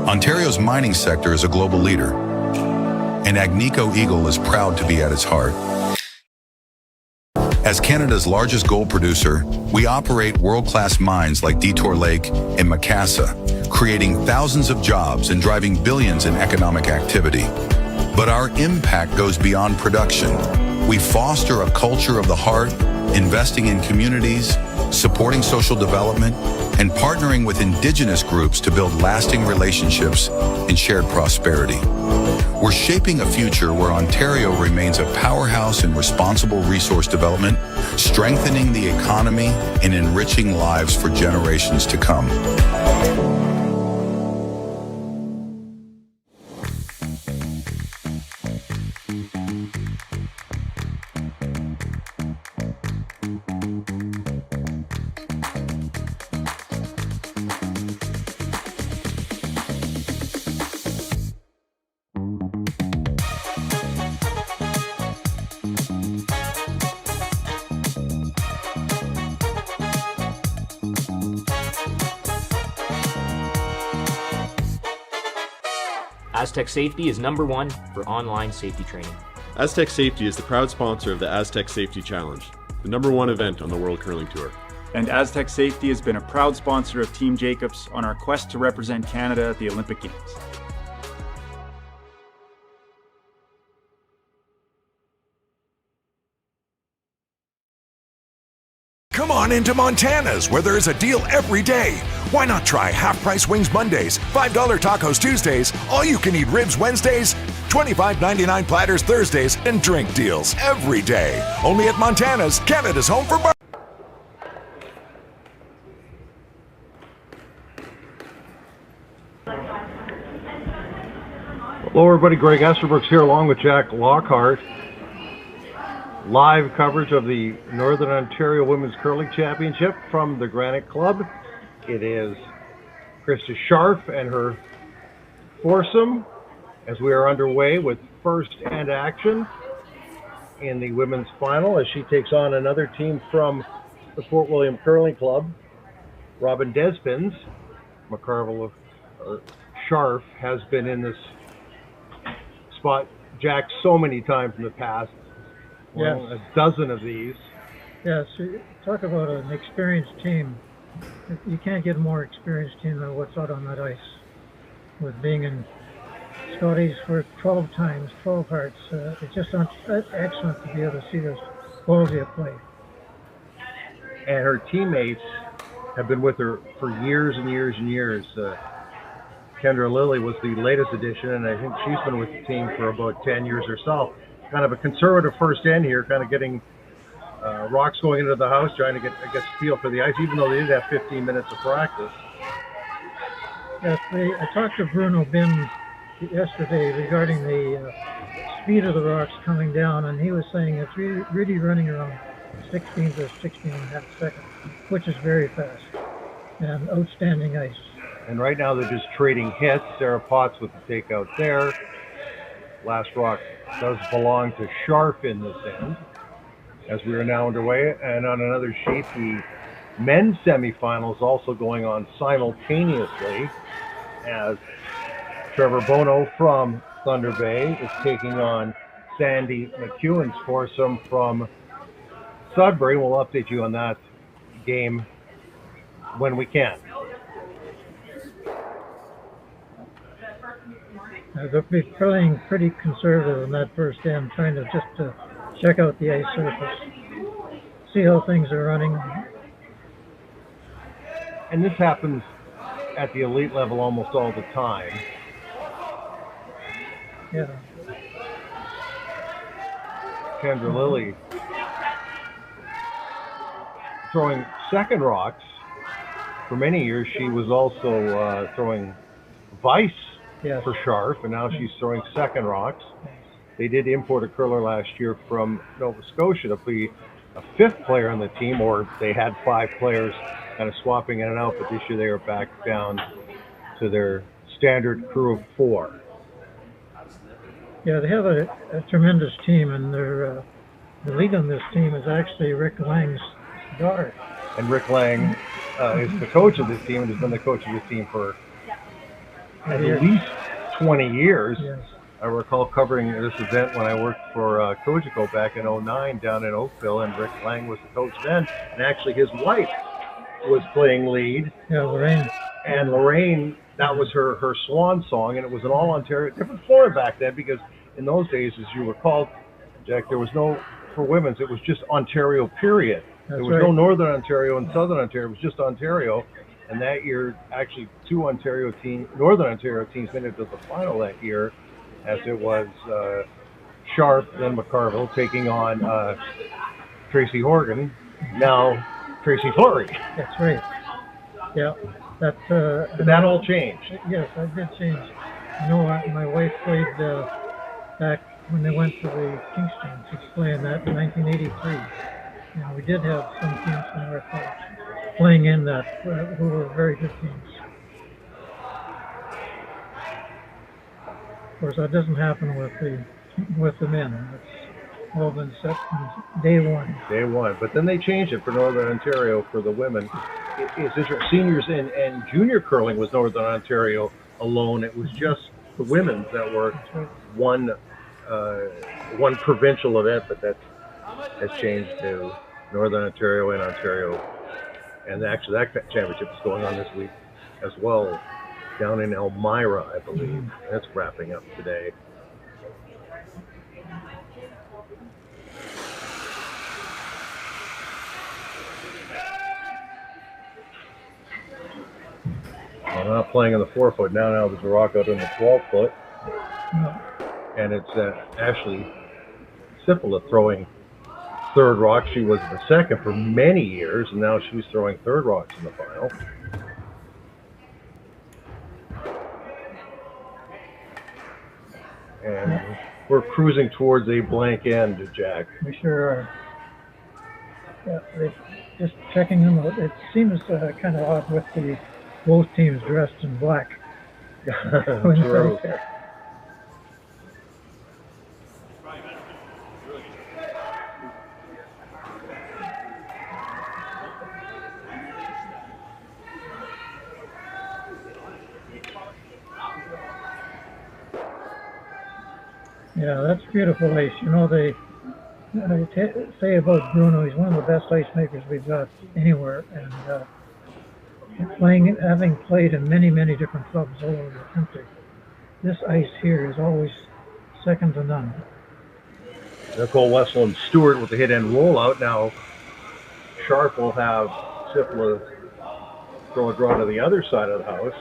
Ontario's mining sector is a global leader, and Agnico Eagle is proud to be at its heart. As Canada's largest gold producer, we operate world-class mines like Detour Lake and Macassa, creating thousands of jobs and driving billions in economic activity. But our impact goes beyond production. We foster a culture of the heart, investing in communities, supporting social development, and partnering with Indigenous groups to build lasting relationships and shared prosperity. We're shaping a future where Ontario remains a powerhouse in responsible resource development, strengthening the economy and enriching lives for generations to come. Aztec Safety is #1 for online safety training. Aztec Safety is the proud sponsor of the Aztec Safety Challenge, the #1 event on the World Curling Tour. And Aztec Safety has been a proud sponsor of Team Jacobs on our quest to represent Canada at the Olympic Games. Come on into Montana's, where there is a deal every day. Why not try half-price wings Mondays, $5 tacos Tuesdays, all-you-can-eat ribs Wednesdays, $25.99 platters Thursdays, and drink deals every day. Only at Montana's, Canada's home for bar. Hello everybody, Greg Esterbrooks here along with Jack Lockhart. Live coverage of the Northern Ontario Women's Curling Championship from the Granite Club. It is Krista Scharf and her foursome as we are underway with first hand action in the women's final as she takes on another team from the Fort William Curling Club. Robyn Despins, McCarville or Scharf, has been in this spot, Jack, so many times in the past. Well, yes. A dozen of these. Yes, talk about an experienced team. You can't get a more experienced team than what's out on that ice. With being in Scotties for 12 times, 12 hearts, it's just excellent to be able to see this quality of play. And her teammates have been with her for years and years and years. Kendra Lilly was the latest addition, and I think she's been with the team for about 10 years herself. Kind of a conservative first end here, kind of getting rocks going into the house, trying to get, I guess, feel for the ice, even though they did have 15 minutes of practice. Yes, I talked to Bruno Bin yesterday regarding the speed of the rocks coming down, and he was saying it's really running around 16 to 16 and a half seconds, which is very fast and outstanding ice. And right now they're just trading hits. Sarah Potts with the takeout there. Last rock does belong to Scharf in this end, as we are now underway. And on another sheet, the men's semifinals also going on simultaneously, as Trevor Bono from Thunder Bay is taking on Sandy McEwen's foursome from Sudbury. We'll update you on that game when we can. They're playing pretty conservative in that first end, trying to just check out the ice surface, see how things are running. And this happens at the elite level almost all the time. Yeah. Kendra Lilly throwing second rocks. For many years, she was also throwing vice for Scharf, and now she's throwing second rocks. They did import a curler last year from Nova Scotia to be a fifth player on the team, or they had 5 players kind of swapping in and out, but this year they are back down to their standard crew of 4. Yeah, they have a tremendous team, and the lead on this team is actually Rick Lang's daughter. And Rick Lang is the coach of this team and has been the coach of this team for at least 20 years. Yes. I recall covering this event when I worked for Cogeco back in '09 down in Oakville, and Rick Lang was the coach then, and actually his wife was playing lead. Yeah, Lorraine. And Lorraine, that was her swan song, and it was an all-Ontario, different Florida back then, because in those days, as you recall, Jack, there was no, for women's, it was just Ontario, period. There was no Northern Ontario and Southern Ontario, it was just Ontario. And that year, actually, two Northern Ontario teams made it to the final that year, as it was Scharf, then McCarville, taking on Tracy Horgan, now Tracy Fleury. That's right. Yeah. That all changed. Yes, that did change. I know my wife played back when they went to the Kingston. She was playing that in 1983. And we did have some teams from North Coast playing in that who were very good teams. Of course, that doesn't happen with the men. It's all been set from day one. Day one. But then they changed it for Northern Ontario for the women. It's interesting. Seniors and junior curling was Northern Ontario alone. It was just the women's that were one provincial event, but that has changed to Northern Ontario and Ontario. And actually that championship is going on this week as well down in Elmira, I believe. That's wrapping up today. I'm not playing in the 4-foot now. Now there's a rock out in the 12-foot. And it's Ashley Sippola throwing third rock. She was the second for many years, and now she's throwing third rocks in the final. And we're cruising towards a blank end, Jack. We sure are. Yeah, just checking them out. It seems kind of odd with both teams dressed in black. True. Yeah, that's beautiful ice. You know, they say about Bruno, he's one of the best ice makers we've got anywhere, and having played in many, many different clubs all over the country, this ice here is always second to none. Nicole Wessel and Stewart with the hit end rollout. Now Scharf will have Sipla throw a draw to the other side of the house.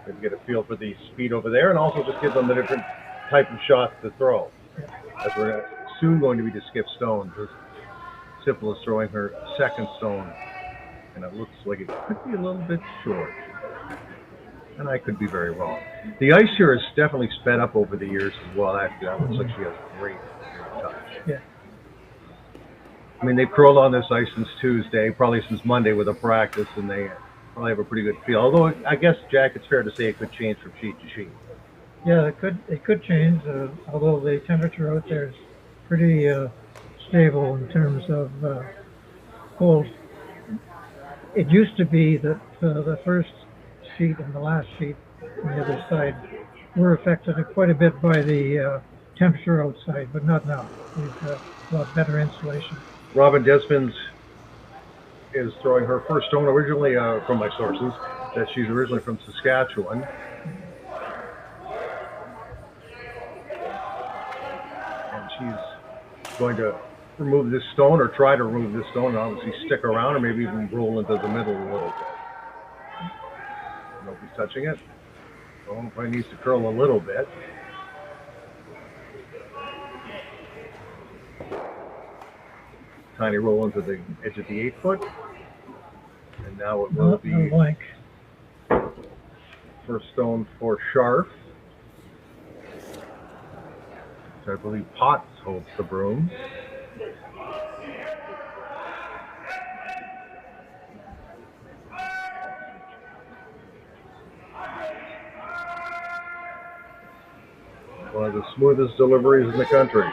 Maybe get a feel for the speed over there, and also just give them the different type of shots to throw. As we're soon going to be to skip stones, as Sipla is throwing her second stone, and it looks like it could be a little bit short. And I could be very wrong. The ice here has definitely sped up over the years as well. Actually, that looks like she has a great touch. Yeah. I mean, they've curled on this ice since Tuesday, probably since Monday with a practice, and they probably have a pretty good feel. Although I guess, Jack, it's fair to say it could change from sheet to sheet. Yeah, it could change. Although the temperature out there is pretty stable in terms of cold. It used to be that the first sheet and the last sheet on the other side were affected quite a bit by the temperature outside, but not now. We've got a lot better insulation. Robyn Despins is throwing her first stone, originally from my sources, that she's originally from Saskatchewan. And she's going to remove this stone, or try to remove this stone, and obviously stick around, or maybe even roll into the middle a little bit. Nobody's touching it. So probably needs to curl a little bit. Tiny roll into the edge of the 8-foot. And now it will be blank. First stone for Scharf. So I believe Potts holds the broom. One of the smoothest deliveries in the country.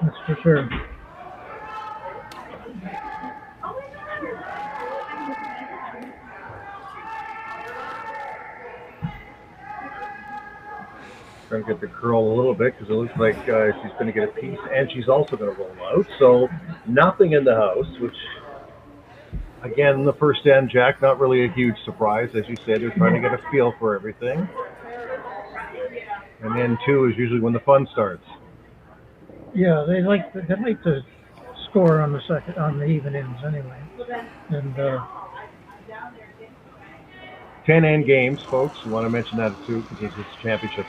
That's for sure. Trying to get the curl a little bit because it looks like she's going to get a piece, and she's also going to roll out. So nothing in the house, which, again, the first end, Jack, not really a huge surprise. As you said, they're trying to get a feel for everything. And then 2 is usually when the fun starts. Yeah, they like to score on the even ends anyway. And 10 end games, folks. We want to mention that too because it's a championship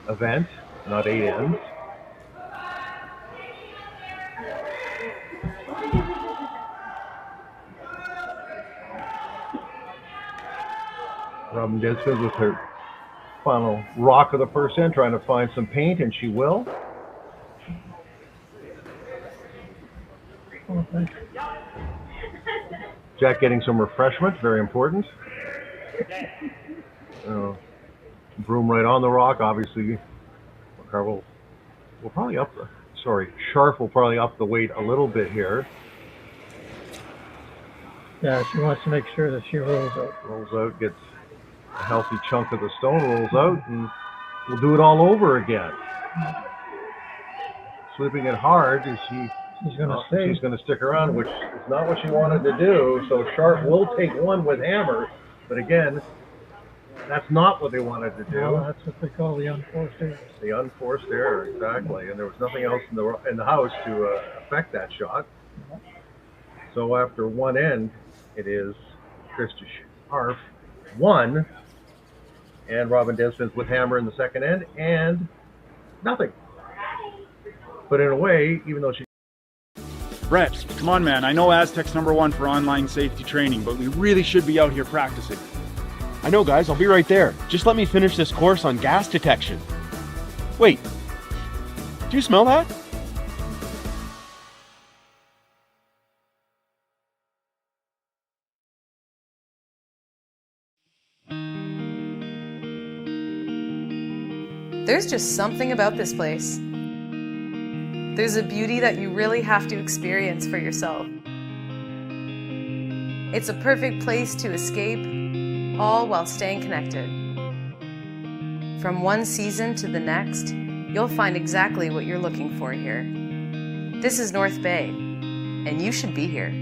event, not 8 ends. Robyn Despins with her final rock of the first end, trying to find some paint, and she will. okay. Jack getting some refreshment, very important. Broom right on the rock, obviously. Will probably up the, Scharf will probably up the weight a little bit here. Yeah, she wants to make sure that she rolls out. Rolls out, gets a healthy chunk of the stone, rolls out, and we'll do it all over again. Sweeping it hard, she's going to stay. She's going to stick around, which is not what she wanted to do. So Scharf will take one with hammer, but again, that's not what they wanted to do. Well, that's what they call the unforced error. The unforced error, exactly. And there was nothing else in the house to affect that shot. So after one end, it is Krista Scharf 1, and Robyn Despins with hammer in the second end, and nothing. But in a way, even though she... Brett, come on, man. I know Aztec's #1 for online safety training, but we really should be out here practicing. I know, guys. I'll be right there. Just let me finish this course on gas detection. Wait. Do you smell that? There's just something about this place. There's a beauty that you really have to experience for yourself. It's a perfect place to escape, all while staying connected. From one season to the next, you'll find exactly what you're looking for here. This is North Bay, and you should be here.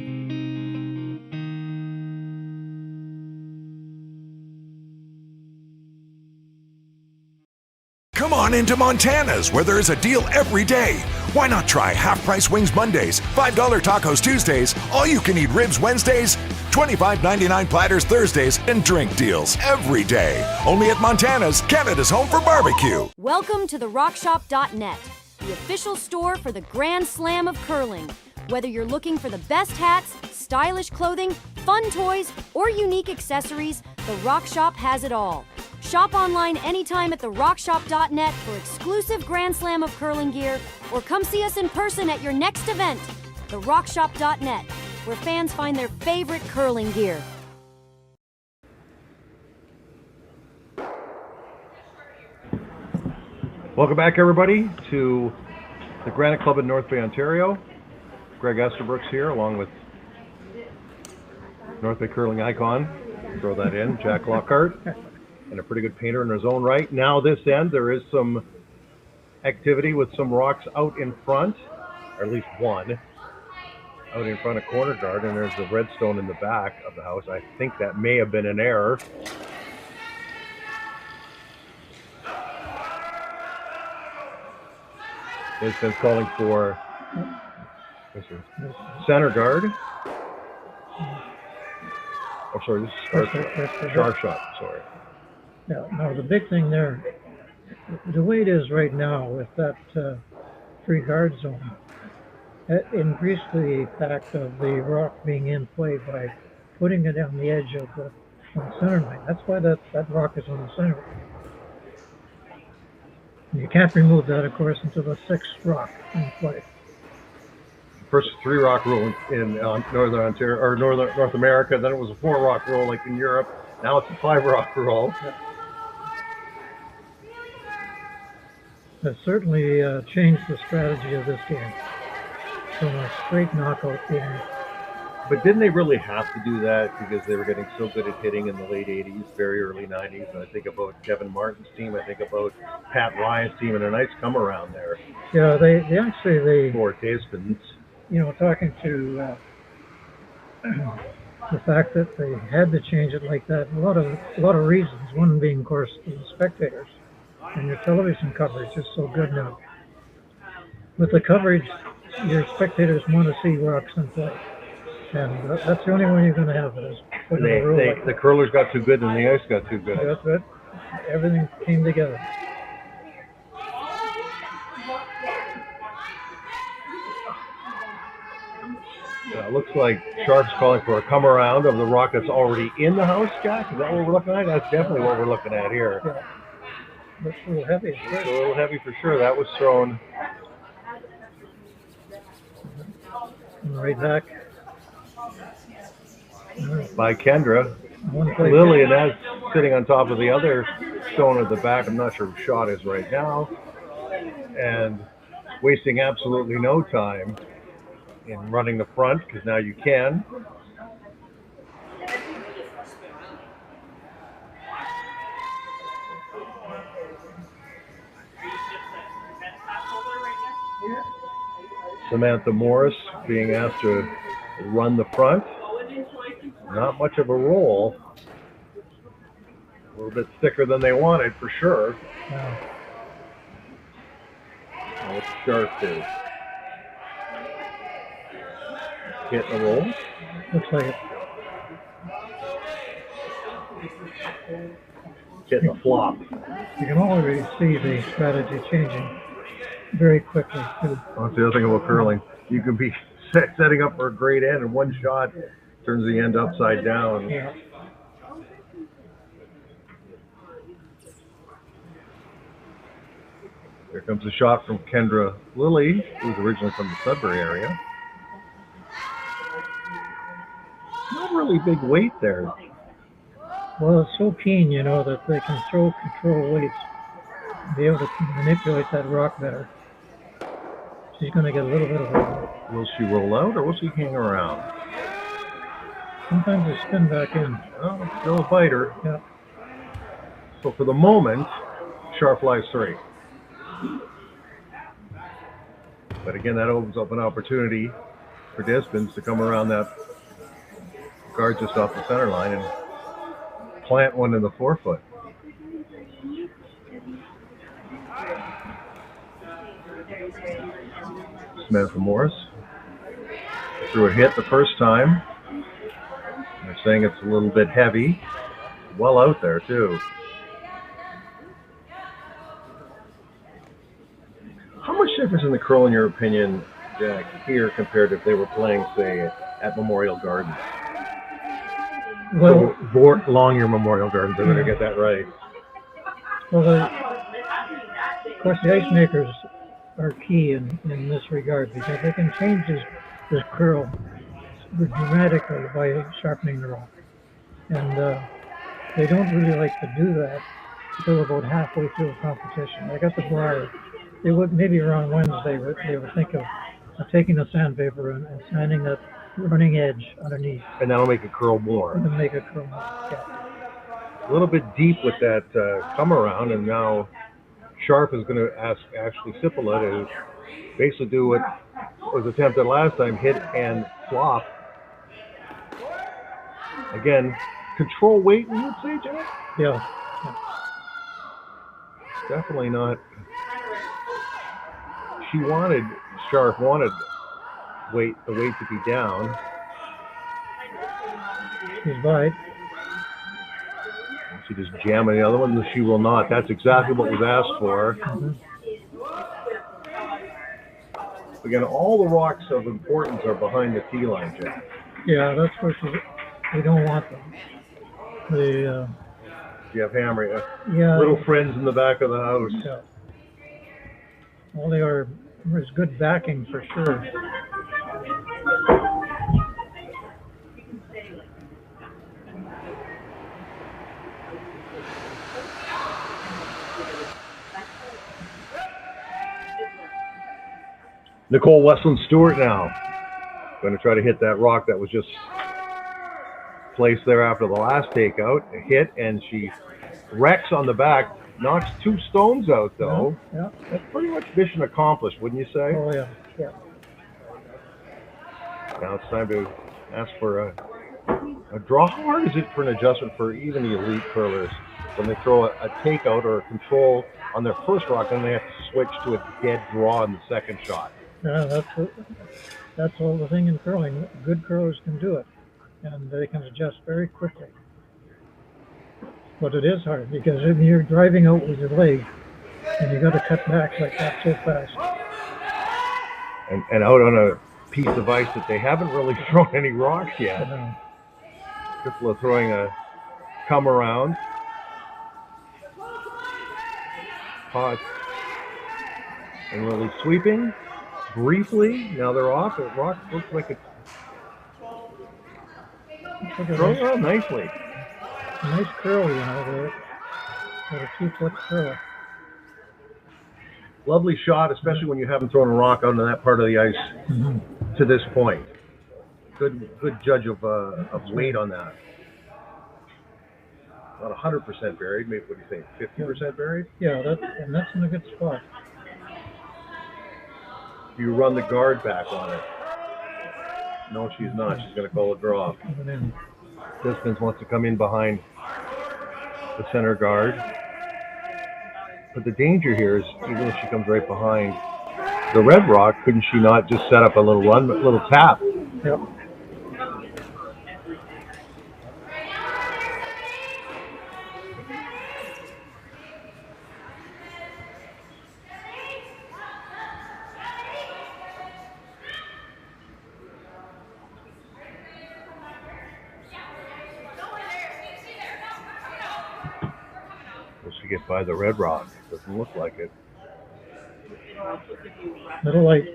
Come on into Montana's, where there is a deal every day. Why not try half-price wings Mondays, $5 tacos Tuesdays, all-you-can-eat ribs Wednesdays, $25.99 platters Thursdays, and drink deals every day. Only at Montana's, Canada's home for barbecue. Welcome to therockshop.net, the official store for the Grand Slam of curling. Whether you're looking for the best hats, stylish clothing, fun toys, or unique accessories, The Rock Shop has it all. Shop online anytime at therockshop.net for exclusive Grand Slam of curling gear, or come see us in person at your next event. Therockshop.net, where fans find their favorite curling gear. Welcome back, everybody, to the Granite Club in North Bay, Ontario. Greg Esterbrook's here, along with North Bay curling icon. Throw that in, Jack Lockhart. And a pretty good painter in his own right. Now this end, there is some activity with some rocks out in front, or at least one, out in front of corner guard, and there's a redstone in the back of the house. I think that may have been an error. It's been calling for center guard. Oh, sorry, this is Scharf shot, sorry. Yeah, no, the big thing there, the way it is right now with that free guard zone, it increased the fact of the rock being in play by putting it on the edge of the center line. That's why that rock is on the center line. You can't remove that, of course, until the 6th rock in play. First 3 rock rule in Northern Ontario or North America. Then it was a 4 rock rule like in Europe. Now it's a 5 rock rule. Yeah. That certainly changed the strategy of this game from a straight knockout game But didn't they really have to do that because they were getting so good at hitting in the late 80s, very early 90s? And I think about Kevin Martin's team. I think about Pat Ryan's team, and a nice come around there Yeah, they actually, for Despins. talking to the fact that they had to change it like that, a lot of reasons. One being, of course, the spectators, and your television coverage is so good now. With the coverage, your spectators want to see Roxton play, and that's the only way you're going to have it. Is putting a rule like The curlers got too good, and the ice got too good. that's it. Everything came together. It looks like Sharp's calling for a come around of the rock that's already in the house, Jack. Is that what we're looking at? That's definitely what we're looking at here. Yeah. Looks a little heavy. It's a little heavy for sure. That was thrown right back by Kendra. One play. Lily, and that's sitting on top of the other stone at the back. I'm not sure who shot is right now. And wasting absolutely no time in running the front, because now you can. Samantha Morris being asked to run the front. Not much of a roll. A little bit thicker than they wanted, for sure. What's Sharp do? Hit the roll. Looks like it. Hit the flop. You can already see the strategy changing very quickly, too. That's the other thing about curling. You can be setting up for a great end, and one shot turns the end upside down. Yeah. Here comes a shot from Kendra Lilly, who's originally from the Sudbury area. Not really big weight there. Well, it's so keen, that they can control weights, be able to manipulate that rock better. She's going to get a little bit of a... Will she roll out, or will she hang around? Sometimes they spin back in. Oh, it's still a biter. Yeah. So for the moment, Sharp flies 3. But again, that opens up an opportunity for Despins to come around that guard just off the center line and plant one in the forefoot. Samantha Morris threw a hit the first time. They're saying it's a little bit heavy. Well out there, too. How much difference in the curl, in your opinion, Jack, here compared to if they were playing, say, at Memorial Gardens? Well, Longyear Memorial Gardens, I'm going to get that right. Well, of course, the ice makers are key in this regard, because they can change this curl dramatically by sharpening the rock. And they don't really like to do that until about halfway through a competition. Like at the bar, they would, maybe around Wednesday, they would think of taking the sandpaper and sanding that running edge underneath. And that'll make it curl more. And make it curl more, yeah. A little bit deep with that come around, and now Sharp is going to ask Ashley Sipola to basically do what was attempted last time, hit and flop. Again, control weight, you would say, Jack? Yeah. Definitely not. Sharp wanted the weight to be down. She's by. She just jamming the other one. She will not. That's exactly what was asked for. Mm-hmm. Again, all the rocks of importance are behind the tee line, Jack. Yeah, that's where we don't want them. You have Hammer. Yeah. Little friends in the back of the house. Yeah. Well, there's good backing for sure. Nicole Westland Stewart now Going to try to hit that rock that was just placed there after the last takeout. A hit, and she wrecks on the back, knocks 2 stones out, though. Yeah. That's pretty much mission accomplished, wouldn't you say? Oh, yeah. Yeah. Now it's time to ask for a draw. How hard is it for an adjustment for even the elite curlers when they throw a takeout or a control on their first rock, and they have to switch to a dead draw in the second shot? Yeah, that's all the thing in curling. Good curlers can do it, and they can adjust very quickly. But it is hard because if you're driving out with your leg and you got to cut back like that so fast. And out on a piece of ice that they haven't really thrown any rocks yet. People are throwing a come around. Hot. And Lily sweeping briefly. Now they're off. The rock looks like it's throwing out nicely. Nice curl, you know, with a 2-foot curl. Lovely shot, especially when you haven't thrown a rock onto that part of the ice to this point. Good judge of weight on that. Not 100% buried. Maybe, what do you think? 50% buried? Yeah, that's in a good spot. You run the guard back on it. No, she's not. She's going to call a draw. Despins wants to come in behind the center guard. But the danger here is, even if she comes right behind the red rock, couldn't she not just set up a little run, a little tap? Yep. To get by the red rock. Doesn't look like it. Little light.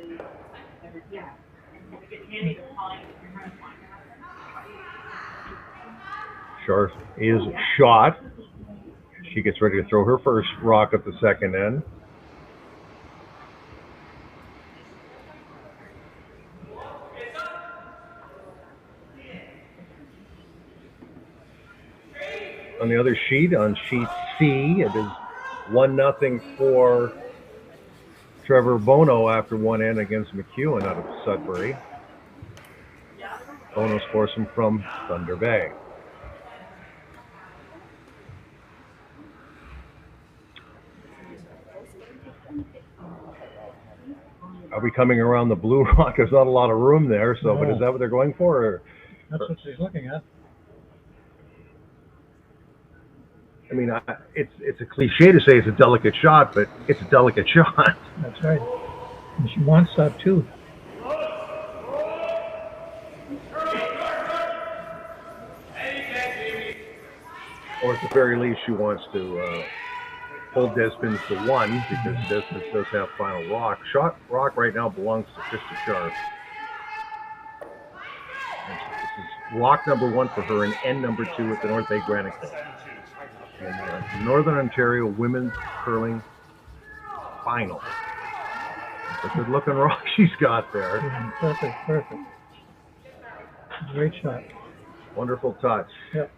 Scharf is shot. She gets ready to throw her first rock at the second end. On the other sheet, on sheet C, it is 1-0 for Trevor Bono after one end against McEwen out of Sudbury. Bono scores him from Thunder Bay. Are we coming around the blue rock? There's not a lot of room there, so but is that what they're going for? Or? That's what she's looking at. I mean, it's a cliche to say it's a delicate shot, but it's a delicate shot. That's right. And she wants that too. Or at the very least, she wants to hold Despins to 1 because Despins does have final rock. Shot rock right now belongs to Krista Scharf. And so this is rock number 1 for her and end number 2 at the North Bay Granite Club. And Northern Ontario Women's Curling Final. It's a good looking rock she's got there. Perfect. Great shot. Wonderful touch. Yep.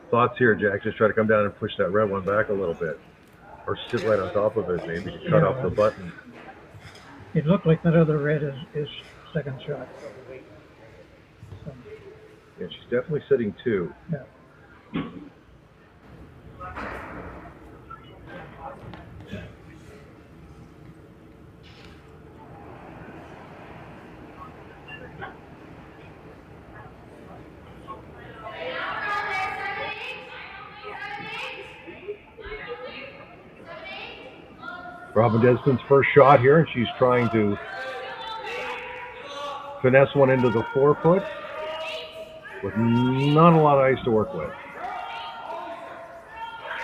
Thoughts here, Jack? Just try to come down and push that red one back a little bit. Or sit right on top of it, maybe, to cut off the button. It looked like that other red is second shot. So. Yeah, she's definitely sitting 2. Yeah. Robyn Despins' first shot here, and she's trying to finesse one into the 4-foot with not a lot of ice to work with.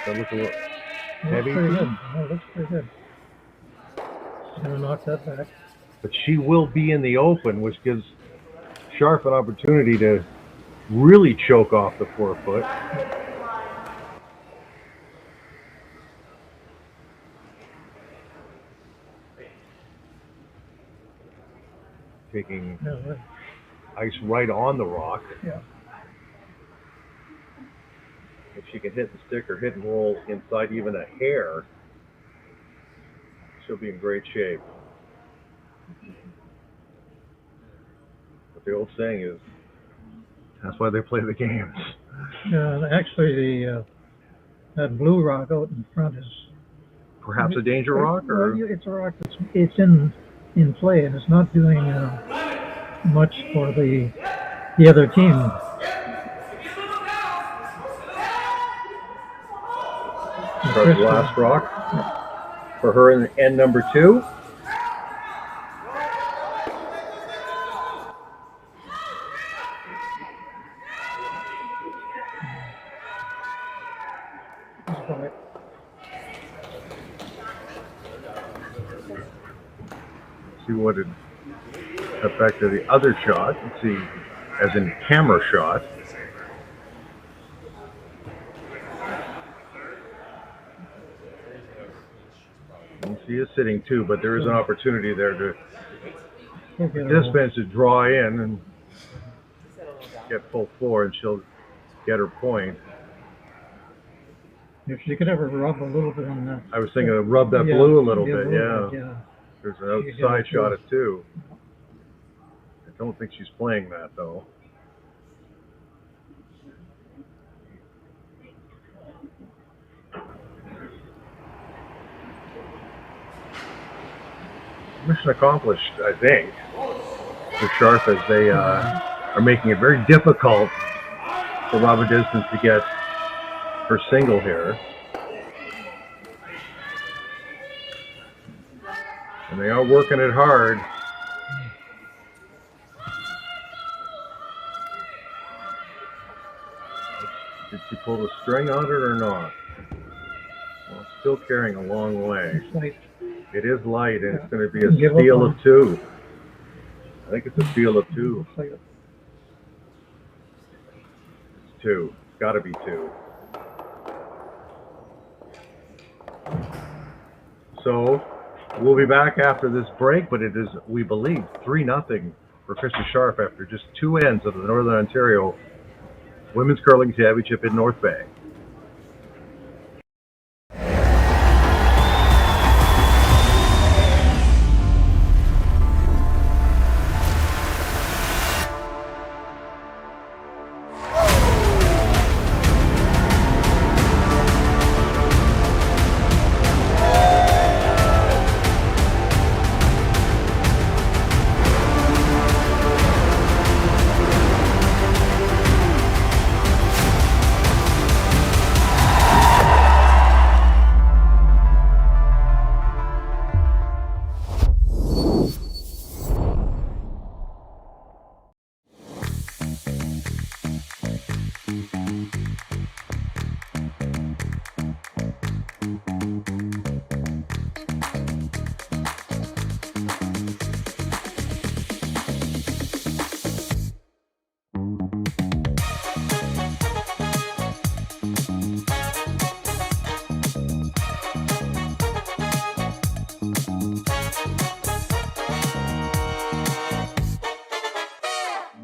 That look a little Looks heavy. pretty good. Oh, looks pretty good. Gonna knock that back. But she will be in the open, which gives Scharf an opportunity to really choke off the 4-foot. Taking Yeah, right. ice right on the rock. Yeah. If she can hit the stick or hit and roll inside even a hair, she'll be in great shape. But the old saying is, that's why they play the games. Yeah, actually, the that blue rock out in front is Perhaps a danger rock, well, or it's a rock that's in play, and it's not doing much for the other team. the last rock for her in end number 2. See what it affected the other shot. Let's see, as in camera shot. And she is sitting too, but there is an opportunity there to Despins to draw in and get full 4, and she'll get her point. If she could ever rub a little bit on that. I was thinking of rub that blue a little bit, yeah. There's an outside shot at 2. I don't think she's playing that though. Mission accomplished, I think, for Scharf, as they are making it very difficult for Robyn Despins to get her single here. And they are working it hard. Did she pull the string on it or not? Well, it's still carrying a long way. It is light, and it's going to be a steal of 2. I think it's a steal of 2. It's 2. It's got to be 2. So we'll be back after this break, but it is, we believe, 3-0 for Krista Scharf after just 2 ends of the Northern Ontario Women's Curling Championship in North Bay.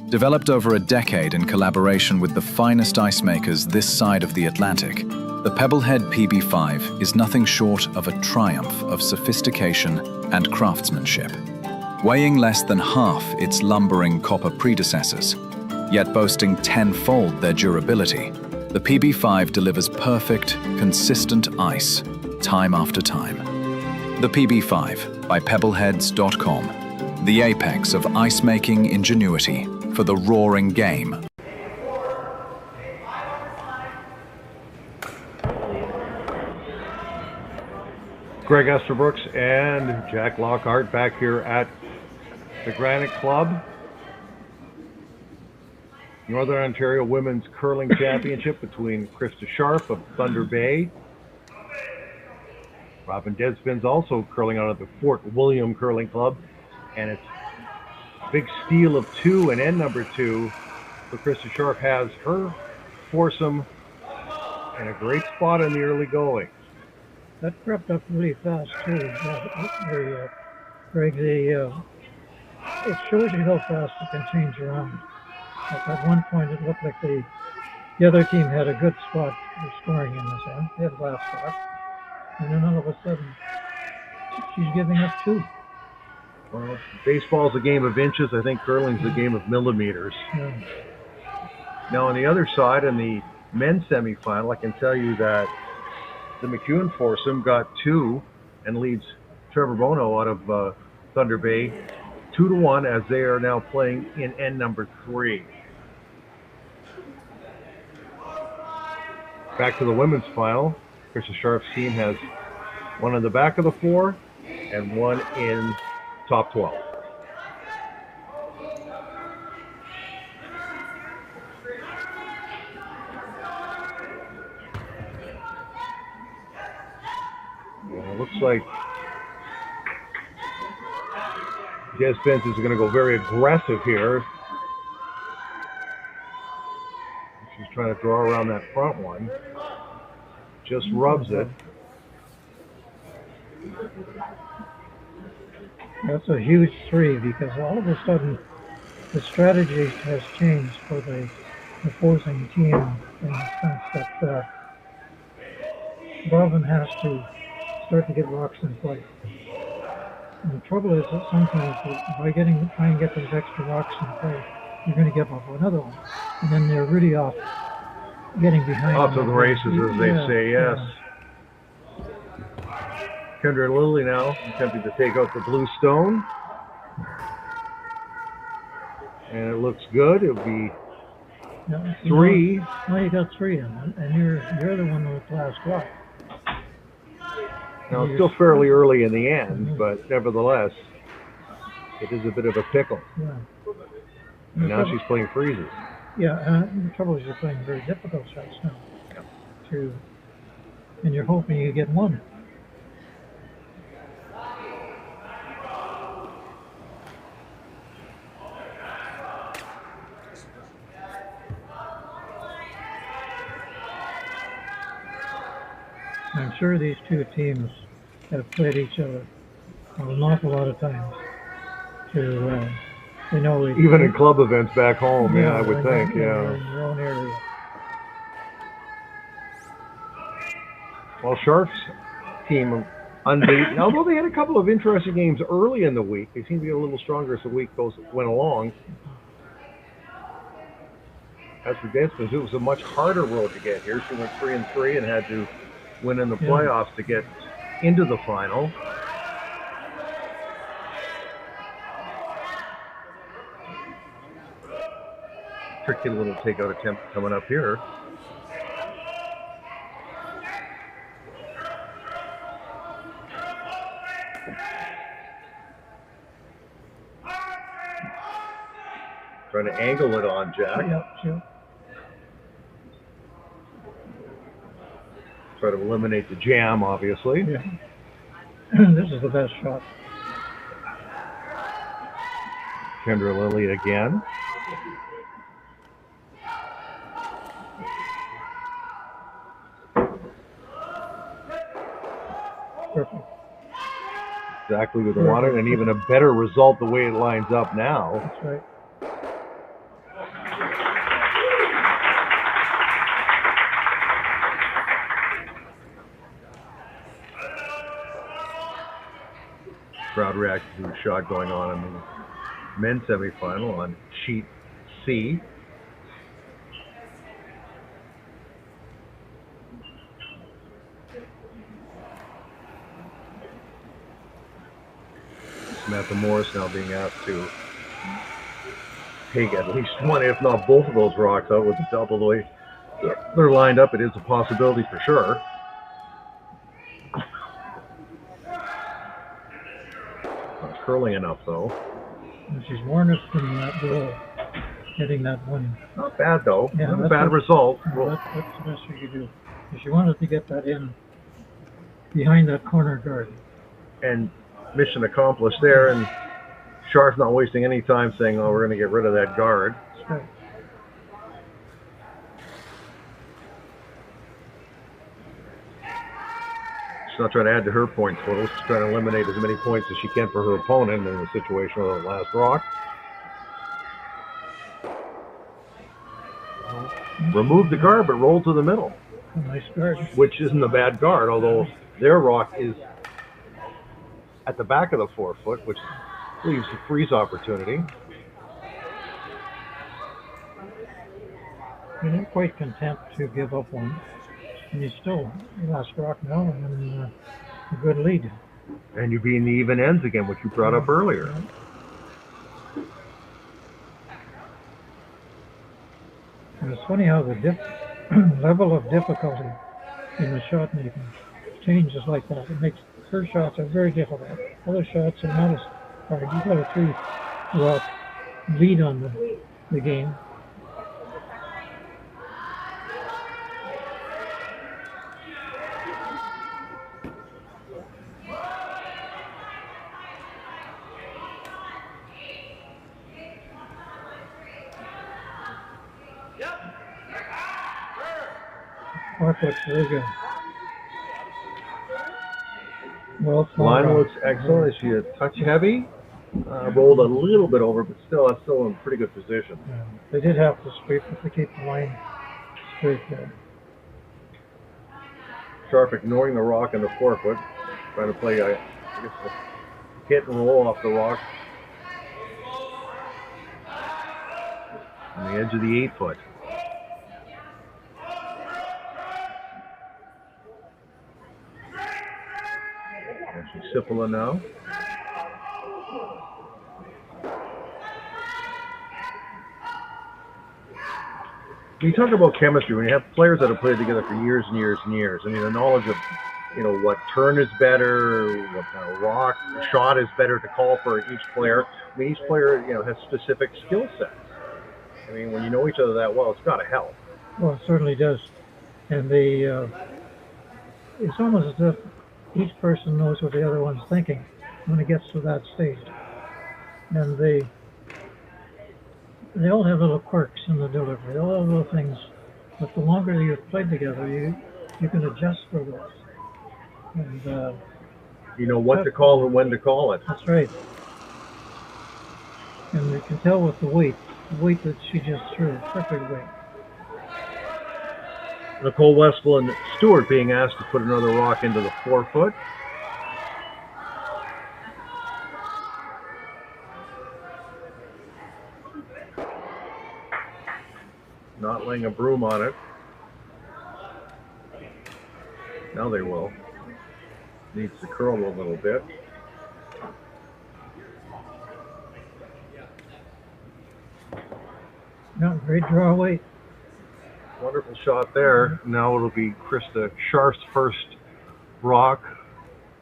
Developed over a decade in collaboration with the finest ice makers this side of the Atlantic, the Pebblehead PB5 is nothing short of a triumph of sophistication and craftsmanship. Weighing less than half its lumbering copper predecessors, yet boasting 10-fold their durability, the PB5 delivers perfect, consistent ice time after time. The PB5 by Pebbleheads.com, the apex of ice-making ingenuity for the roaring game. Greg Esterbrooks and Jack Lockhart back here at the Granite Club. Northern Ontario Women's Curling Championship between Krista Scharf of Thunder Bay Robyn Despins also curling out of the Fort William Curling Club. And it's a big steal of 2 and end number 2. So Krista Scharf has her foursome in a great spot in the early going. That crept up really fast too. Greg, it shows you how fast it can change around. At one point, it looked like the other team had a good spot for scoring in this end. They had last spot, and then all of a sudden, she's giving up 2. Well, baseball's a game of inches. I think curling's a game of millimeters. Yeah. Now, on the other side, in the men's semifinal, I can tell you that the McEwen foursome got 2 and leads Trevor Bono out of Thunder Bay 2-1 as they are now playing in end number 3. Back to the women's final. Krista Scharf's team has 1 in the back of the 4 and 1 in top 12. It looks like Despins is going to go very aggressive here. She's trying to draw around that front one. Just rubs it. That's a huge 3 because all of a sudden the strategy has changed for the opposing team in the sense that Robyn has to start to get rocks in play. And the trouble is that sometimes by trying to get those extra rocks in play, you're going to give up another one. And then they're really off getting behind. Off to the races, as they say, yes. Yeah. Kendra Lilly now attempting to take out the blue stone. And it looks good. It'll be 3. Now you got 3 in, and you're the one with last rock. Now, it's still fairly early in the end, but nevertheless, it is a bit of a pickle. Yeah. And now she's playing freezes. Yeah, and the trouble is you're playing very difficult shots now. And you're hoping you get 1. I'm sure these two teams have played each other an awful lot of times. They know even in club events back home, yeah, I would think, yeah. In your own area. Well, Scharf's team unbeaten. Although they had a couple of interesting games early in the week, they seem to get a little stronger as the week went along. As for Despins, it was a much harder road to get here. She went 3-3 and had to win in the playoffs to get into the final. Tricky little takeout attempt coming up here. Trying to angle it on Jack. Yep, sure. Try to eliminate the jam, obviously. Yeah. This is the best shot. Kendra Lilly again. Perfect. Exactly what they wanted, and even a better result the way it lines up now. That's right. Crowd reacted to the shot going on in the men's semifinal on sheet C. Samantha Morris now being asked to take at least one, if not both of those rocks out with the double. The way they're lined up, it is a possibility for sure. Not curling enough though. And she's warned us from that goal, getting that one. Not bad though. Yeah, not a bad result. That's the best we could do. If she wanted to get that in behind that corner guard. And mission accomplished there, and Scharf not wasting any time saying, oh, we're going to get rid of that guard. That's right. She's not trying to add to her points total. She's trying to eliminate as many points as she can for her opponent in the situation with the last rock. Remove the guard, but roll to the middle. A nice guard. Which isn't a bad guard, although their rock is at the back of the 4-foot, which leaves a freeze opportunity. You're not quite content to give up one. And you still, last rock now, and a good lead. And you're being the even ends again, which you brought up earlier. And it's funny how the level of difficulty in the shot making changes like that. It makes her shots are very difficult. Other shots are not as hard. You've got a 3-rock lead on the game. Mark looks very good. Well, Line looks excellent. Is she a touch heavy? Rolled a little bit over, but that's still in pretty good position. Yeah. They did have to sweep to keep the line straight there. Scharf ignoring the rock in the 4-foot, trying to play, I guess, a hit and roll off the rock on the edge of the 8-foot. Cipolla now. When you talk about chemistry, when you have players that have played together for years and years and years, I mean, the knowledge of, what turn is better, what kind of rock, shot is better to call for each player. I mean, each player, has specific skill sets. I mean, when you know each other that well, it's got to help. Well, it certainly does. And it's almost as if each person knows what the other one's thinking when it gets to that stage. And they all have little quirks in the delivery, they all have little things. But the longer you've played together, you can adjust for those. And you know what to call and when to call it. That's right. And you can tell with the weight that she just threw, perfect weight. Nicole Westphal and Stewart being asked to put another rock into the 4-foot. Not laying a broom on it. Now they will. Needs to curl a little bit. No, great draw weight. Wonderful shot there. Now it'll be Krista Scharf's first rock.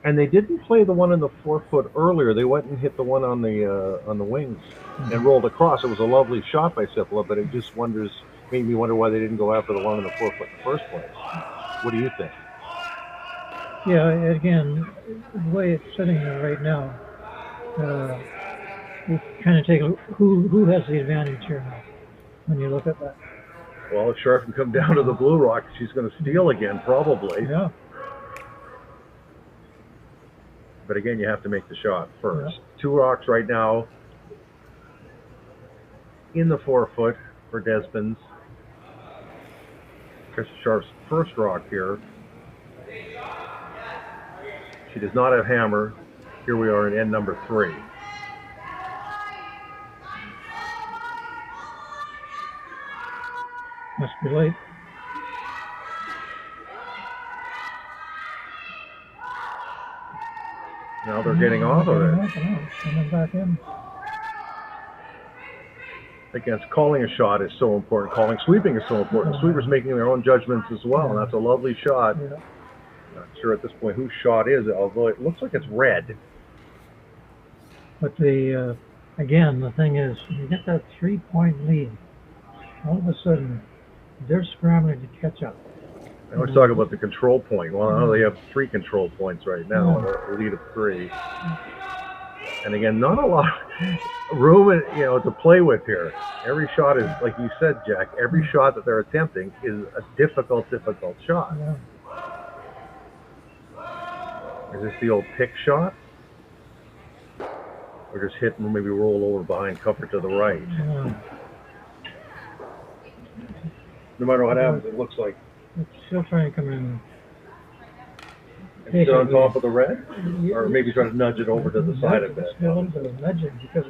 And they didn't play the one in the 4-foot earlier. They went and hit the one on the wings and rolled across. It was a lovely shot by Cipolla, but it just made me wonder why they didn't go after the one in the 4-foot in the first place. What do you think? Yeah, again, the way it's sitting there right now, you kind of take a look, who has the advantage here now when you look at that. Well, if Scharf can come down to the blue rock, she's going to steal again, probably. Yeah. But again, you have to make the shot first. Yeah. 2 rocks right now in the 4-foot for Despins. Krista Scharf's first rock here. She does not have hammer. Here we are in end number 3. Must be late. Now they're getting off of it. Coming back in. Again, calling a shot is so important. Sweeping is so important. The sweeper's making their own judgments as well, and that's a lovely shot. Yeah. Not sure at this point whose shot is it, although it looks like it's red. But again, the thing is, when you get that 3-point lead, all of a sudden, they're scrambling to catch up. I always talk about the control point. Well, I know they have 3 control points right now, a lead of 3. And again, not a lot of room, to play with here. Every shot is, like you said, Jack, every shot that they're attempting is a difficult shot. Yeah. Is this the old pick shot? Or just hit and maybe roll over behind cover to the right? Yeah. No matter what happens, it looks like It's still trying to come in. it's still on top of the red? Or maybe try to nudge it over to the side a bit. It's a little bit of nudging because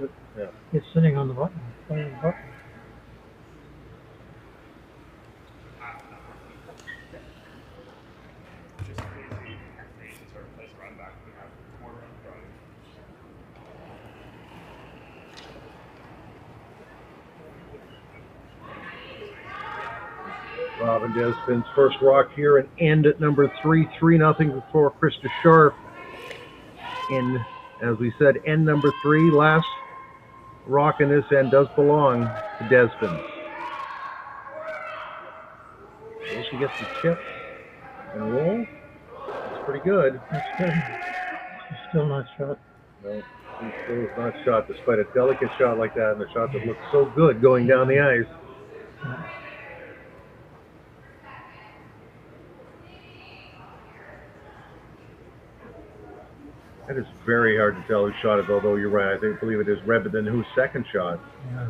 it's sitting on the button, playing the button. Robyn Despins first rock here and end at number 3, 3-0 for Krista Scharf. And as we said, end number 3, last rock in this end does belong to Despins. Will she get the chip and roll? That's pretty good. That's good. She's still not shot. No, she still is not shot, despite a delicate shot like that and a shot that looks so good going down the ice. It is very hard to tell who shot it, although you're right. I believe it is Robyn whose second shot. Yeah.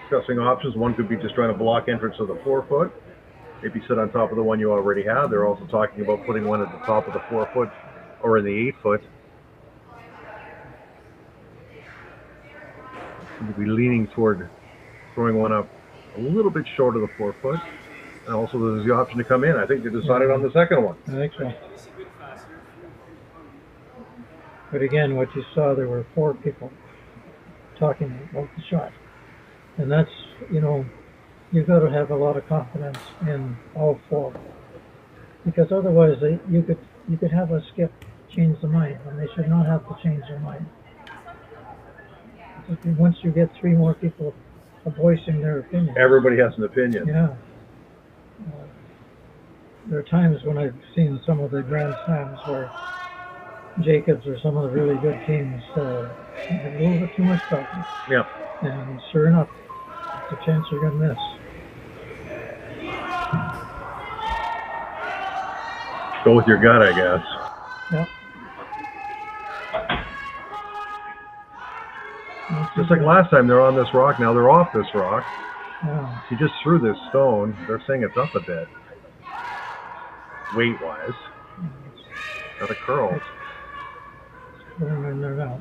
Discussing options. One could be just trying to block entrance of the 4-foot. Maybe sit on top of the one you already have. They're also talking about putting one at the top of the 4-foot or in the 8-foot. You'd be leaning toward throwing one up a little bit short of the 4-foot. And also there's the option to come in. I think they decided on the second one. I think so. But again, what you saw, there were 4 people talking about the shot. And that's, you've got to have a lot of confidence in all 4. Because otherwise you could have a skip change the mind, and they should not have to change their mind. Once you get 3 more people voicing their opinion. Everybody has an opinion. Yeah. There are times when I've seen some of the Grand Slams where Jacobs or some of the really good teams have a little bit too much talking. Yep. And sure enough, it's a chance you're going to miss. Go with your gut, I guess. Yep. Just like last time, they're on this rock. Now they're off this rock. Yeah. He just threw this stone. They're saying it's up a bit. Weight-wise. Got a curl. It's going in there now.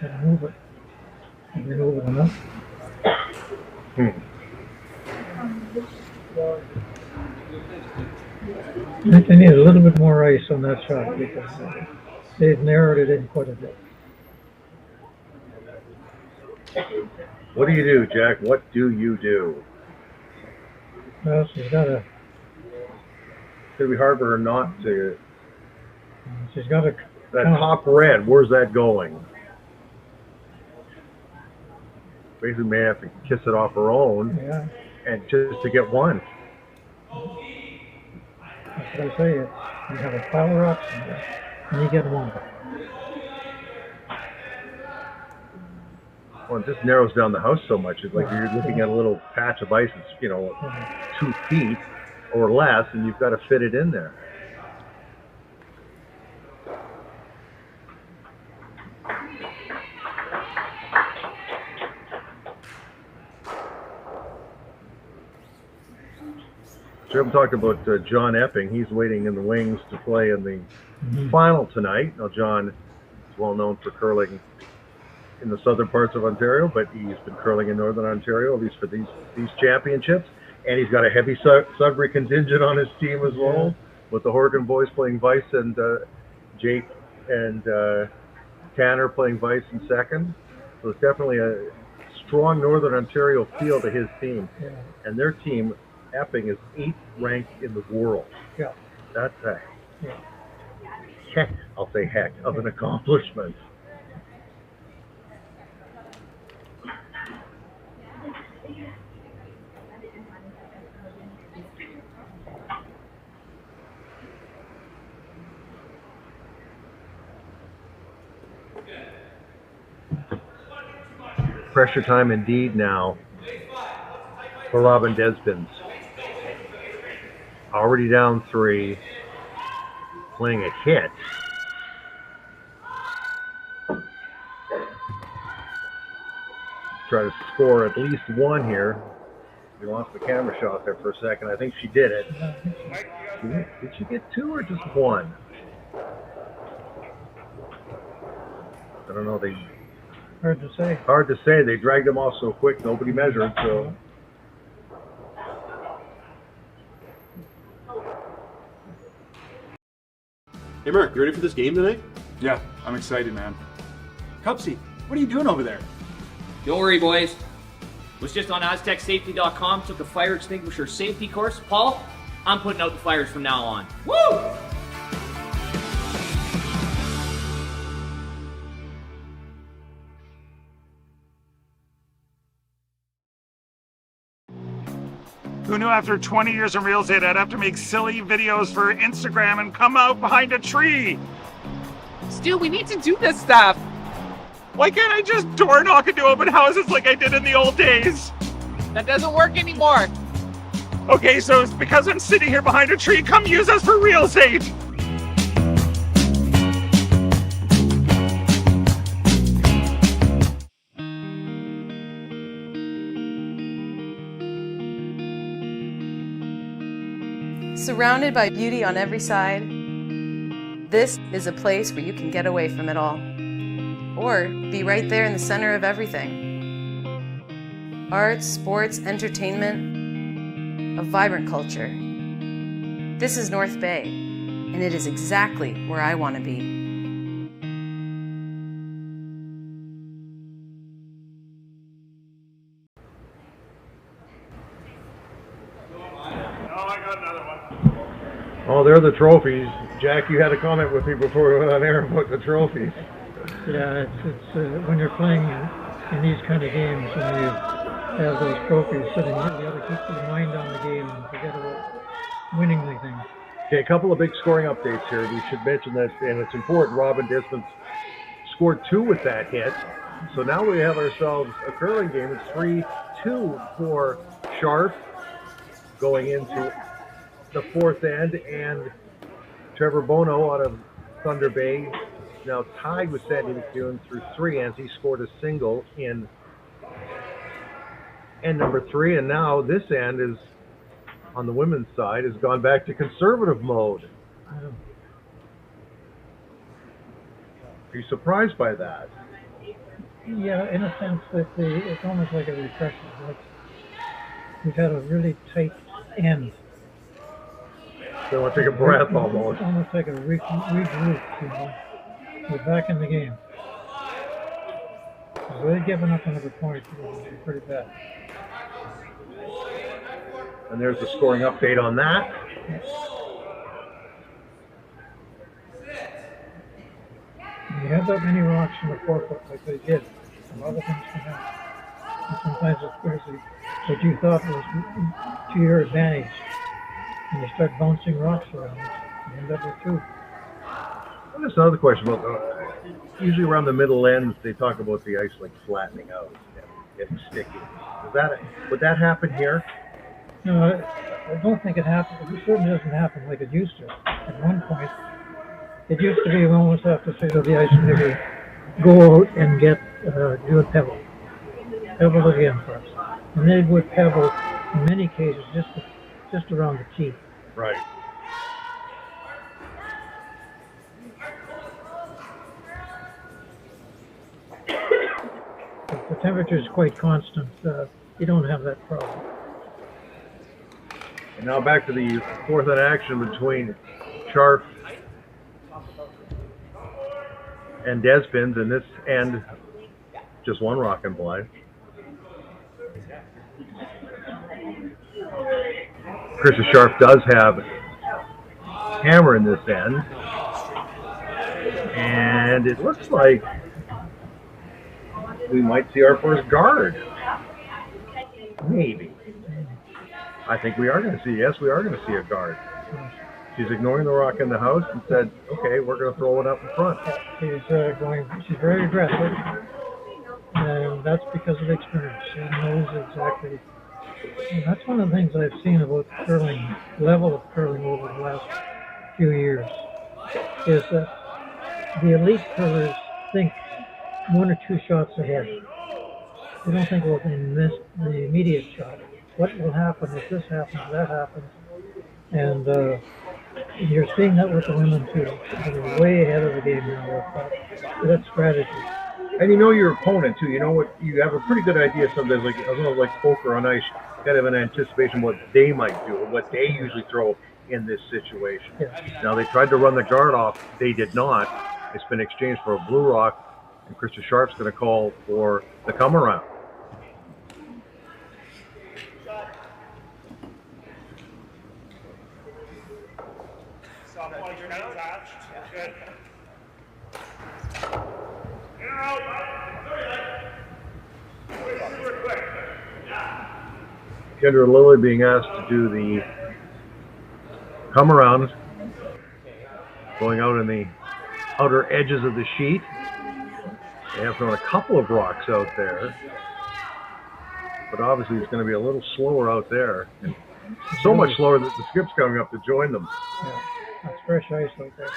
Gotta move it. Can we move it enough? I think they need a little bit more ice on that shot because they've narrowed it in quite a bit. What do you do, Jack? What do you do? Well, she's got to. It's going to be hard for her not to. She's got to. That top red, where's that going? Basically, may have to kiss it off her own. Yeah. And just to get one. That's what I say. You have a pile of rocks in there, and you get one. Well, it just narrows down the house so much. It's like you're looking at a little patch of ice that's, 2 feet or less, and you've got to fit it in there. So we haven't talked about John Epping. He's waiting in the wings to play in the final tonight. Now, John is well known for curling in the southern parts of Ontario, but he's been curling in northern Ontario, at least for these championships. And he's got a heavy Sudbury contingent on his team as well, with the Horgan boys playing vice and Jake and Tanner playing vice in second. So it's definitely a strong northern Ontario feel to his team. Yeah. And their team, Epping, is 8th ranked in the world. Yeah. That's a heck, I'll say heck, of an accomplishment. Pressure time indeed now for Robyn Despins. Already down 3, playing a hit. Try to score at least 1 here. We lost the camera shot there for a second. I think she did it. Did she get 2 or just 1? I don't know. Hard to say. Hard to say. They dragged them off so quick, nobody measured. So. Hey Mark, you ready for this game tonight? Yeah, I'm excited, man. Cupsy, what are you doing over there? Don't worry, boys. Was just on AztecSafety.com, took a fire extinguisher safety course. Paul, I'm putting out the fires from now on. Woo! Who knew after 20 years in real estate I'd have to make silly videos for Instagram and come out behind a tree? Stu, we need to do this stuff. Why can't I just door knock into open houses like I did in the old days? That doesn't work anymore. Okay, so it's because I'm sitting here behind a tree. Come use us for real estate. Surrounded by beauty on every side, this is a place where you can get away from it all, or be right there in the center of everything. Arts, sports, entertainment, a vibrant culture. This is North Bay, and it is exactly where I want to be. Oh, they're the trophies. Jack, you had a comment with me before we went on air about the trophies. Yeah, it's when you're playing in these kind of games, when you have those trophies sitting, you got to keep your mind on the game and forget about winning anything. Okay, a couple of big scoring updates here. We should mention that, and it's important. Robyn Despins scored 2 with that hit. So now we have ourselves a curling game. It's 3-2 for Scharf going into the 4th end, and Trevor Bono out of Thunder Bay now tied with Sandy McEwen through 3 ends. He scored a single in end number 3, and now this end is on the women's side has gone back to conservative mode. Are you surprised by that? Yeah, in a sense that it's almost like a refresher. Like we've had a really tight end. They want to take a breath almost. Almost like a regroup, you know. We're back in the game. They're giving up another point. It's pretty bad. And there's the scoring update on that. When you have that many rocks in the forefoot like they did, a lot of things can happen. And sometimes it's what you thought was to your advantage. And you start bouncing rocks around, you end up with 2. Well, there's another question about usually around the middle ends they talk about the ice like flattening out and getting sticky. Would that happen here? No, I don't think it happens. It certainly doesn't happen like it used to. At one point, it used to be we almost have to say to the ice maker, go out and get do a pebble again first, and they would pebble in many cases just around the tee. Right. If the temperature is quite constant, you don't have that problem. And now back to the 4th end action between Scharf and Despins, and this end just 1 rock and play. Krista Scharf does have hammer in this end, and it looks like we might see our first guard. Maybe. I think we are going to see, yes, we are going to see a guard. She's ignoring the rock in the house and said, okay, we're going to throw it up in front. She's very aggressive, and that's because of experience. He knows exactly. And that's one of the things I've seen about curling, level of curling over the last few years, is that the elite curlers think 1 or 2 shots ahead. They don't think, well, they missed the immediate shot. What will happen if this happens, that happens? And you're seeing that with the women too. They're way ahead of the game now with that strategy. And you know your opponent too. You know what? You have a pretty good idea sometimes, like a little like poker on ice, kind of an anticipation what they might do, or what they usually throw in this situation. Yeah. Now they tried to run the guard off. They did not. It's been exchanged for a blue rock, and Krista Scharf's going to call for the come around. Kendra Lilly being asked to do the come around, going out in the outer edges of the sheet. They have thrown a couple of rocks out there, but obviously it's going to be a little slower out there. So much slower that the skip's coming up to join them. Yeah, that's fresh ice out there.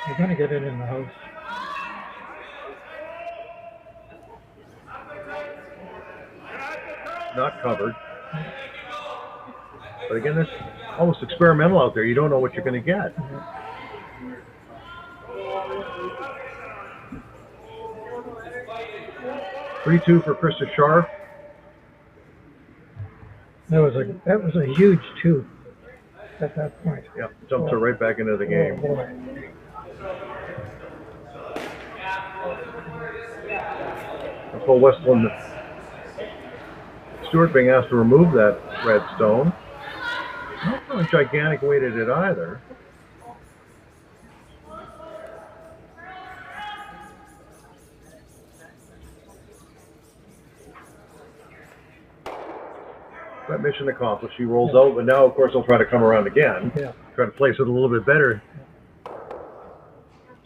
You're going to get it in the house. Not covered. But again, that's almost experimental out there. You don't know what you're going to get. 3-2 for Krista Scharf. That was a huge 2 at that point. Yeah, jumps her right back into the game. Oh, boy. Nicole Westland Stewart being asked to remove that red stone. Not really gigantic weight at it either. That mission accomplished. She rolls out, but now, of course, they'll try to come around again. Yeah. Try to place it a little bit better.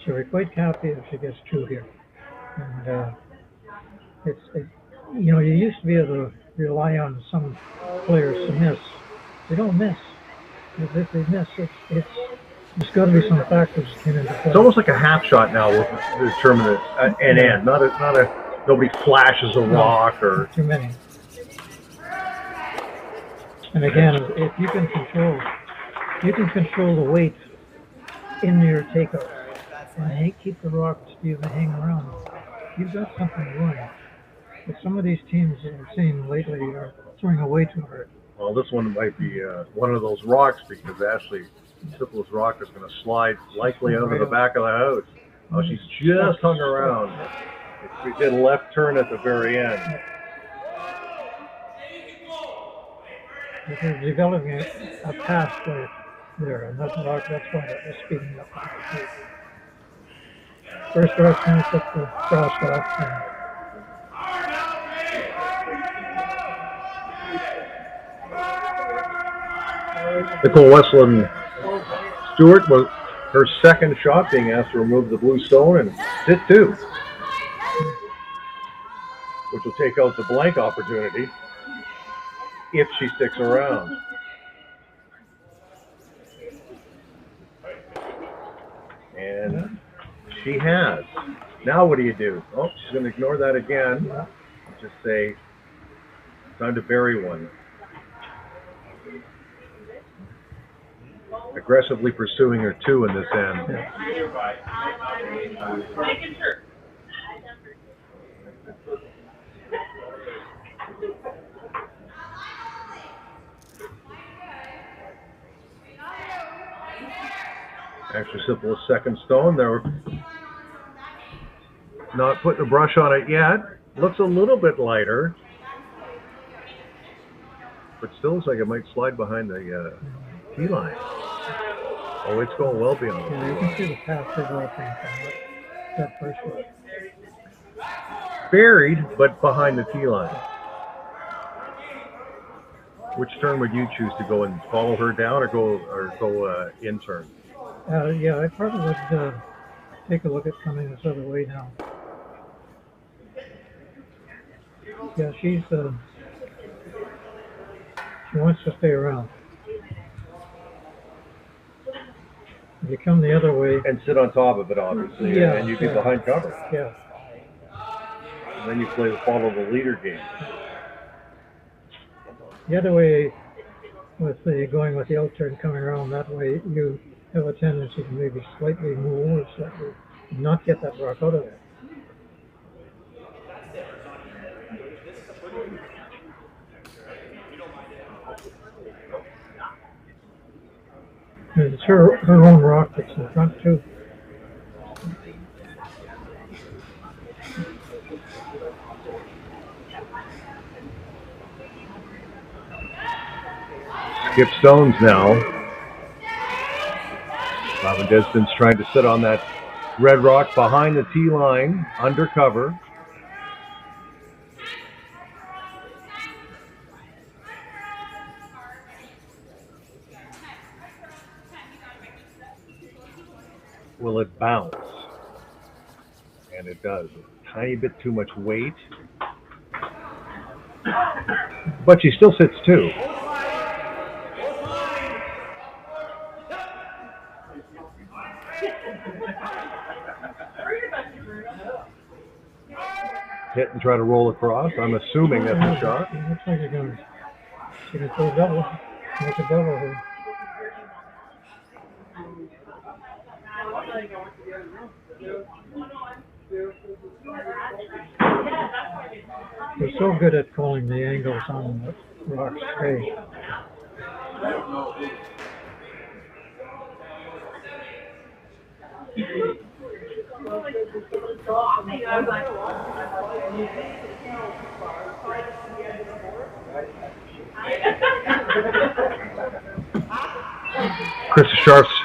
She'll be quite happy if she gets 2 here. And you know, you used to be able to rely on some players to miss. They don't miss. If they miss, there's got to be some factors that came into play. It's almost like a half shot now with the determinant an end. Not a nobody flashes a rock or too many. And again, if you can control the weight in your takeout and keep the rocks even hang around, you've got something going. But some of these teams that I've seen lately are throwing away too hard. Well, this one might be one of those rocks because Ashley Sipple's rock is going to slide likely out of the back of the house. Oh, she's just hung around. She did a left turn at the very end. They're developing a pathway there, and that's why they're speeding up. First rock finished up the crosswalk. Nicole Westland Stewart was her second shot being asked to remove the blue stone and sit 2, which will take out the blank opportunity if she sticks around. And she has. Now what do you do? Oh, she's going to ignore that again. Just say, time to bury one. Aggressively pursuing her 2 in this end. Actually, simple as second stone. They're not putting a brush on it yet. Looks a little bit lighter, but still looks like it might slide behind the tee line. Oh, it's going well beyond the Yeah, you can see the path developing from that first one. Buried, but behind the tee line. Which turn would you choose to go and follow her down, or go in turn? Yeah, I probably would take a look at coming this other way now. Yeah, she wants to stay around. If you come the other way. And sit on top of it, obviously, Yeah, and you'd be yeah. behind cover. Yeah. And then you follow the leader game. The other way, going with the outturn coming around that way, you have a tendency to maybe slightly move or slightly not get that rock out of there. And it's her own rock that's in front too. Skip Stones now. Robyn Despins trying to sit on that red rock behind the tee line, undercover. Will it bounce? And it does. A tiny bit too much weight. But she still sits two. Hit and try to roll across. I'm assuming that's a shot. It looks like she can throw a double, make a double here. They're so good at calling the angles on the rocks straight. Krista Scharf's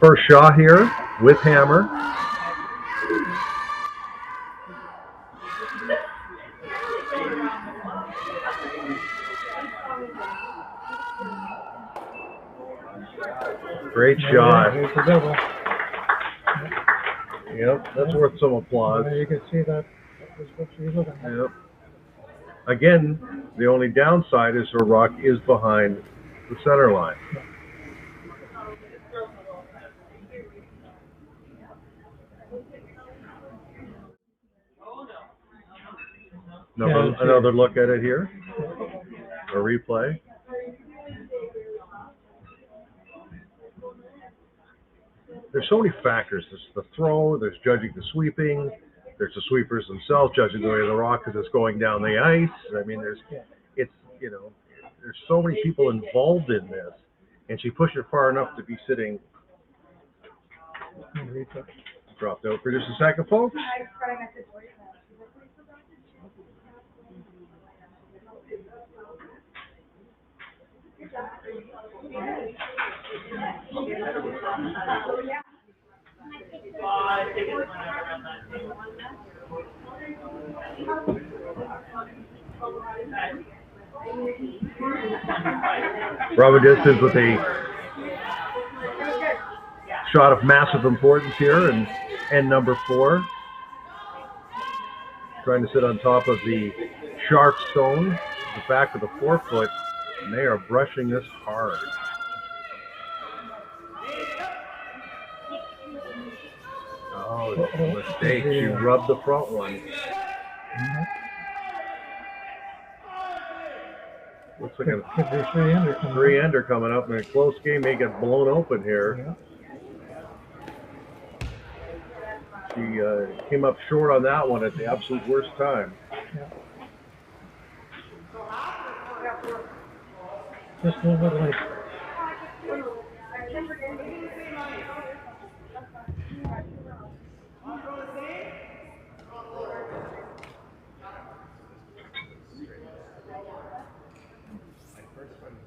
first shot here with hammer. Great shot. There's the double. Yep, that's worth some applause. You can see that was what she was looking at. Yep. Again, the only downside is her rock is behind the center line. Another look at it here. A replay. There's so many factors. There's the throw, there's judging the sweeping, there's the sweepers themselves judging the way of the rock because it's going down the ice. I mean, there's so many people involved in this, and she pushed it far enough to be sitting. Dropped out for just a second, folks. Robyn Despins with a shot of massive importance here, and number 4. Trying to sit on top of the sharp stone, the back of the 4-foot, and they are brushing this hard. Oh, mistake. She rubbed the front one. Looks like a 3-ender coming up in a close game. May get blown open here. She came up short on that one at the absolute worst time. Just a little bit late.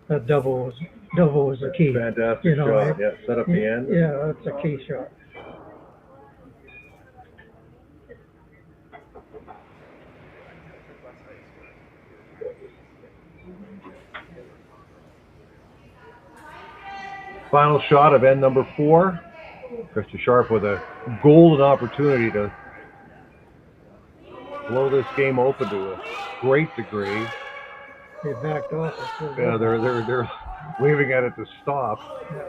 That double was a key. Fantastic shot. Yeah, set up the end. Yeah, that's a key shot. Final shot of end number 4. Krista Scharf with a golden opportunity to blow this game open to us. great degree. They backed off. Yeah, they're waving at it to stop. Yeah.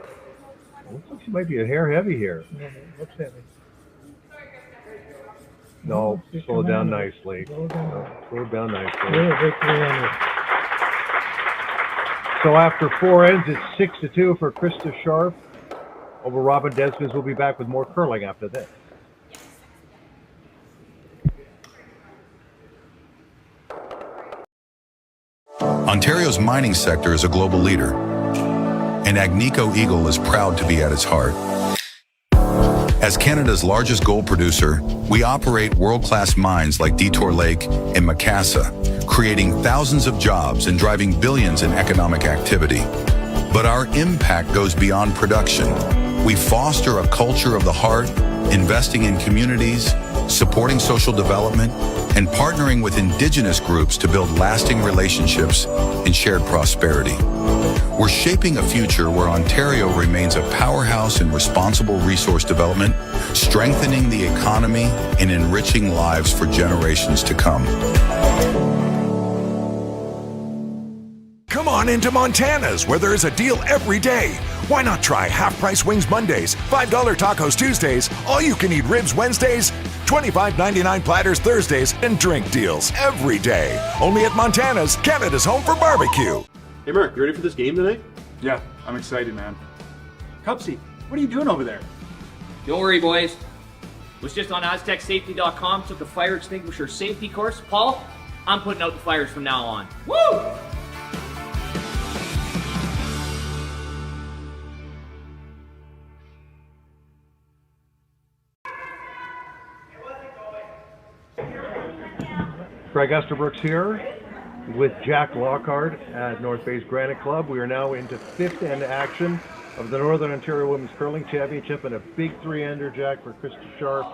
Looks like she might be a hair heavy here. No, looks heavy. No, slow it down nicely. Slow down. Slow it down nicely. Little victory on it. So after 4 ends, it's 6-2 for Krista Scharf over Robyn Despins. We'll be back with more curling after this. Ontario's mining sector is a global leader, and Agnico Eagle is proud to be at its heart. As Canada's largest gold producer, we operate world-class mines like Detour Lake and Macassa, creating thousands of jobs and driving billions in economic activity. But our impact goes beyond production. We foster a culture of the heart, investing in communities, supporting social development, and partnering with Indigenous groups to build lasting relationships and shared prosperity. We're shaping a future where Ontario remains a powerhouse in responsible resource development, strengthening the economy and enriching lives for generations to come. Come on into Montana's, where there is a deal every day. Why not try half-price wings Mondays, $5 tacos Tuesdays, all-you-can-eat ribs Wednesdays, $25.99 platters Thursdays, and drink deals every day. Only at Montana's, Canada's home for barbecue. Hey Mark, you ready for this game tonight? Yeah, I'm excited, man. Cupsy, what are you doing over there? Don't worry, boys. Was just on AztecSafety.com, took a fire extinguisher safety course. Paul, I'm putting out the fires from now on. Woo! Craig Esterbrooks here with Jack Lockhart at North Bay's Granite Club. We are now into 5th end action of the Northern Ontario Women's Curling Championship, and a big 3-ender, Jack, for Krista Scharf.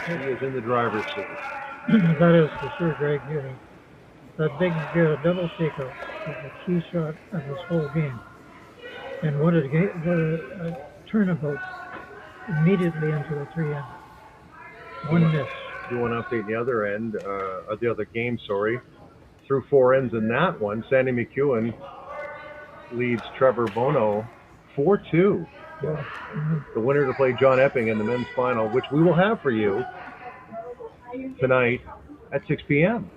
He is in the driver's seat. That is for sure, Greg. That big double takeout is the key shot of this whole game. And what a turnabout immediately into a 3-end. One miss. Do want to update the other end, the other game, sorry. Through 4 ends in that one, Sandy McEwen leads Trevor Bono 4-2. Yeah. The winner to play John Epping in the men's final, which we will have for you tonight at 6 p.m.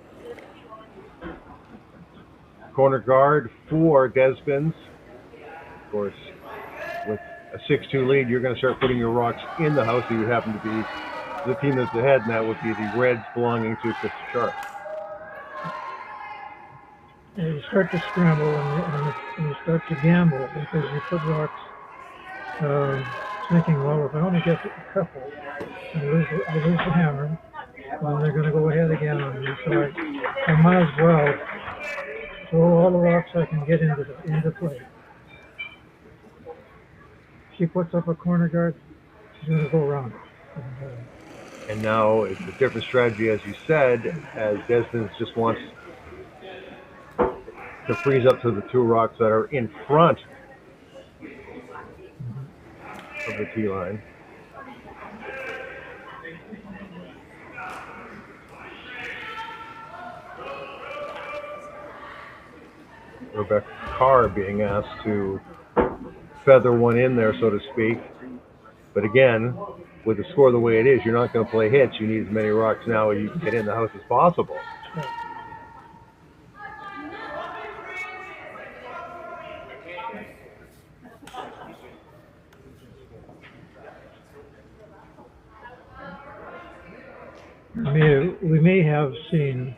Corner guard for Despins. Of course, with a 6-2 lead, you're going to start putting your rocks in the house if you happen to be the team that's ahead, and that would be the Reds belonging to Krista Scharf. And you start to scramble and you start to gamble because you put rocks thinking, well, if I only get a couple, I lose the hammer, well, they're going to go ahead again on me. So I might as well throw all the rocks I can get into play. She puts up a corner guard, she's going to go around it. And now it's a different strategy, as you said, as Despins just wants to freeze up to the 2 rocks that are in front of the tee line. Rebecca Carr being asked to feather one in there, so to speak. But again, with the score the way it is, you're not going to play hits. You need as many rocks now as you can get in the house as possible. We may have seen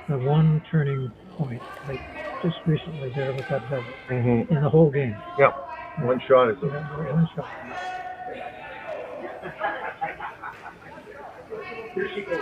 the one turning point, like just recently there with that double in the whole game. Yep, one shot is one shot. Here she goes.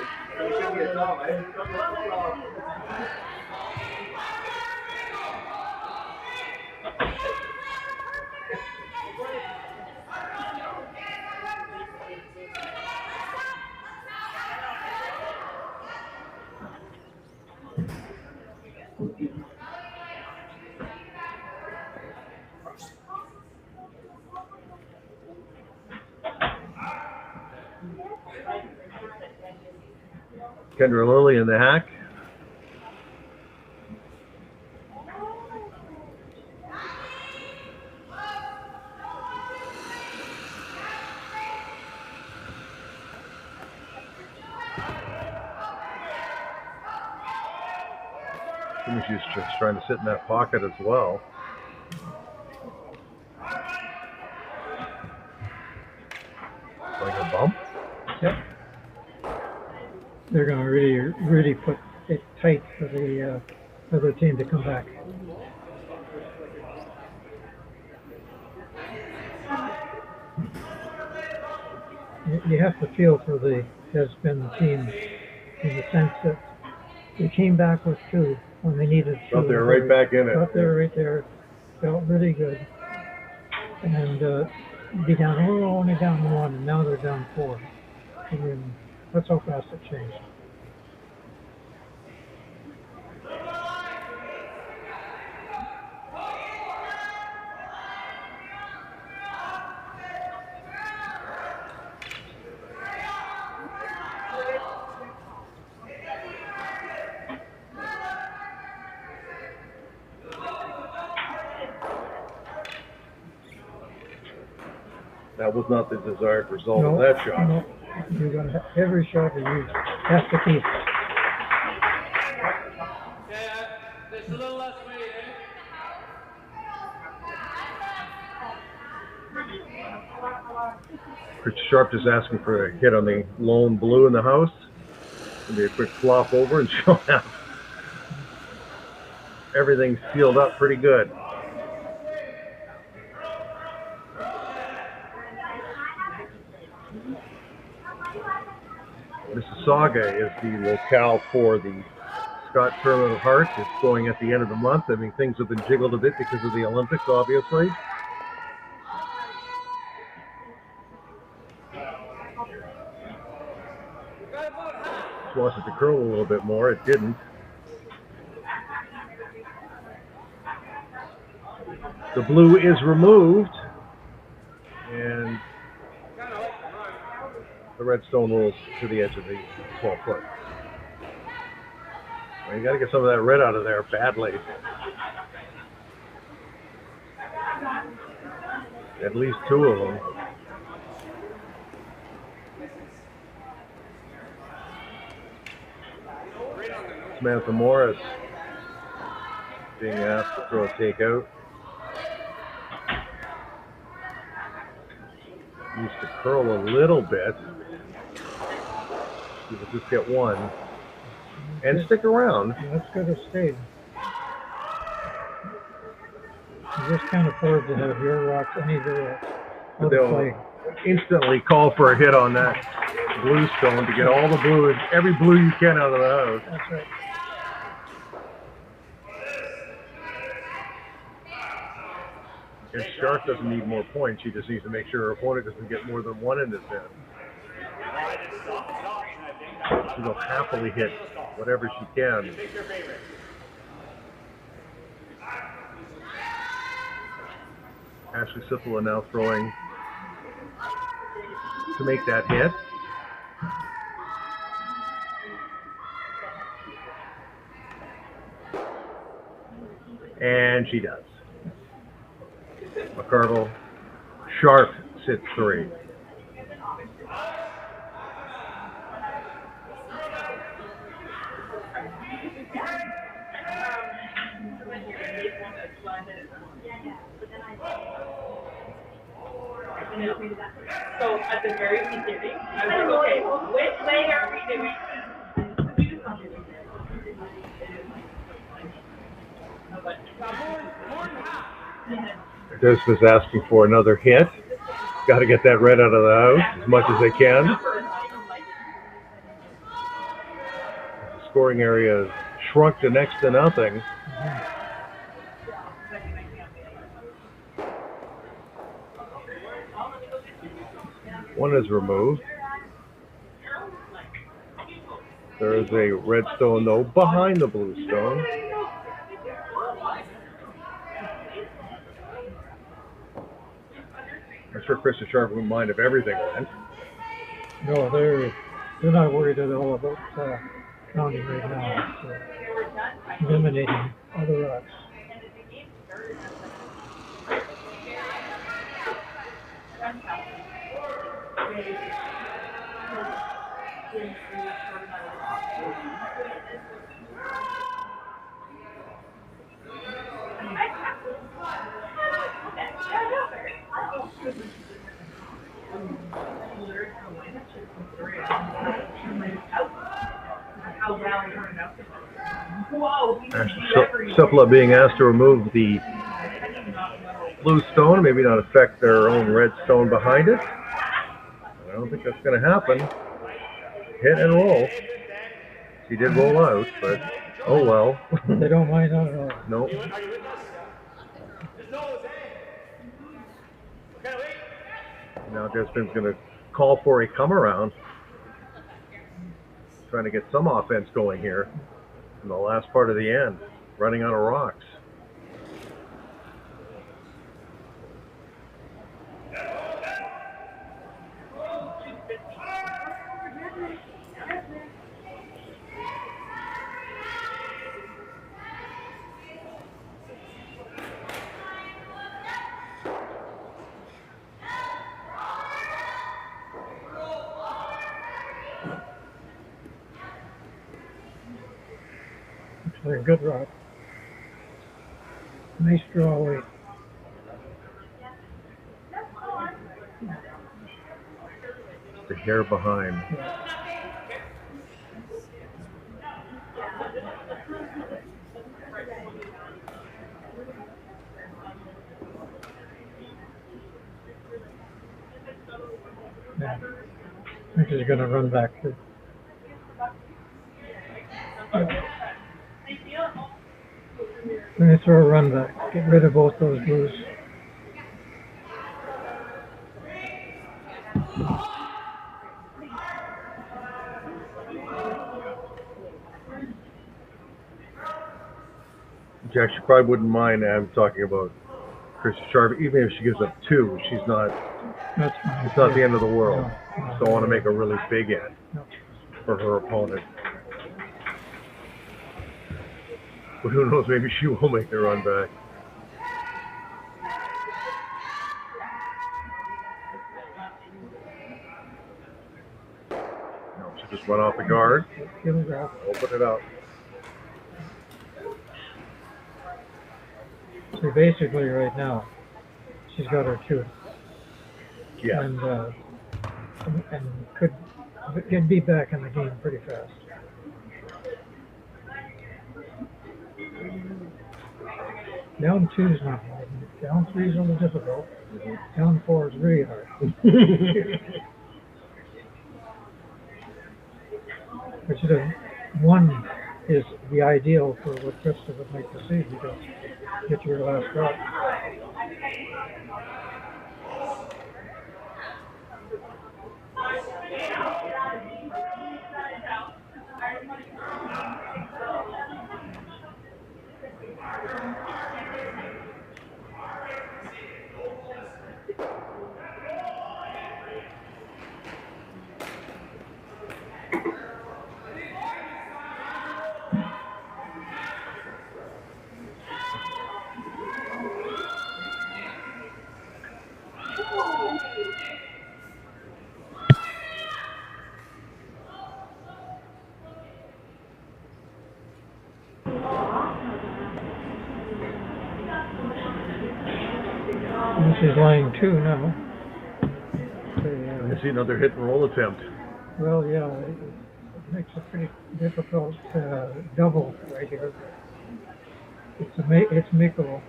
Kendra Lilly in the hack. Maybe she's just trying to sit in that pocket as well. Like a bump? Yep. They're going to really put it tight for the other team to come back. You have to feel for the Despins team in the sense that they came back with 2 when they needed 2. Got there right back in it. Got there right there. Felt really good. And be down, only down 1, and now they're down 4. I mean, that's how fast it changed. That was not the desired result of that shot. No, you got to every shot that you have to keep. There's a little less weight, Krista Scharf just asking for a hit on the lone blue in the house. It'll be a quick flop over and she'll have everything sealed up pretty good. Mississauga is the locale for the Scott Tournament of Hearts. It's going at the end of the month. I mean, things have been jiggled a bit because of the Olympics, obviously. Just wants it to curl a little bit more. It didn't. The blue is removed. And the redstone rolls to the edge of the 12-foot. Well, you got to get some of that red out of there badly. At least 2 of them. Samantha Morris being asked to throw a takeout. Used to curl a little bit. You will just get 1 and stick around. That's good to stay. You just can't afford to have your rocks any out of play. Instantly call for a hit on that blue stone to get all the blue, every blue you can out of the house. That's right. And Scharf doesn't need more points. She just needs to make sure her opponent doesn't get more than 1 in this end. She will happily hit whatever she can. Ashley Sippola now throwing to make that hit. And she does. McCardle, Scharf sits 3. So at the very beginning, I was like, okay, which way are we doing this? Despins asking for another hit. Got to get that red out of the house as much as they can. The scoring area has shrunk to next to nothing. One is removed. There is a red stone, though, behind the blue stone. I'm sure Krista Scharf wouldn't mind if everything went. No, they're not worried at all about counting right now. It's eliminating other rocks. Sepala being asked to remove the blue stone, maybe not affect their own red stone behind it. I don't think that's going to happen. Hit and roll. She did roll out, but oh well. They don't mind that at all. Nope. Now Despins going to call for a come around. Trying to get some offense going here in the last part of the end, running out of rocks. They're good rock. Nice draw weight. The hair behind. Yeah. I think he's going to run back too. Let me throw a run back. Get rid of both those blues. Jack, she probably wouldn't mind. I'm talking about Krista Scharf. Even if she gives up 2, she's not. That's fine. It's not the end of the world. No. Just don't want to make a really big end for her opponent. But who knows? Maybe she will make the run back. No, she just run off the guard. Open it up. So basically, right now, she's got her 2. Yeah. And could be back in the game pretty fast. Down 2 is not hard. Down 3 is a little difficult. Down 4 is really hard. But 1 is the ideal for what Krista would like to see, because get to your last rock. And she's laying 2 now. I see another hit and roll attempt. Well, yeah, it makes a pretty difficult double right here. It's makeable.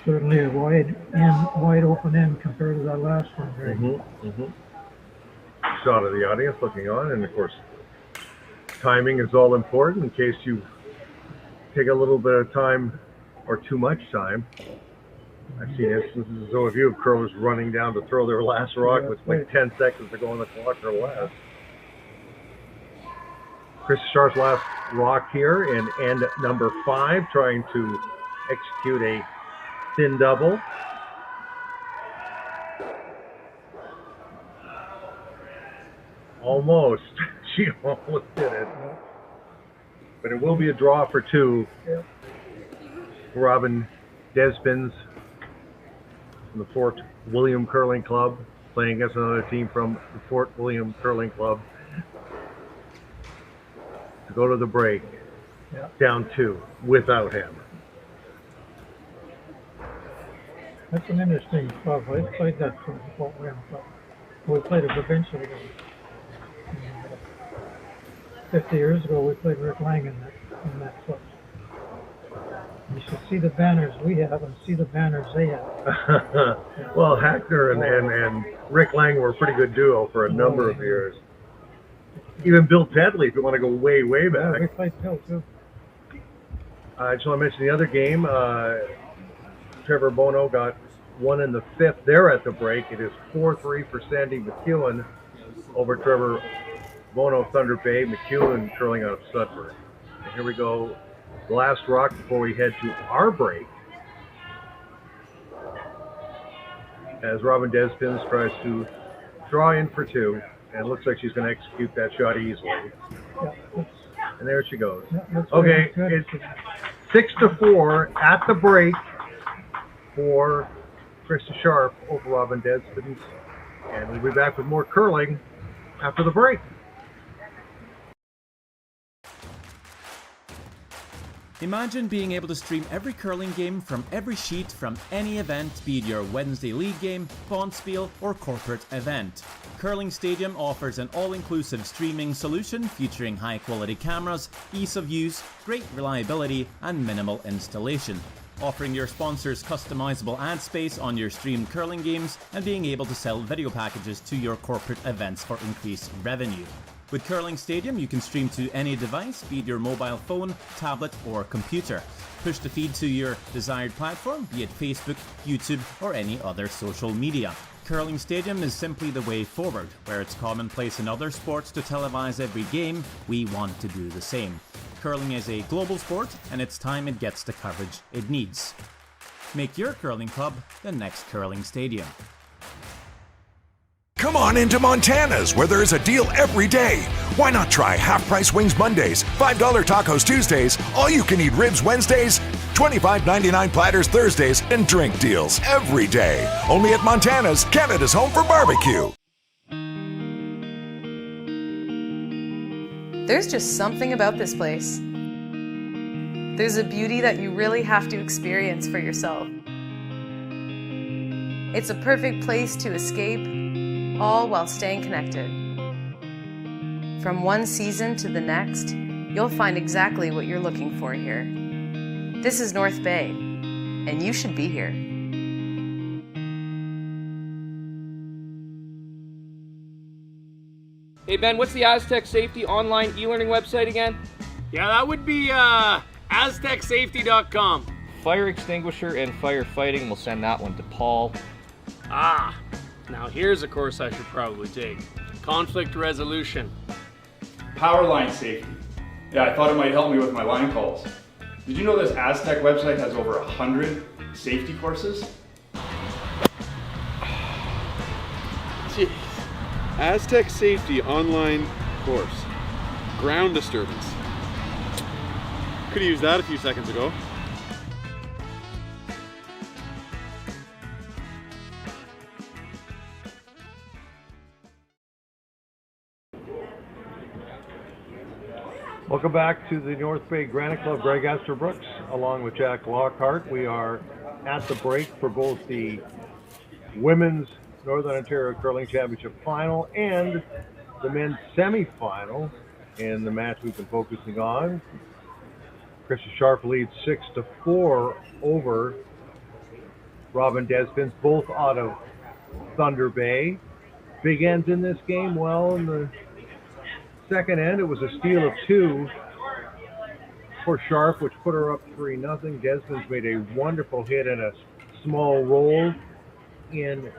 Certainly a wide open end compared to that last one. Right? Shot of the audience looking on, and of course, timing is all important in case you take a little bit of time or too much time. I've seen instances of a few crows running down to throw their last rock with like 10 seconds to go on the clock or less. Krista Scharf's last rock here in end number 5, trying to execute a thin double. Almost. She almost did it. But it will be a draw for 2. Yep. Robyn Despins from the Fort William Curling Club, playing against another team from the Fort William Curling Club. To go to the break. down 2 without him. That's an interesting club. I played that for Fort Wayne Club. We played a provincial game. 50 years ago, we played Rick Lang in that club. You should see the banners we have and see the banners they have. Well, Hackner and Rick Lang were a pretty good duo for a number of years. Even Bill Tedley, if you want to go way, way back. Yeah, we played Bill, too. I just want to mention the other game. Trevor Bono got one in the 5th there at the break. It is 4-3 for Sandy McEwen over Trevor Bono, Thunder Bay. McEwen curling out of Sudbury. And here we go. The last rock before we head to our break. As Robyn Despins tries to draw in for 2. And it looks like she's going to execute that shot easily. And there she goes. Okay, it's 6-4 at the break for Krista Scharf over Robyn Despins. And we'll be back with more curling after the break. Imagine being able to stream every curling game from every sheet from any event, be it your Wednesday league game, bonspiel, or corporate event. Curling Stadium offers an all-inclusive streaming solution featuring high-quality cameras, ease of use, great reliability, and minimal installation. Offering your sponsors customizable ad space on your streamed curling games and being able to sell video packages to your corporate events for increased revenue. With Curling Stadium, you can stream to any device, be it your mobile phone, tablet, or computer. Push the feed to your desired platform, be it Facebook, YouTube, or any other social media. Curling Stadium is simply the way forward. Where it's commonplace in other sports to televise every game, we want to do the same. Curling is a global sport, and it's time it gets the coverage it needs. Make your curling club the next Curling Stadium. Come on into Montana's, where there's a deal every day. Why not try half-price wings Mondays, $5 tacos Tuesdays, all-you-can-eat ribs Wednesdays, $25.99 platters Thursdays, and drink deals every day. Only at Montana's, Canada's home for barbecue. There's just something about this place. There's a beauty that you really have to experience for yourself. It's a perfect place to escape, all while staying connected. From one season to the next, you'll find exactly what you're looking for here. This is North Bay, and you should be here. Hey Ben, what's the Aztec Safety online e-learning website again? Yeah, that would be aztecsafety.com. Fire extinguisher and firefighting, we'll send that one to Paul. Now here's a course I should probably take. Conflict resolution. Power line safety. Yeah, I thought it might help me with my line calls. Did you know this Aztec website has over 100 safety courses? Jeez. Aztec Safety online course. Ground disturbance. Could have used that a few seconds ago. Welcome back to the North Bay Granite Club. Greg Esterbrooks, along with Jack Lockhart. We are at the break for both the Women's Northern Ontario Curling Championship Final and the men's semi-final in the match we've been focusing on. Krista Scharf leads 6-4 over Robyn Despins, both out of Thunder Bay. Big ends in this game. Well, in the second end, it was a steal of 2 for Scharf, which put her up 3-0. Despins made a wonderful hit and a small roll in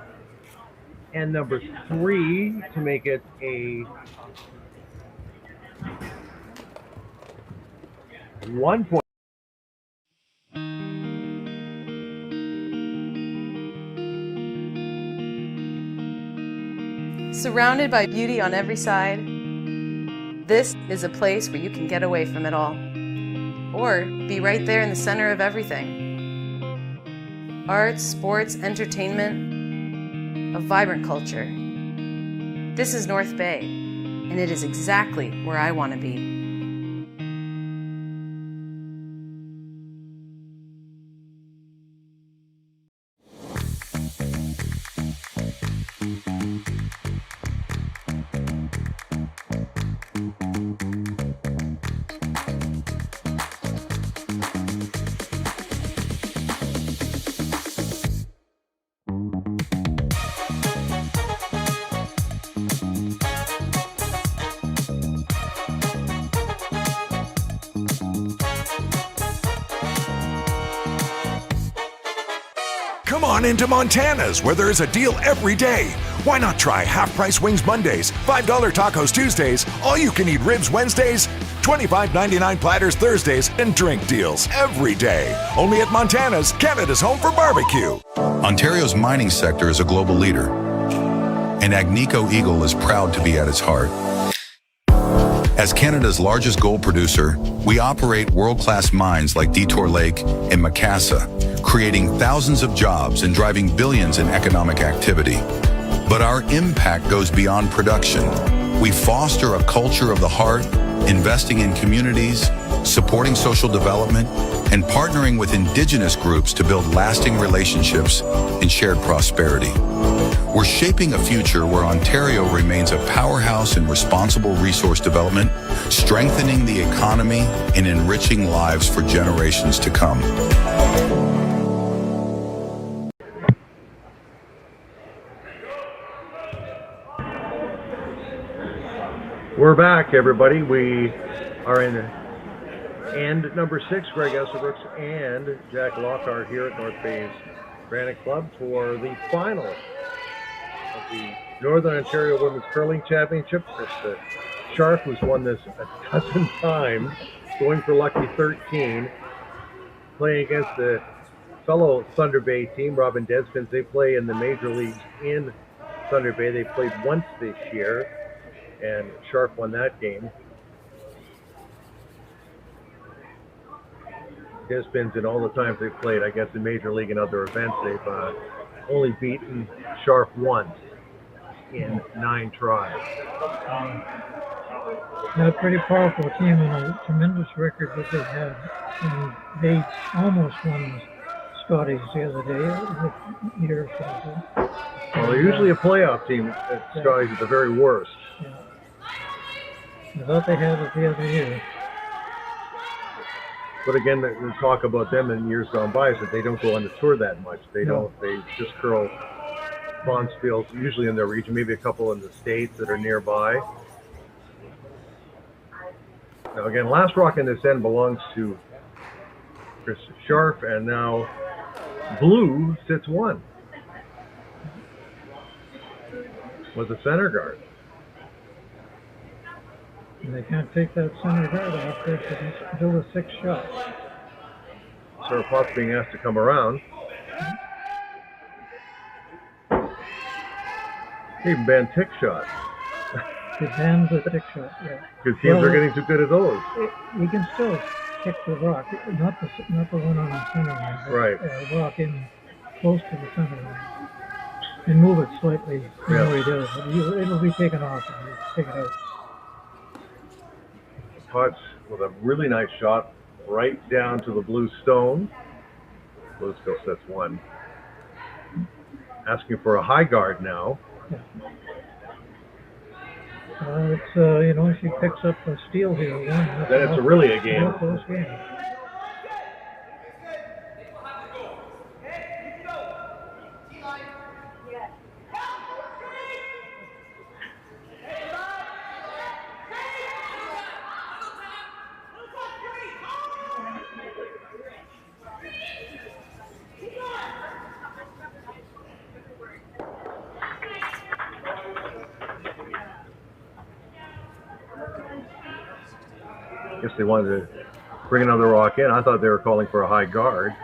end number 3 to make it a 1 point. Surrounded by beauty on every side, this is a place where you can get away from it all, or be right there in the center of everything. Arts, sports, entertainment, a vibrant culture. This is North Bay, and it is exactly where I want to be. Come on into Montana's, where there is a deal every day. Why not try half-price wings Mondays, $5 tacos Tuesdays, all-you-can-eat ribs Wednesdays, $25.99 platters Thursdays, and drink deals every day. Only at Montana's, Canada's home for barbecue. Ontario's mining sector is a global leader, and Agnico Eagle is proud to be at its heart. As Canada's largest gold producer, we operate world-class mines like Detour Lake and Macassa, creating thousands of jobs and driving billions in economic activity. But our impact goes beyond production. We foster a culture of the heart, investing in communities, supporting social development, and partnering with Indigenous groups to build lasting relationships and shared prosperity. We're shaping a future where Ontario remains a powerhouse in responsible resource development, strengthening the economy and enriching lives for generations to come. We're back, everybody. We are in end number 6. Greg Esselbrooks and Jack Lockhart here at North Bay's Granite Club for the final of the Northern Ontario Women's Curling Championship. Krista Scharf, who's won this a dozen times, going for lucky 13, playing against the fellow Thunder Bay team, Robyn Despins. They play in the major leagues in Thunder Bay. They played once this year, and Scharf won that game. Despins, in all the times they've played, I guess, in Major League and other events, they've only beaten Scharf once in 9 tries. They're a pretty powerful team and a tremendous record that they have. And they almost won the Scotties the other day, a year or so ago. Well, they're usually a playoff team at Scotties at the very worst. Yeah. I thought they had it the other year. But again, the talk about them in years gone by is that they don't go on the tour that much. They don't. They just curl bonspiels, usually in their region, maybe a couple in the States that are nearby. Now again, last rock in this end belongs to Krista Scharf, and now blue sits 1 with a center guard. And they can't take that center guard off there to build a 6 shot. Sarah Potts being asked to come around. He even banned tick shots. He banned the tick shot, yeah. Because teams are getting too good at those. He can still kick the rock, not the one on the center line, but right. Rock in close to the center line. And move it slightly, you know he does. But it'll be taken off and you take it out. Potts with a really nice shot right down to the blue stone. Blue still sets 1. Asking for a high guard now. It's, if she picks up a steal here, then it's really a game. Close game. I guess they wanted to bring another rock in. I thought they were calling for a high guard.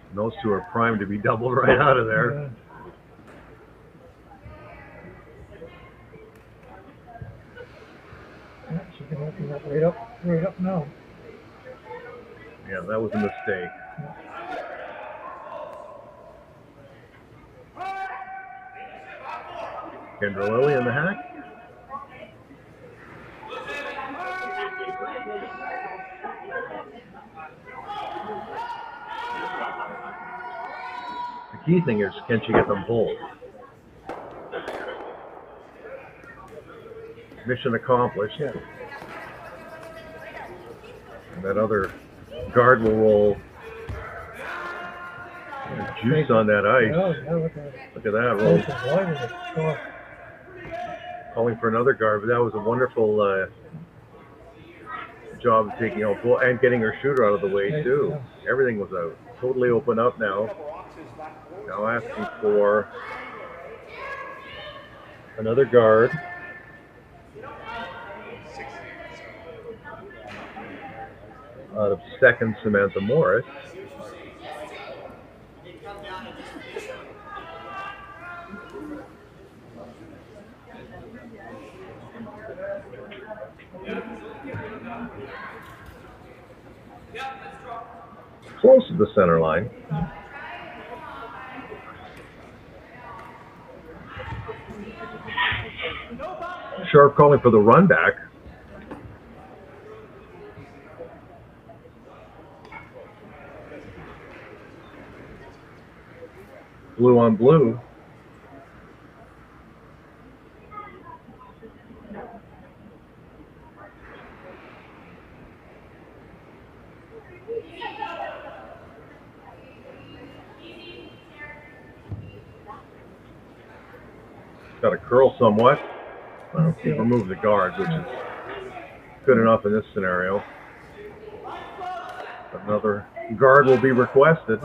And those two are primed to be doubled right out of there. Yeah, she can open that right up now. Yeah, that was a mistake. Kendra Lilly in the hack. The key thing is, can she get them both? Mission accomplished. Yeah. And that other guard will roll. There's juice on that ice. Yeah, look at that roll. Calling for another guard, but that was a wonderful job of taking out bull and getting her shooter out of the way too. Everything was out. Totally open up now. Now asking for another guard. Out of second, Samantha Morris. Close to the center line. Scharf calling for the run back. Blue on blue. Got to curl somewhat. Remove the guard, which is good enough in this scenario. Another guard will be requested.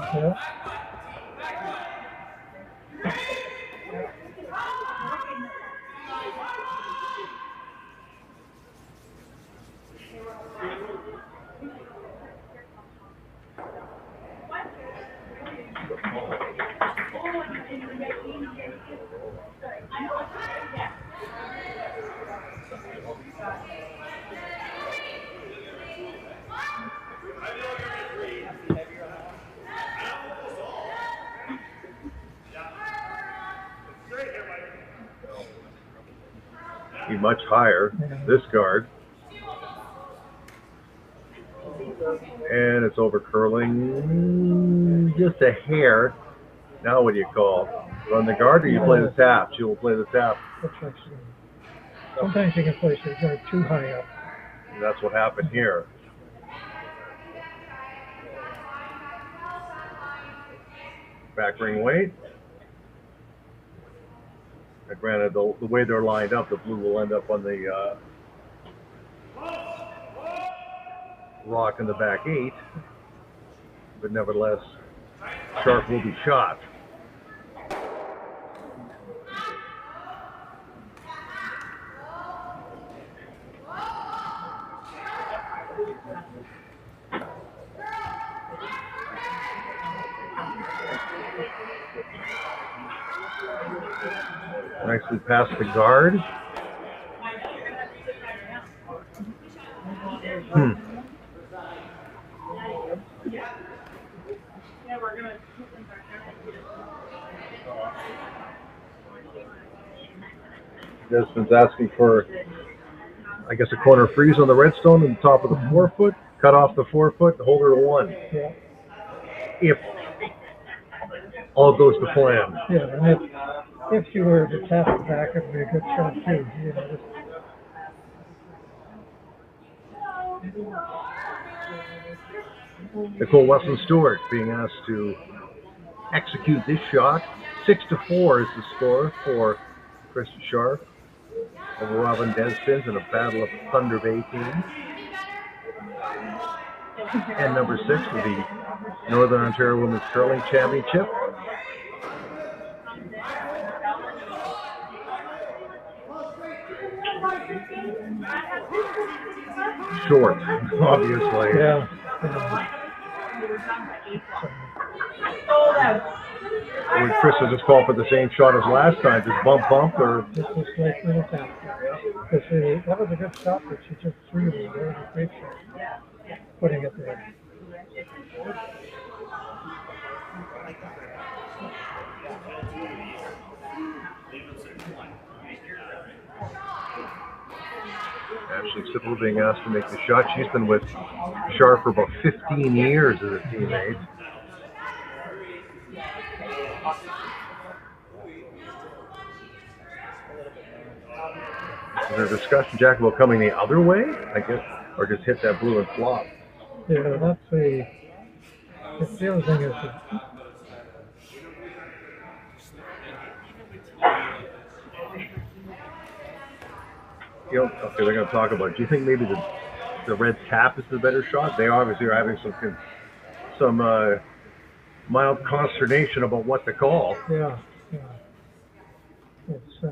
Be much higher, this guard. And it's over curling just a hair. Now what do you call? Run the guard or you play the tap? She will play the tap. Sometimes you can place your guard too high up. And that's what happened here. Back ring weight. Granted, the way they're lined up, the blue will end up on the rock in the back 8. But nevertheless, Scharf will be shot. Nicely past the guard. Despins asking for, I guess, a corner freeze on the redstone on the top of the 4-foot. Cut off the 4-foot, hold her to 1. Yeah. If all goes to plan. Yeah, and if you were to tap it back, it would be a good shot too. You know, just... Nicole Wesson-Stewart being asked to execute this shot. 6-4 is the score for Krista Scharf over Robyn Despins in a battle of Thunder Bay teams. And number 6 for the Northern Ontario Women's Curling Championship. Short, obviously. Yeah. Would Krista just call for the same shot as last time? Just bump, or? Just like little tap. Because that was a good shot, but she just threw it. It was a great shot. Putting it there. Ashley Sippel being asked to make the shot. She's been with Scharf for about 15 years as a teammate. Is there a discussion, Jack, about coming the other way, I guess, or just hit that blue and flop? Yeah, that's the other thing is okay, they're going to talk about it. Do you think maybe the the red tap is the better shot. They obviously are having some mild consternation about what to call. Yeah. It's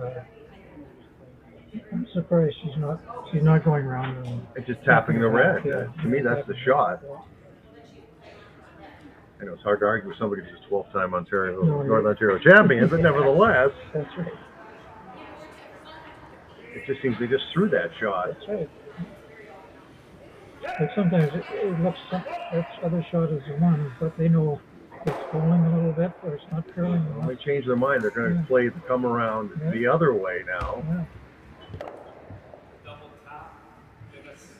I'm surprised she's not going around and just tapping the red. Yeah. To me, that's the shot. I know it's hard to argue with somebody who's a 12-time Northern Ontario champion, but nevertheless, that's right. It just seems they just threw that shot. That's right. But sometimes it looks that other shot is the one, but they know it's falling a little bit or it's not curling enough. They change their mind. They're going to play the come around the other way now. Yeah.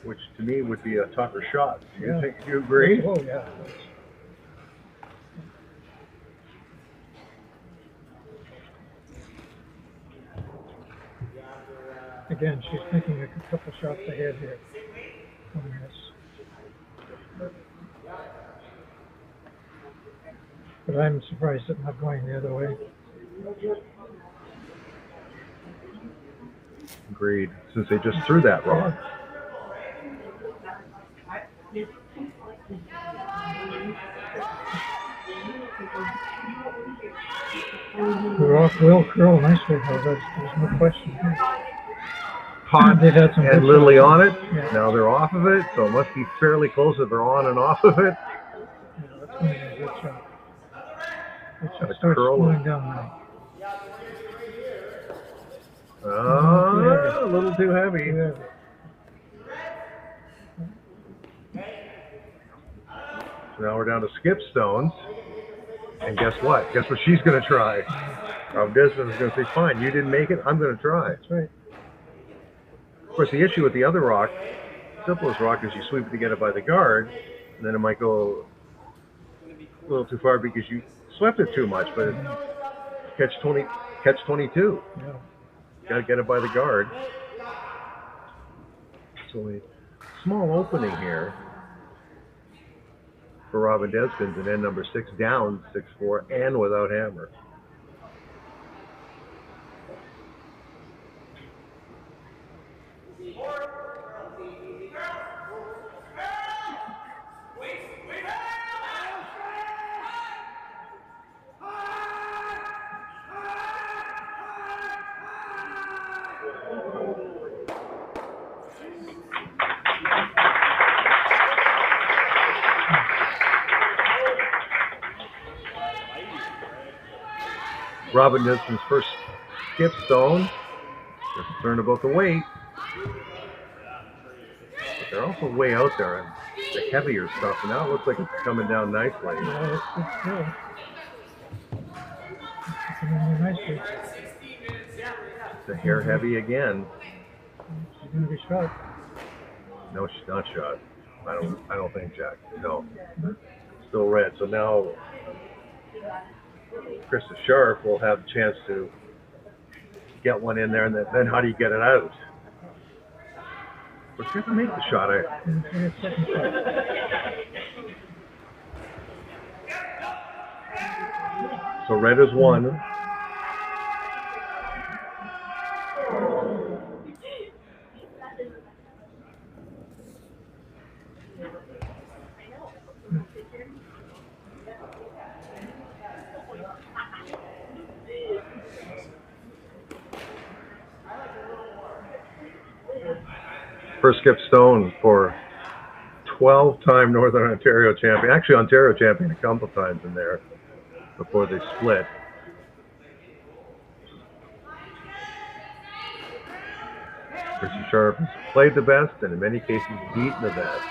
Which to me would be a tougher shot. Do you think you agree? Oh yeah. Again, she's thinking a couple shots ahead here on this. But I'm surprised at not going the other way. Agreed. Since they just threw that rock. The rock will curl nicely, though. There's no question. Hot They've had some and Lily on it. Yeah. Now they're off of it, so it must be fairly close if they're on and off of it. Yeah, that's going to be a good shot. It starts slowing down now. A little too heavy. So now we're down to skip stones. And guess what? Guess what she's going to try? Robyn Despins is going to say, fine, you didn't make it, I'm going to try. That's right. Of course, the issue with the other rock, simplest rock, is you sweep it to get it by the guard, and then it might go a little too far because you swept it too much, but it's catch 22. Yeah. Got to get it by the guard. So a small opening here for Robyn Despins, and then number 6 down 6-4 and without hammer. Robyn Despins' first skip stone. They're concerned about the weight. But they're also way out there on the heavier stuff, and now it looks like it's coming down nicely. Yeah, it's good. It's coming down nicely. It's a hair heavy again. She's going to be shot. No, she's not shot. I don't think, Jack. No. Still red. So now Krista Scharf will have a chance to get one in there, and then how do you get it out? But she has to make the shot. So red is one. First skip stone for 12-time Northern Ontario champion. Actually, Ontario champion a couple times in there before they split. Krista Scharf has played the best and in many cases beaten the best.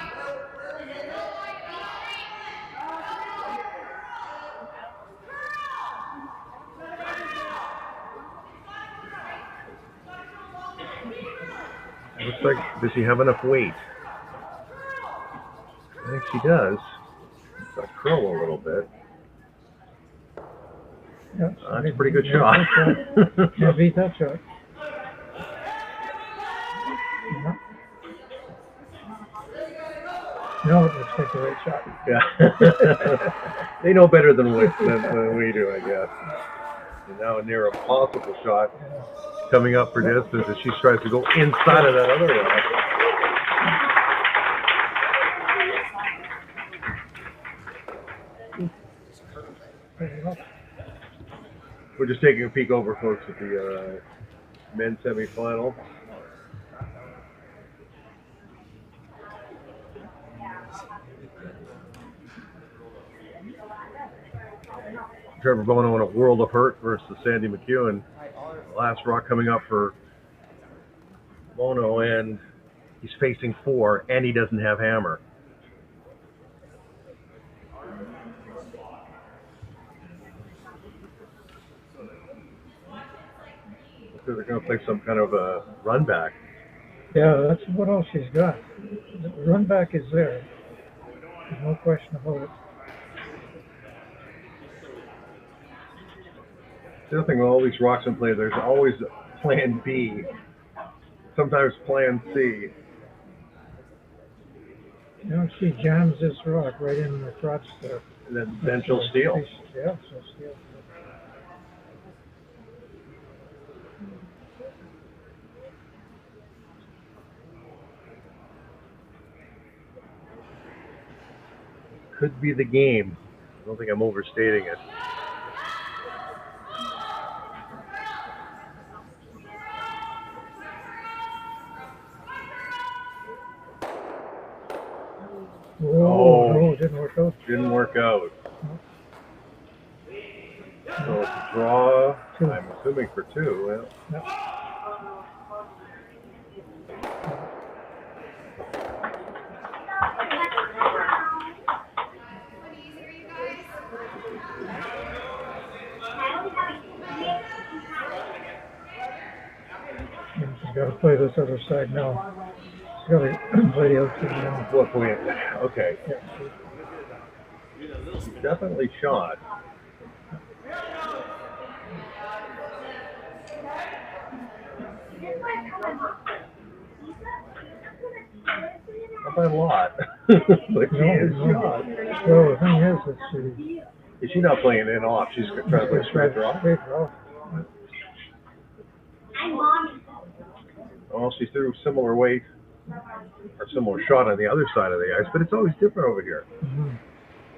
Looks like, does she have enough weight? I think she does. It's got to curl a little bit. Yeah, That's a pretty good shot. Can't beat that shot. Yeah. No, it looks like the right shot. Yeah. They know better than we do, I guess. And now a near impossible shot coming up for Despins as she tries to go inside of that other one. We're just taking a peek over, folks, at the men's semifinal. Trevor Bono in a world of hurt versus Sandy McEwen. Last rock coming up for Bono, and he's facing 4, and he doesn't have hammer. So they're going to play some kind of a run back. Yeah, that's what else she's got. The run back is there. There's no question about it. The other thing with all these rocks in play, there's always plan B, sometimes plan C. You know, she jams this rock right in the crotch there. And then she'll steal. Yeah, she'll steal. Could be the game. I don't think I'm overstating it. Oh, didn't work out. Didn't work out. So it's a draw, I'm assuming for 2. Yeah. She's got to play this other side now. She's got to play the outside now. What point? Okay. Yeah. She's definitely shot. Not by a lot. But she is shot. Well, the thing is that is she not playing in off? She's trying to play straight draw? Straight draw. Well, she threw similar weight or similar shot on the other side of the ice, but it's always different over here. Mm-hmm.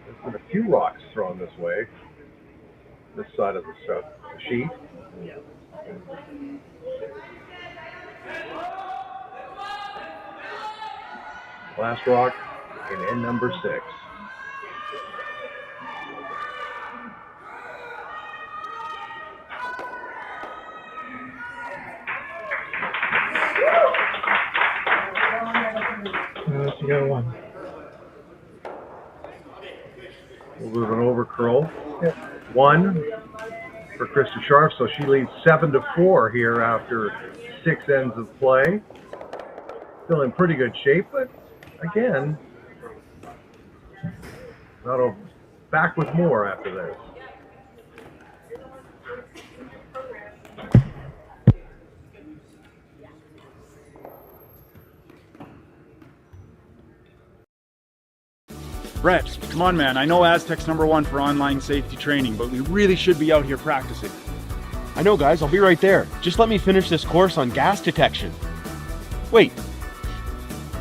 There's been a few rocks thrown this way, this side of the sheet. Last rock in end number 6. She got 1. We'll move an over curl. Yep. 1 for Krista Scharf, so she leads 7-4 here after 6 ends of play. Still in pretty good shape, but again, back with more after this. Brett, come on man, I know Aztec's #1 for online safety training, but we really should be out here practicing. I know, guys, I'll be right there. Just let me finish this course on gas detection. Wait,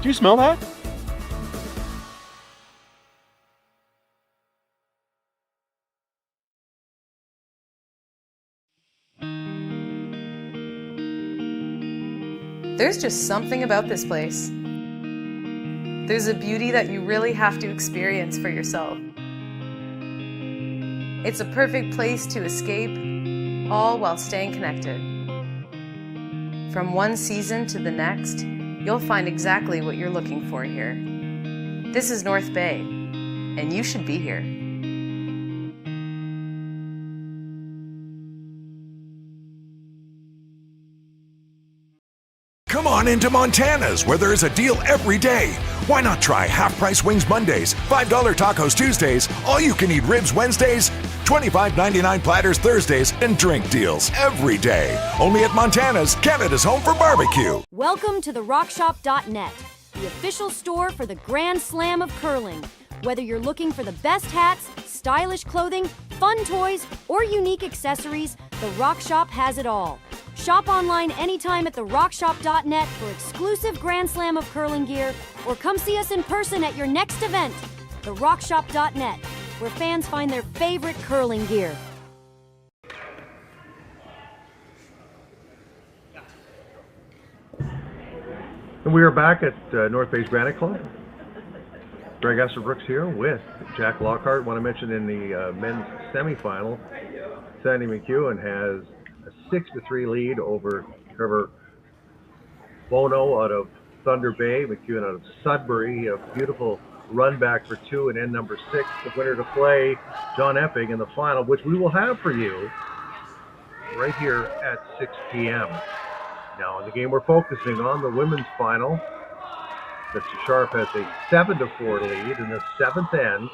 do you smell that? There's just something about this place. There's a beauty that you really have to experience for yourself. It's a perfect place to escape, all while staying connected. From one season to the next, you'll find exactly what you're looking for here. This is North Bay, and you should be here. Come on into Montana's, where there is a deal every day. Why not try half-price wings Mondays, $5 tacos Tuesdays, all-you-can-eat ribs Wednesdays, $25.99 platters Thursdays, and drink deals every day. Only at Montana's, Canada's home for barbecue. Welcome to therockshop.net, the official store for the Grand Slam of curling. Whether you're looking for the best hats, stylish clothing, fun toys, or unique accessories, the Rock Shop has it all. Shop online anytime at therockshop.net for exclusive Grand Slam of curling gear, or come see us in person at your next event. therockshop.net, where fans find their favorite curling gear. And we are back at North Bay's Granite Club. Greg Esserbrooks here with Jack Lockhart. Want to mention in the men's semifinal, Sandy McEwen has a 6-3 lead over Trevor Bono out of Thunder Bay. McEwen out of Sudbury. A beautiful run back for 2 and end number 6. The winner to play, John Epping, in the final, which we will have for you right here at 6 p.m. Now in the game we're focusing on, the women's final, Krista Scharf has a 7-4 lead in the 7th end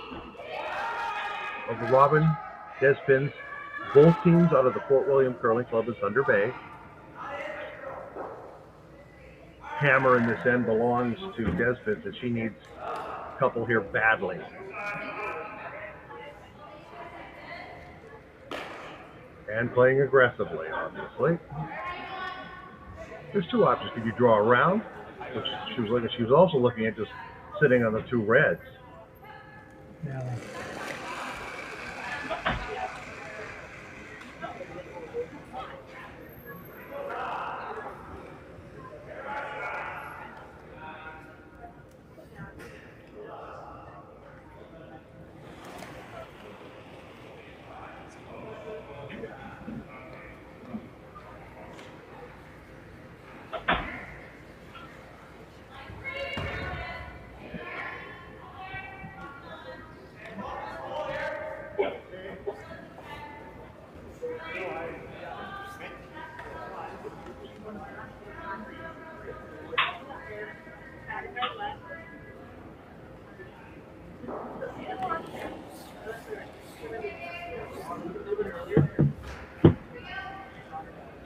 of the Robyn Despins. Both teams out of the Fort William Curling Club in Thunder Bay. Hammer in this end belongs to Despins, and she needs a couple here badly. And playing aggressively, obviously. There's 2 options. Could you draw around, which she was looking. She was also looking at just sitting on the 2 reds. Yeah.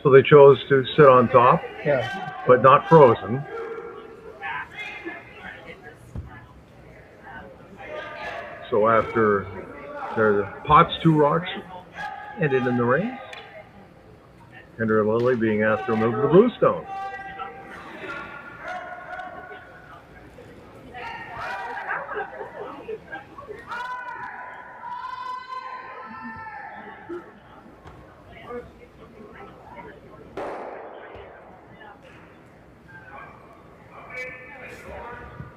So they chose to sit on top, but not frozen. So after the Potts 2 rocks ended in the race, Kendra and Lily being asked to remove the blue stone.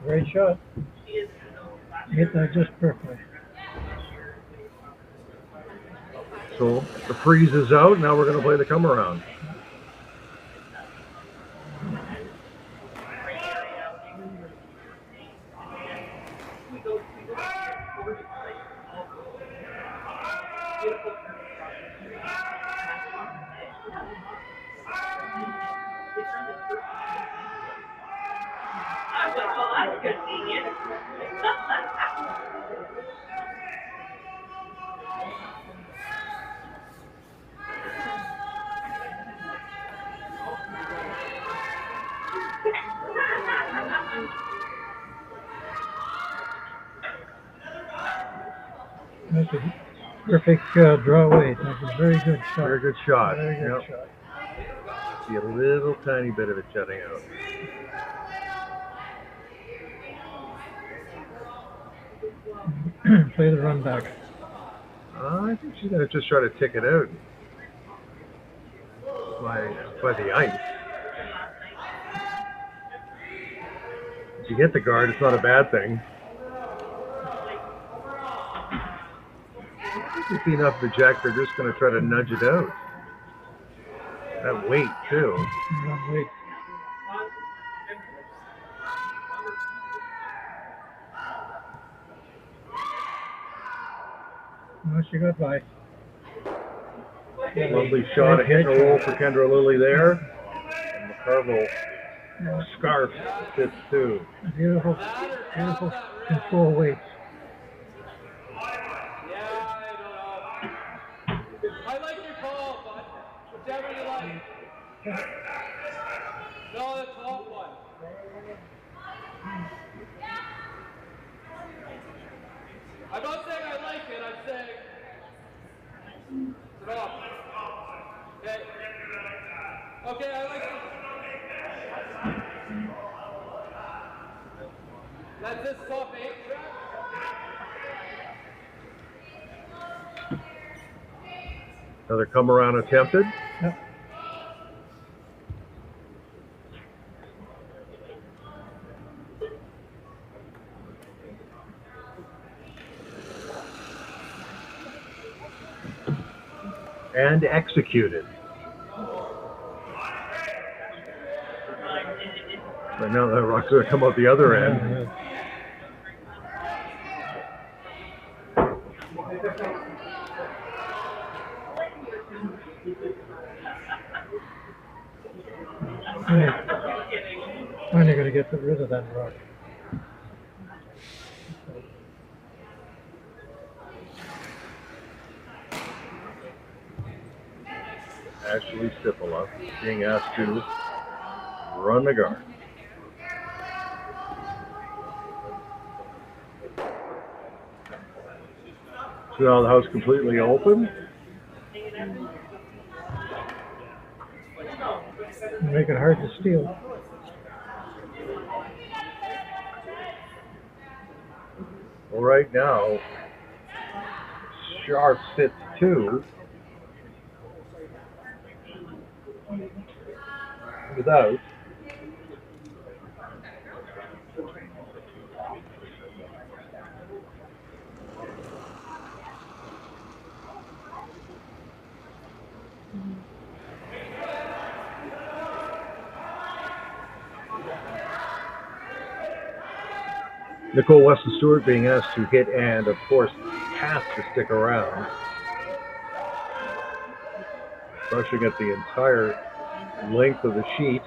Great shot. Hit that just perfectly. So the freeze is out. Now we're going to play the come around. That's a perfect draw weight. That's a very good shot. Very good shot. Very good Yep. shot. See a little tiny bit of it jutting out. Play the run back. I think she's going to just try to tick it out by the ice. If you get the guard, it's not a bad thing. It'd be enough to Jack. They're just going to try to nudge it out. That weight, too. That weight. No, she got by. Lovely shot, a hit and a roll for Kendra Lilly there. And McCarville Scarf sits too. Beautiful, beautiful control weights. I like your call, bud. Whichever you like. No, that's the off one. I'm not saying I like it, I'm saying it's off. Okay. Okay, I like it. That's this top 8 track. Another come around attempted. Yep. And executed. But now that rock's going to come out the other end. Finally going to get rid of that rock. Ashley Stipola being asked to run the guard. So now the house completely open. Make it hard to steal. Well, right now, Scharf sits 2. Without. Nicole Weston Stewart being asked to hit and, of course, has to stick around. Rushing at the entire length of the sheet.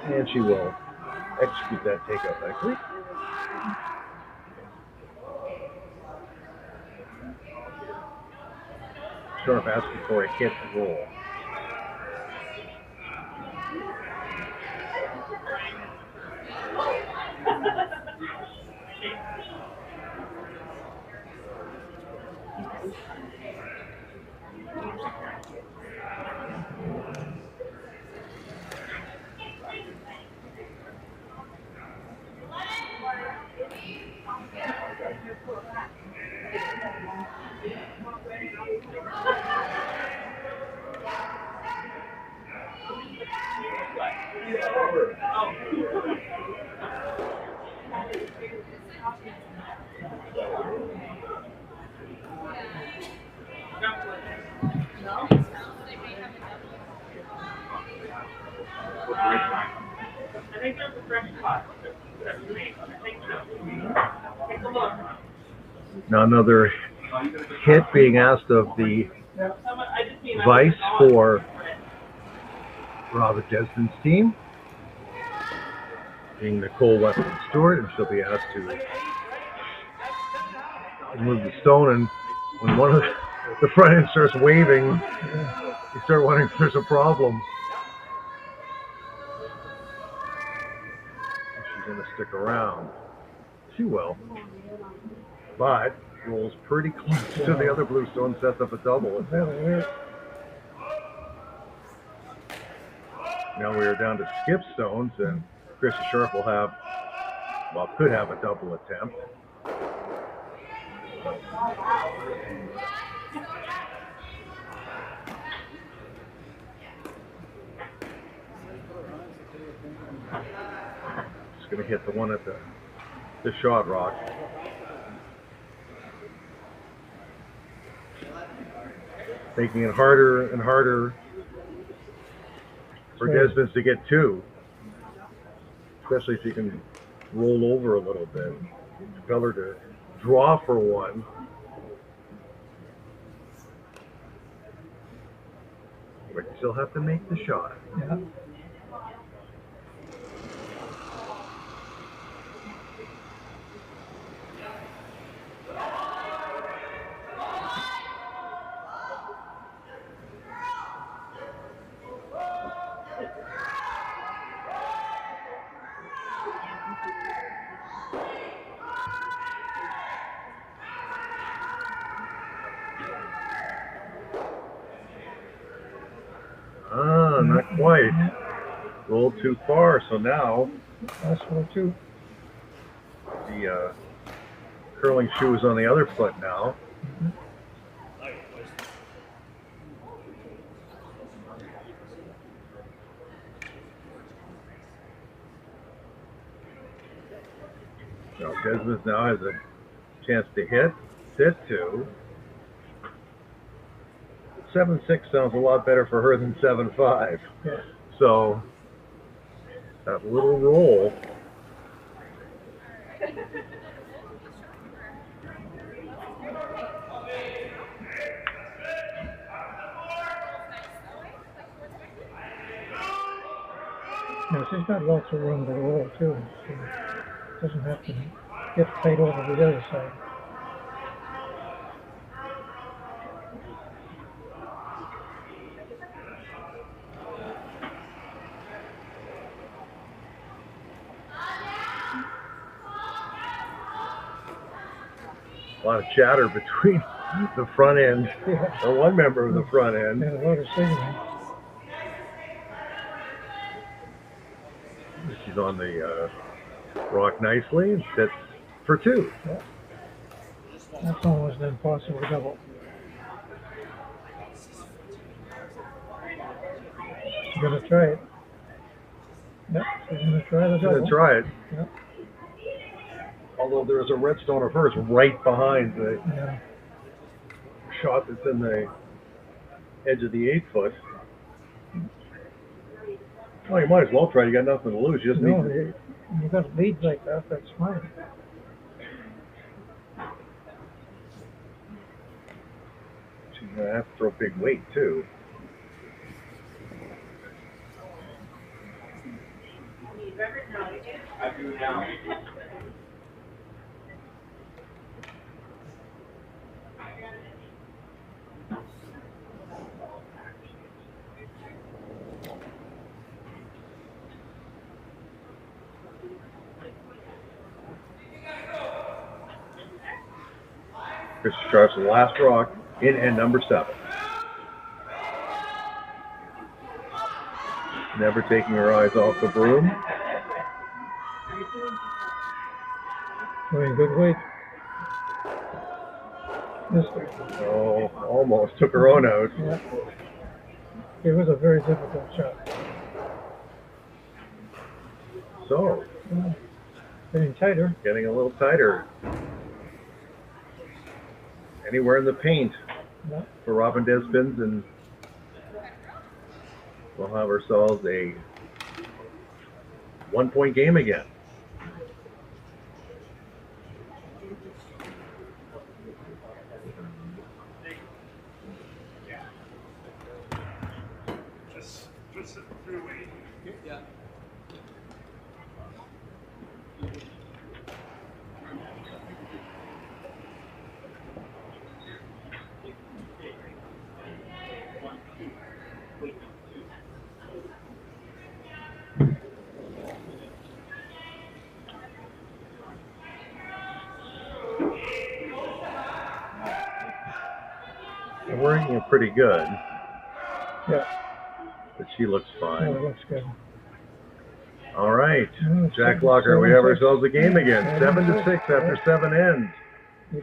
And she will execute that takeout nicely. Scharf asking for a hit and roll. I think there's a fresh pot. Take a look. Now another hit being asked of the Vice for Robyn Despins' team. Being Nicole Weston Stewart, and she'll be asked to move the stone. And when one of the front end starts waving, you start wondering if there's a problem. She's going to stick around. She will. But rolls pretty close to the other blue stone, sets up a double. Now we are down to skip stones, and Krista Scharf will have, well, could have a double attempt. Just going to hit the one at the shot rock. Making it harder and harder for Despins to get 2. Especially if you can roll over a little bit. Compel her to draw for 1. But you still have to make the shot. Yeah. Not quite. Rolled too far, so now that's roll 2. The curling shoe is on the other foot now. Despins now has a chance to hit. Sit to. 7-6 sounds a lot better for her than 7-5. Yeah. So that little roll. Now she's got lots of room to roll too. She doesn't have to get tight over the other side. A lot of chatter between the front end, or one member of the front end. And a lot of signaling. She's on the rock nicely and sits for 2. Yeah. That's almost an impossible double. She's going to try it. Yep, she's going to try the She's double. going to try it. Yep. Although there's a red stone of hers right behind the shot that's in the edge of the 8-foot. Well, you might as well try. You got nothing to lose. You just need to... You got leads like that. That's fine. She's gonna have to throw big weight too. I do now. Krista Scharf's last rock in end number 7. Never taking her eyes off the broom. Very good weight. Oh, almost took her own out. Yeah. It was a very difficult shot. So, getting tighter. Getting a little tighter. Anywhere in the paint for Robyn Despins, and we'll have ourselves a 1-point game again. They're working it pretty good. Yeah. But she looks fine. Oh, it looks good. All right. Jack Locker, we have ourselves a game again. 7-6 after 7 ends.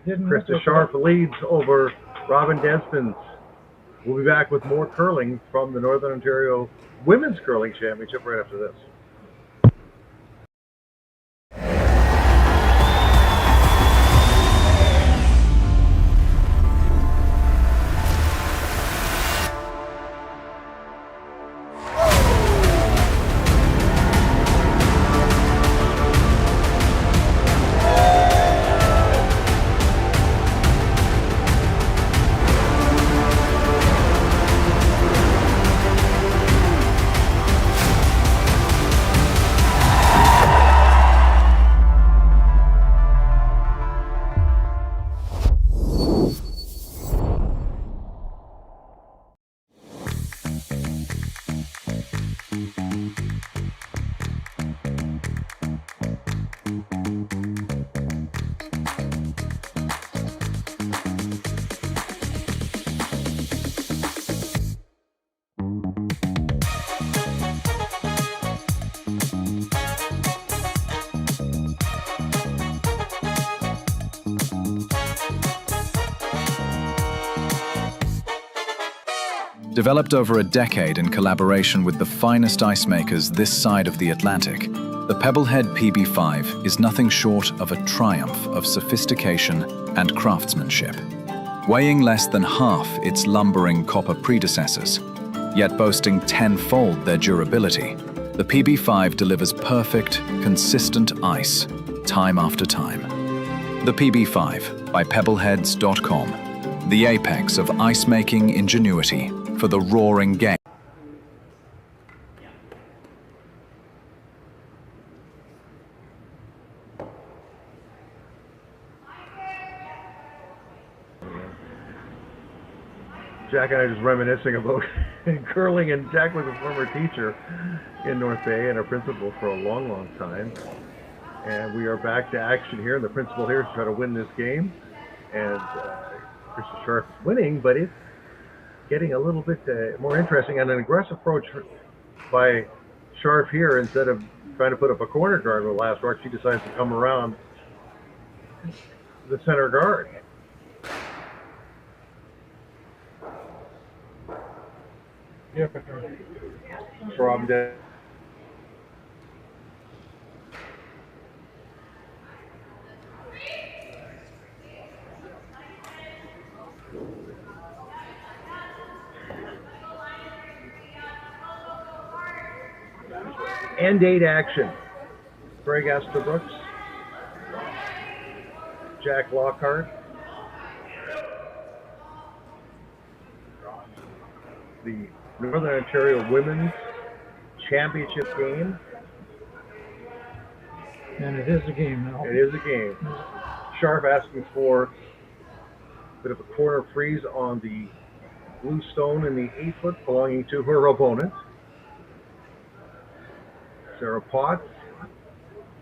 Krista Scharf leads over Robyn Despins. We'll be back with more curling from the Northern Ontario Women's Curling Championship right after this. Developed over a decade in collaboration with the finest ice makers this side of the Atlantic, The Pebblehead PB5 is nothing short of a triumph of sophistication and craftsmanship. Weighing less than half its lumbering copper predecessors, yet boasting tenfold their durability, the PB5 delivers perfect, consistent ice, time after time. The PB5 by Pebbleheads.com, the apex of ice-making ingenuity for the roaring game. Jack and I just reminiscing about curling, and Jack was a former teacher in North Bay and a principal for a long, long time. And we are back to action here, and the principal here is trying to win this game. And Krista Scharf is winning, but it's getting a little bit more interesting, and an aggressive approach by Scharf here. Instead of trying to put up a corner guard with the last rock, she decides to come around the center guard. From the End 8 action. Greg Esterbrook, Jack Lockhart, the Northern Ontario Women's Championship game. And it is a game now. It is a game. Scharf asking for a bit of a corner freeze on the blue stone in the 8-foot belonging to her opponent. Sarah Potts,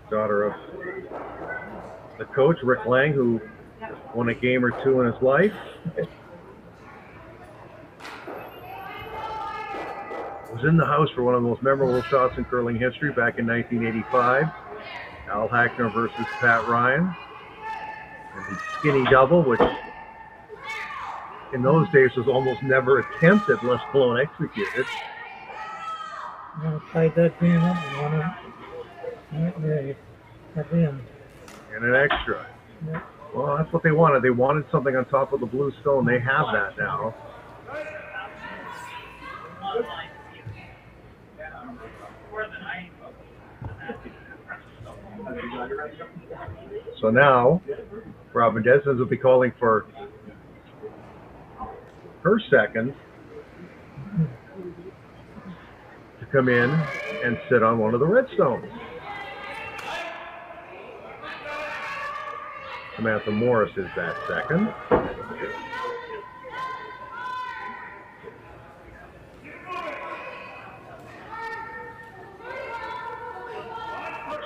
daughter of the coach, Rick Lang, who won a game or two in his life. Was in the house for one of the most memorable shots in curling history back in 1985. Al Hackner versus Pat Ryan. And the skinny double, which in those days was almost never attempted, let alone executed. Tied that game up and won it at the end. And an extra. Yeah. Well, that's what they wanted. They wanted something on top of the blue stone. They have that now. So now, Robyn Despins will be calling for her second to come in and sit on one of the red stones. Samantha Morris is that second.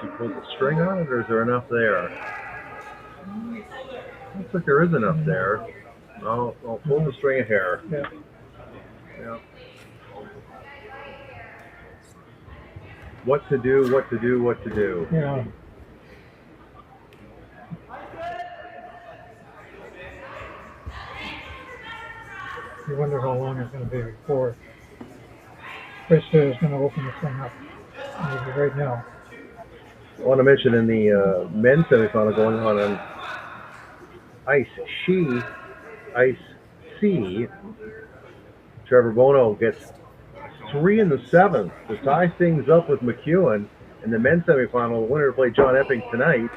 She pulled the string on it, or is there enough there? Looks like there is enough there. I'll pull the string of hair. Yeah. Yeah. What to do, what to do, what to do. Yeah. You wonder how long it's going to be before Krista is going to open the thing up. Maybe right now. I want to mention in the men's semifinal going on Ice C, Trevor Bono gets 3 in the 7th to tie things up with McEwen in the men's semifinal. The winner to play John Epping tonight.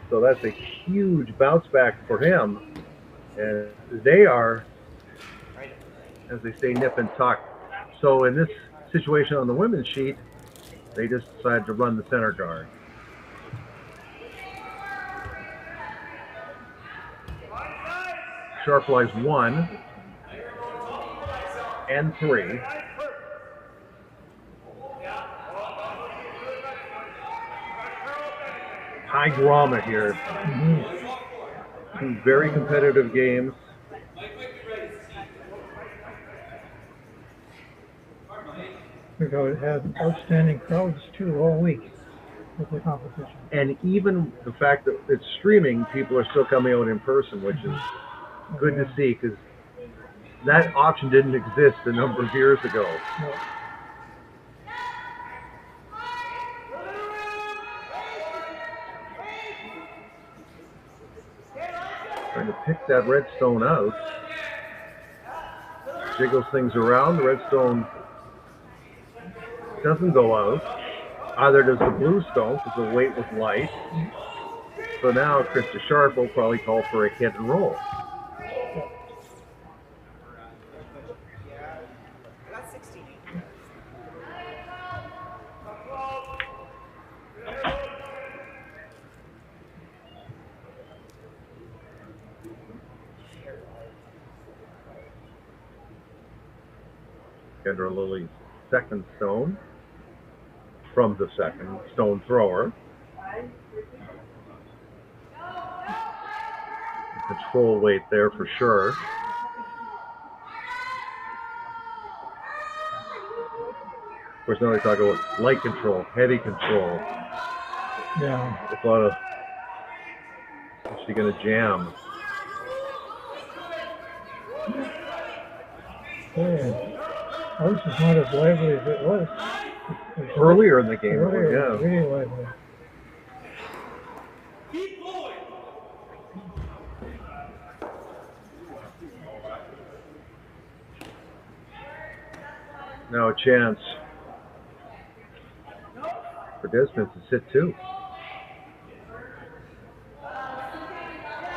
So that's a huge bounce back for him. And they are, as they say, nip and tuck. So in this situation on the women's sheet, they just decided to run the center guard. Scharf flies 1 and 3. High drama here. Mm-hmm. 2 very competitive games. We've had outstanding crowds too all week with the competition. And even the fact that it's streaming, people are still coming out in person, which is good to see, because that option didn't exist a number of years ago. No. Trying to pick that red stone out. Jiggles things around. The red stone doesn't go out. Either does the blue stone, because the weight was light. So now Krista Scharf will probably call for a hit and roll. Kendra Lily's second stone from the second stone thrower. Control weight there for sure. Of course, now they talk about light control, heavy control. Yeah. It's a lot of, is she going to jam? Yeah. Ours is not as lively as it was. Earlier in the game, Earlier, yeah. really lively. Now a chance for Despins to sit two.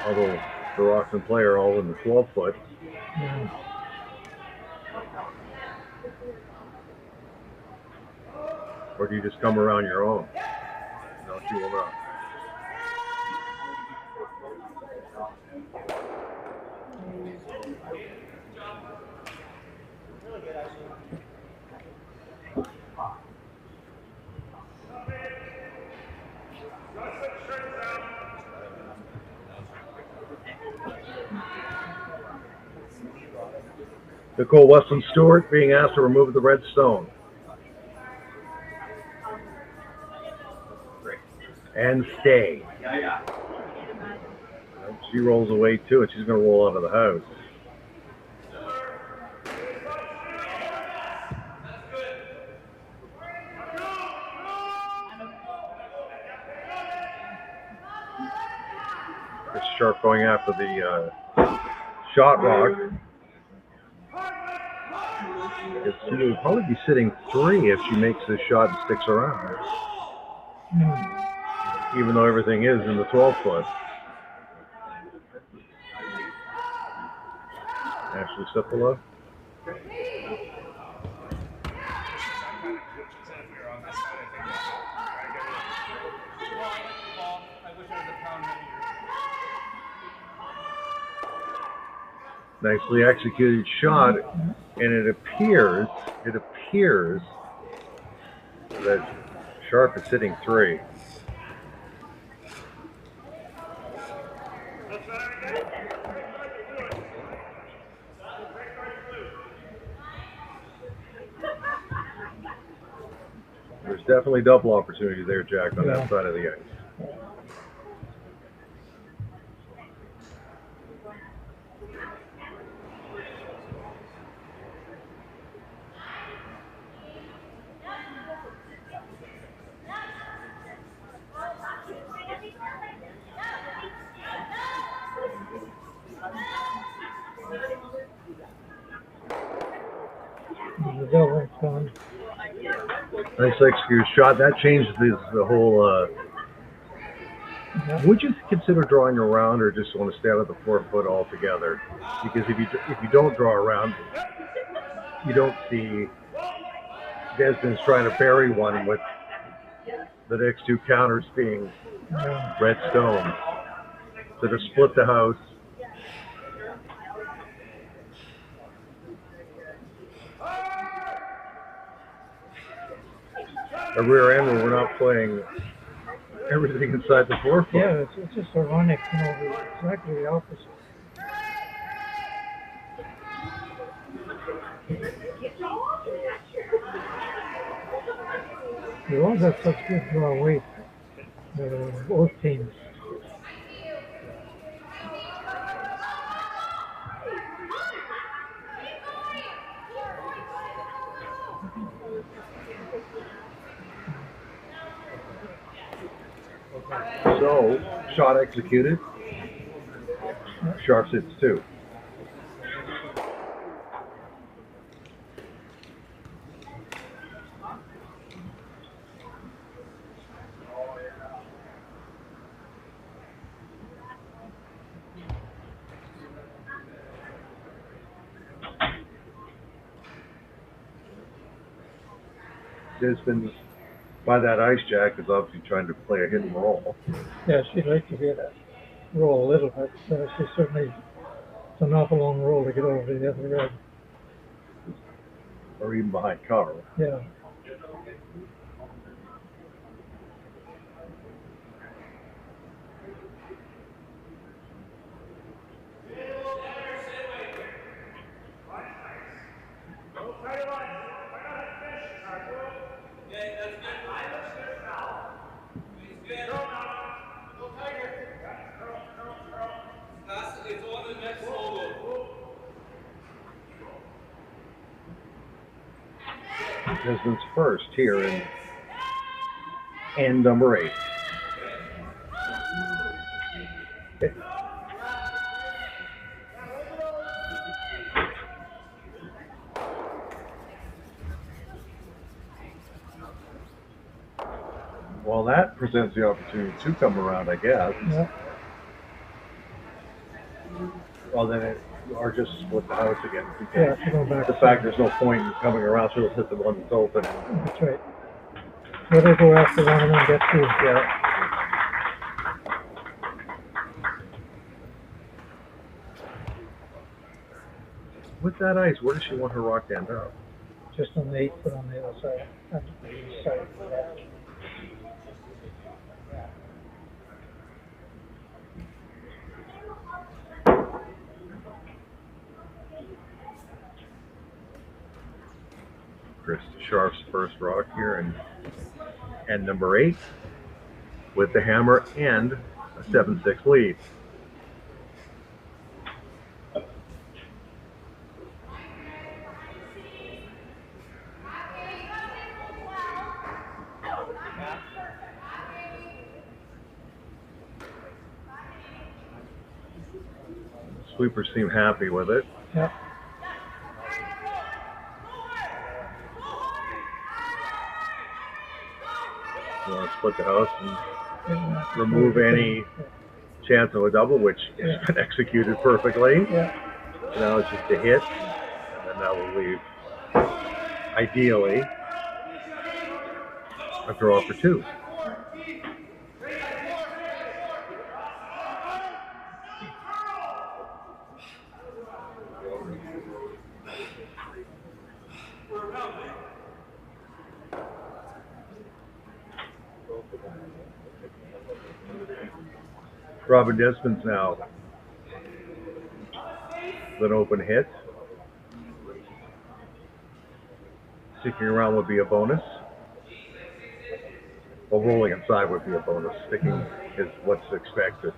Although the Rocks and play are all in the 12-foot. Yeah. Or do you just come around your own? No, she will not. Nicole Weston Stewart being asked to remove the red stone. And stay. She rolls away too, and she's going to roll out of the house. Chris Scharf going after the shot rock. She will probably be sitting 3 if she makes this shot and sticks around. Even though everything is in the 12-foot. Ashley Sipola. Nicely executed shot, and it appears that Scharf is sitting 3. There's definitely double opportunity there, Jack, on that side of the ice. The double stone. Nice executed shot. That changes the whole. Would you consider drawing around, or just want to stay out of the 4-foot altogether? Because if you don't draw around, you don't see Despins trying to bury one with the next 2 counters being red stone. So to split the house. A rear end where we're not playing everything inside the 4-foot. Yeah, it's just ironic, exactly the opposite. They always have such good draw weight, both teams. So, shot executed. Scharf hits 2. Despins, by that ice jack, is obviously trying to play a hit and roll. Yeah, she'd like to get a roll a little bit. She certainly, it's an awful long roll to get over to the other red. Or even behind cover. Yeah. Despins first here in end number 8. Well, that presents the opportunity to come around, I guess. Yeah. Well, then it, or just split the house again. Yeah, go back. The fact there's no point in coming around, so it'll hit the one that's open. That's right. Let her go after one and then get 2. Yeah. With that ice, where does she want her rock to end up? Just on the 8 foot on the other side. On the east side. Krista Scharf's first rock here and end number 8 with the hammer and a 7-6 lead. Sweepers seem happy with it. Yeah. You want to split the house and remove any chance of a double, which has been executed perfectly. Yeah. Now it's just a hit, and then that will leave, ideally, a draw for 2. Robyn Despins now with an open hit. Sticking around would be a bonus. Well, rolling inside would be a bonus. Sticking is what's expected.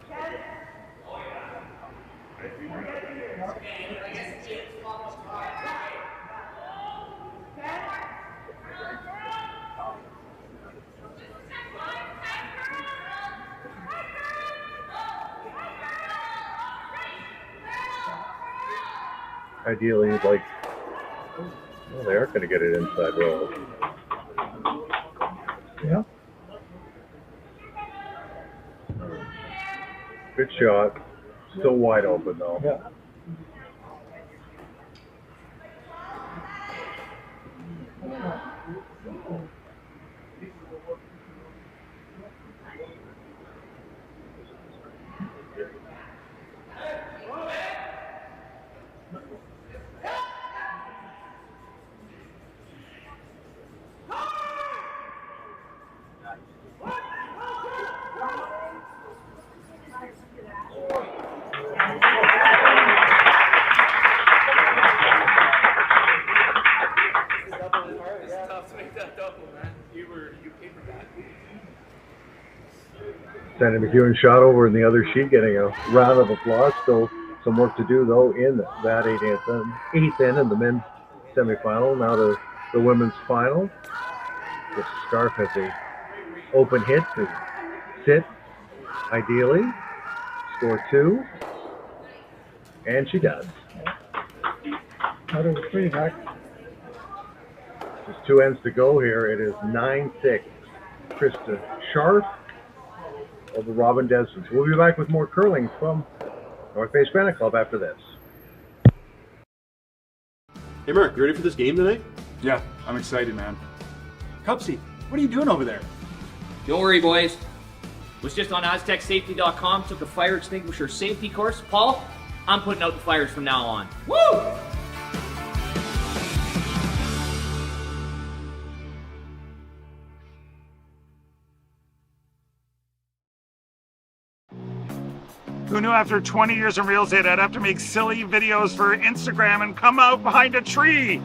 Ideally, like, well, they aren't going to get it inside roll. Yeah. Good shot. Still wide open, though. Yeah. Sandy McEwen shot over in the other sheet, getting a round of applause. Still some work to do, though, in that eighth end in the men's semifinal. Now to the women's final. Krista Scharf has a open hit to sit, ideally, score 2. And she does. Out of the three back. Just 2 ends to go here. It is 9-6. Krista Scharf over Robyn Despins. We'll be back with more curling from North Bay Granite Club after this. Hey Mark, you ready for this game tonight? Yeah, I'm excited, man. Cupsy, what are you doing over there? Don't worry, boys. Was just on AztecSafety.com, took a fire extinguisher safety course. Paul, I'm putting out the fires from now on. Woo! Who knew after 20 years in real estate I'd have to make silly videos for Instagram and come out behind a tree?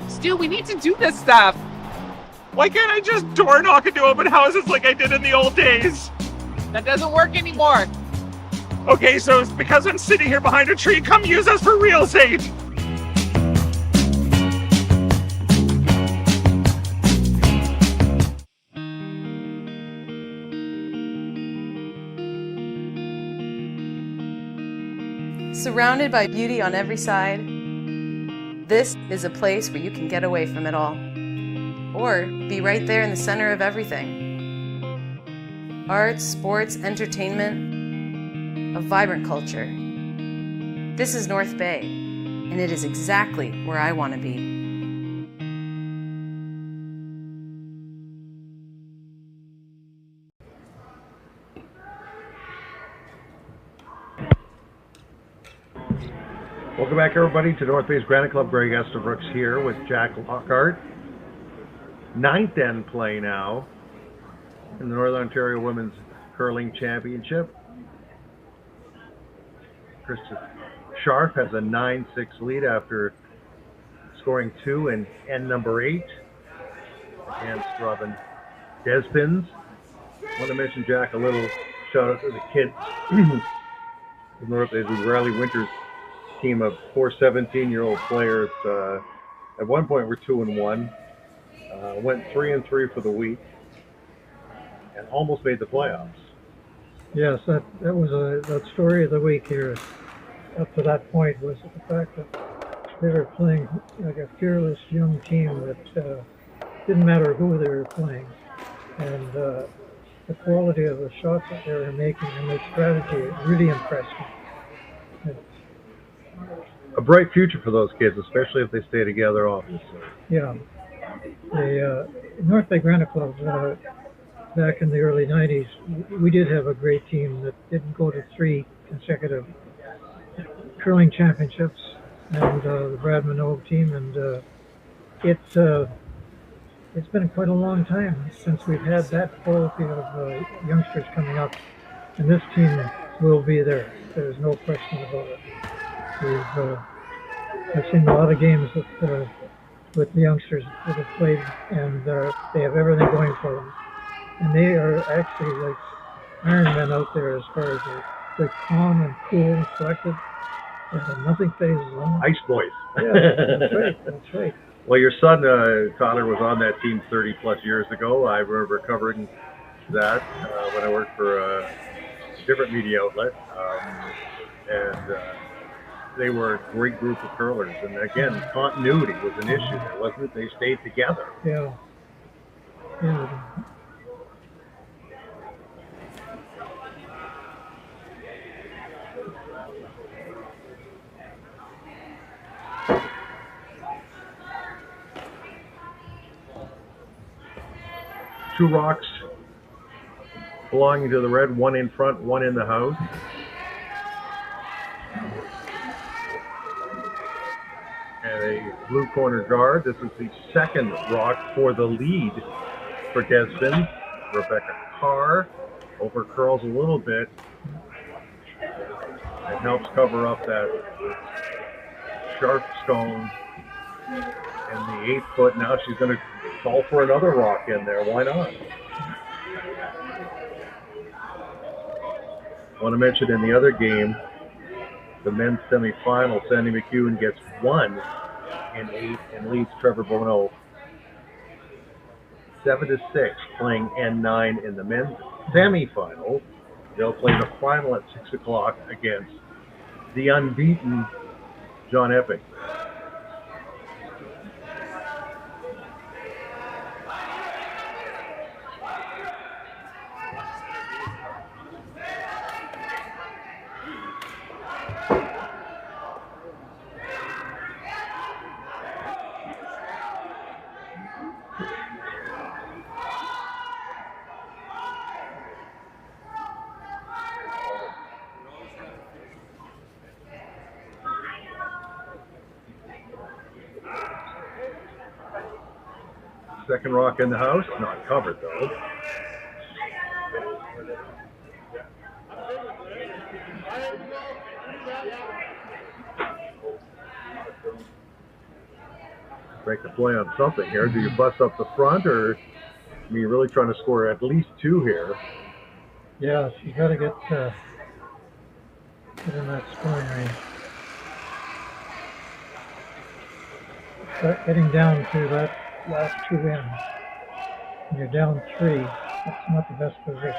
Stu, we need to do this stuff. Why can't I just door knock into open houses like I did in the old days? That doesn't work anymore. Okay, so it's because I'm sitting here behind a tree. Come use us for real estate. Surrounded by beauty on every side, this is a place where you can get away from it all, or be right there in the center of everything. Arts, sports, entertainment, a vibrant culture. This is North Bay, and it is exactly where I want to be. Welcome back, everybody, to North Bay's Granite Club. Greg Estabrooks here with Jack Lockhart. 9th end play now in the Northern Ontario Women's Curling Championship. Krista Scharf has a 9-6 lead after scoring 2 in end number 8 against Robyn Despins. I want to mention, Jack, a little shout out to the kids in North Bay's Riley Winters team of 4 17-year-old players. At one point we're 2-1, went 3-3 for the week, and almost made the playoffs. Yes, that was that story of the week here. Up to that point was the fact that they were playing like a fearless young team that didn't matter who they were playing, and the quality of the shots that they were making and their strategy really impressed me. A bright future for those kids, especially if they stay together, obviously. Yeah. The North Bay Granite Club, back in the early 90s, we did have a great team that didn't go to 3 consecutive curling championships, and the Brad Minogue team, and it's been quite a long time since we've had that quality of youngsters coming up, and this team will be there. There's no question about it. I've seen a lot of games with the youngsters that have played, and they have everything going for them. And they are actually like Iron Men out there as far as they're calm and cool and collected. Nothing phases them. Ice boys. Yeah, that's right. That's right. Well, your son, Tyler, was on that team 30 plus years ago. I remember covering that when I worked for a different media outlet. And they were a great group of curlers. And again, continuity was an issue there, wasn't it? They stayed together. Yeah. Yeah. Two rocks belonging to the red, one in front, one in the house. And a blue corner guard. This is the second rock for the lead for Despins. Rebecca Carr over curls a little bit. It helps cover up that sharp stone and the 8 foot. Now she's going to call for another rock in there. Why not? I want to mention in the other game, the men's semifinal, Sandy McEwen gets 1 in 8 and leads Trevor Bono 7-6, playing N9 in the men's semifinal. They'll play the final at 6 o'clock against the unbeaten John Epping. Second rock in the house, not covered though. Break the play on something here. Do you bust up the front, or are you really trying to score at least 2 here? Yeah, she's got to get in that scoring range. Start getting down to that last 2 ends. When you're down 3, that's not the best position.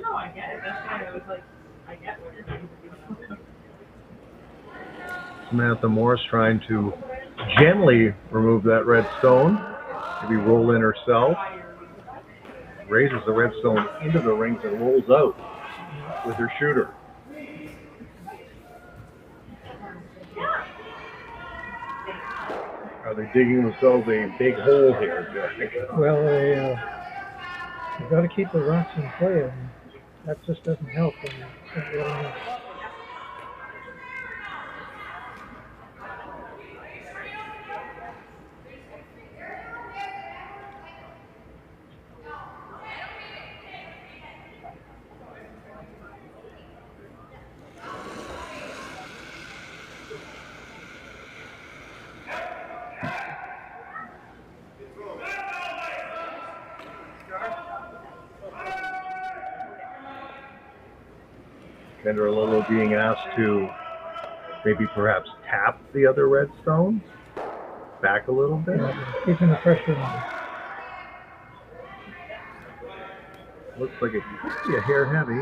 No, I get it. That's why I was like, I get what you're doing. Samantha Morris trying to gently remove that red stone. Maybe roll in herself. Raises the red stone into the rings and rolls out with her shooter. Are they digging themselves a big hole here, Jack? Well, you've got to keep the rocks in play, and that just doesn't help when you're getting up. Kendra Lillo being asked to maybe perhaps tap the other red stone back a little bit. Keeping the pressure on. Looks like it could be a hair heavy.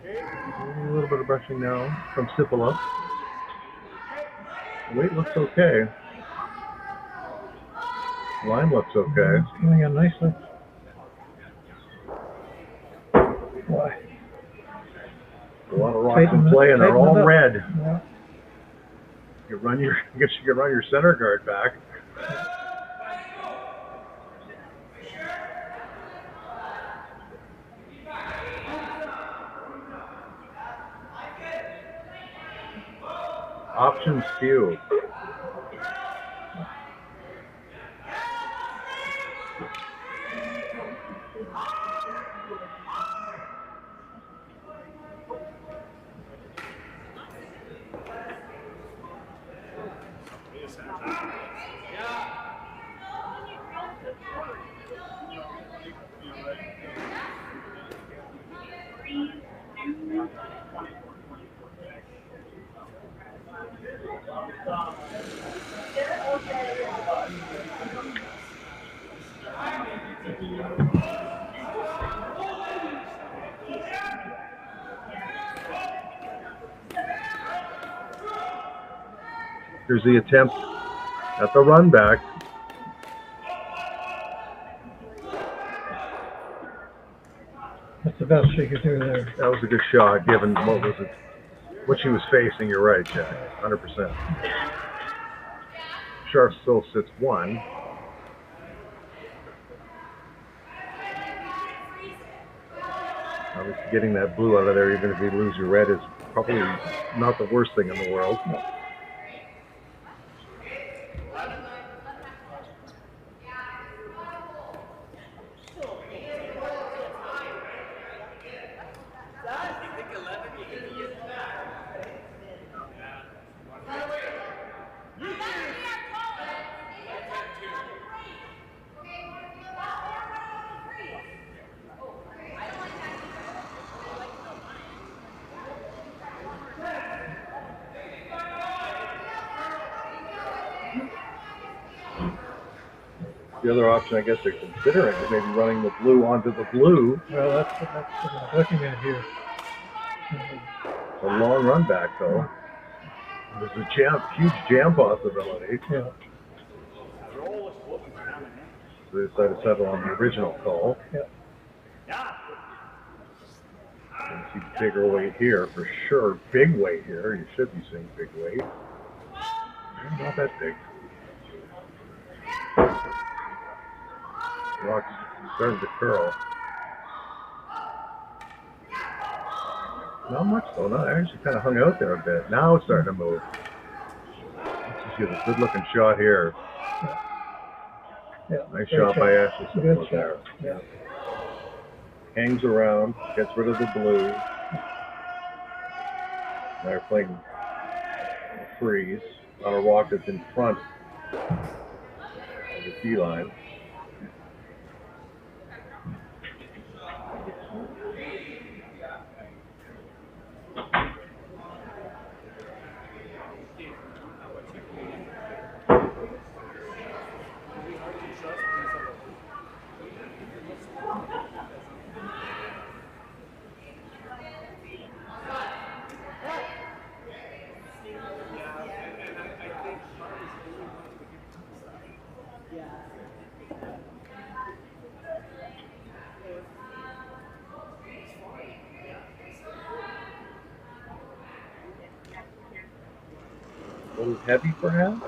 A little bit of brushing now from Sipola. Weight looks okay. Line looks okay. It's coming in nicely. Why? A lot of rocks in play, and they're all red. Yeah. You run your, I guess you can run your center guard back. Options few. Here's the attempt at the run back. That's the best she could do there. That was a good shot, given what she was facing. You're right, Jack. 100%. Scharf still sits 1. Obviously, getting that blue out of there, even if you lose your red, is probably not the worst thing in the world. No. the other option I guess they're considering is maybe running the blue onto the blue. Well, that's what I'm looking at here. It's a long run back though. There's a huge jam possibility. Yeah. So they decided to settle on the original call. Yeah. You see bigger weight here for sure. Big weight here. You should be seeing big weight. Not that big. Rock's starting to curl. Not much though. No, actually kind of hung out there a bit. Now it's starting to move. Let's just get a good looking shot here. Yeah. Nice shot by Ashley. Good shot. There. Yeah. Hangs around, gets rid of the blue. Now they're playing a freeze on a rock that's in front of the tee line. A little heavy perhaps?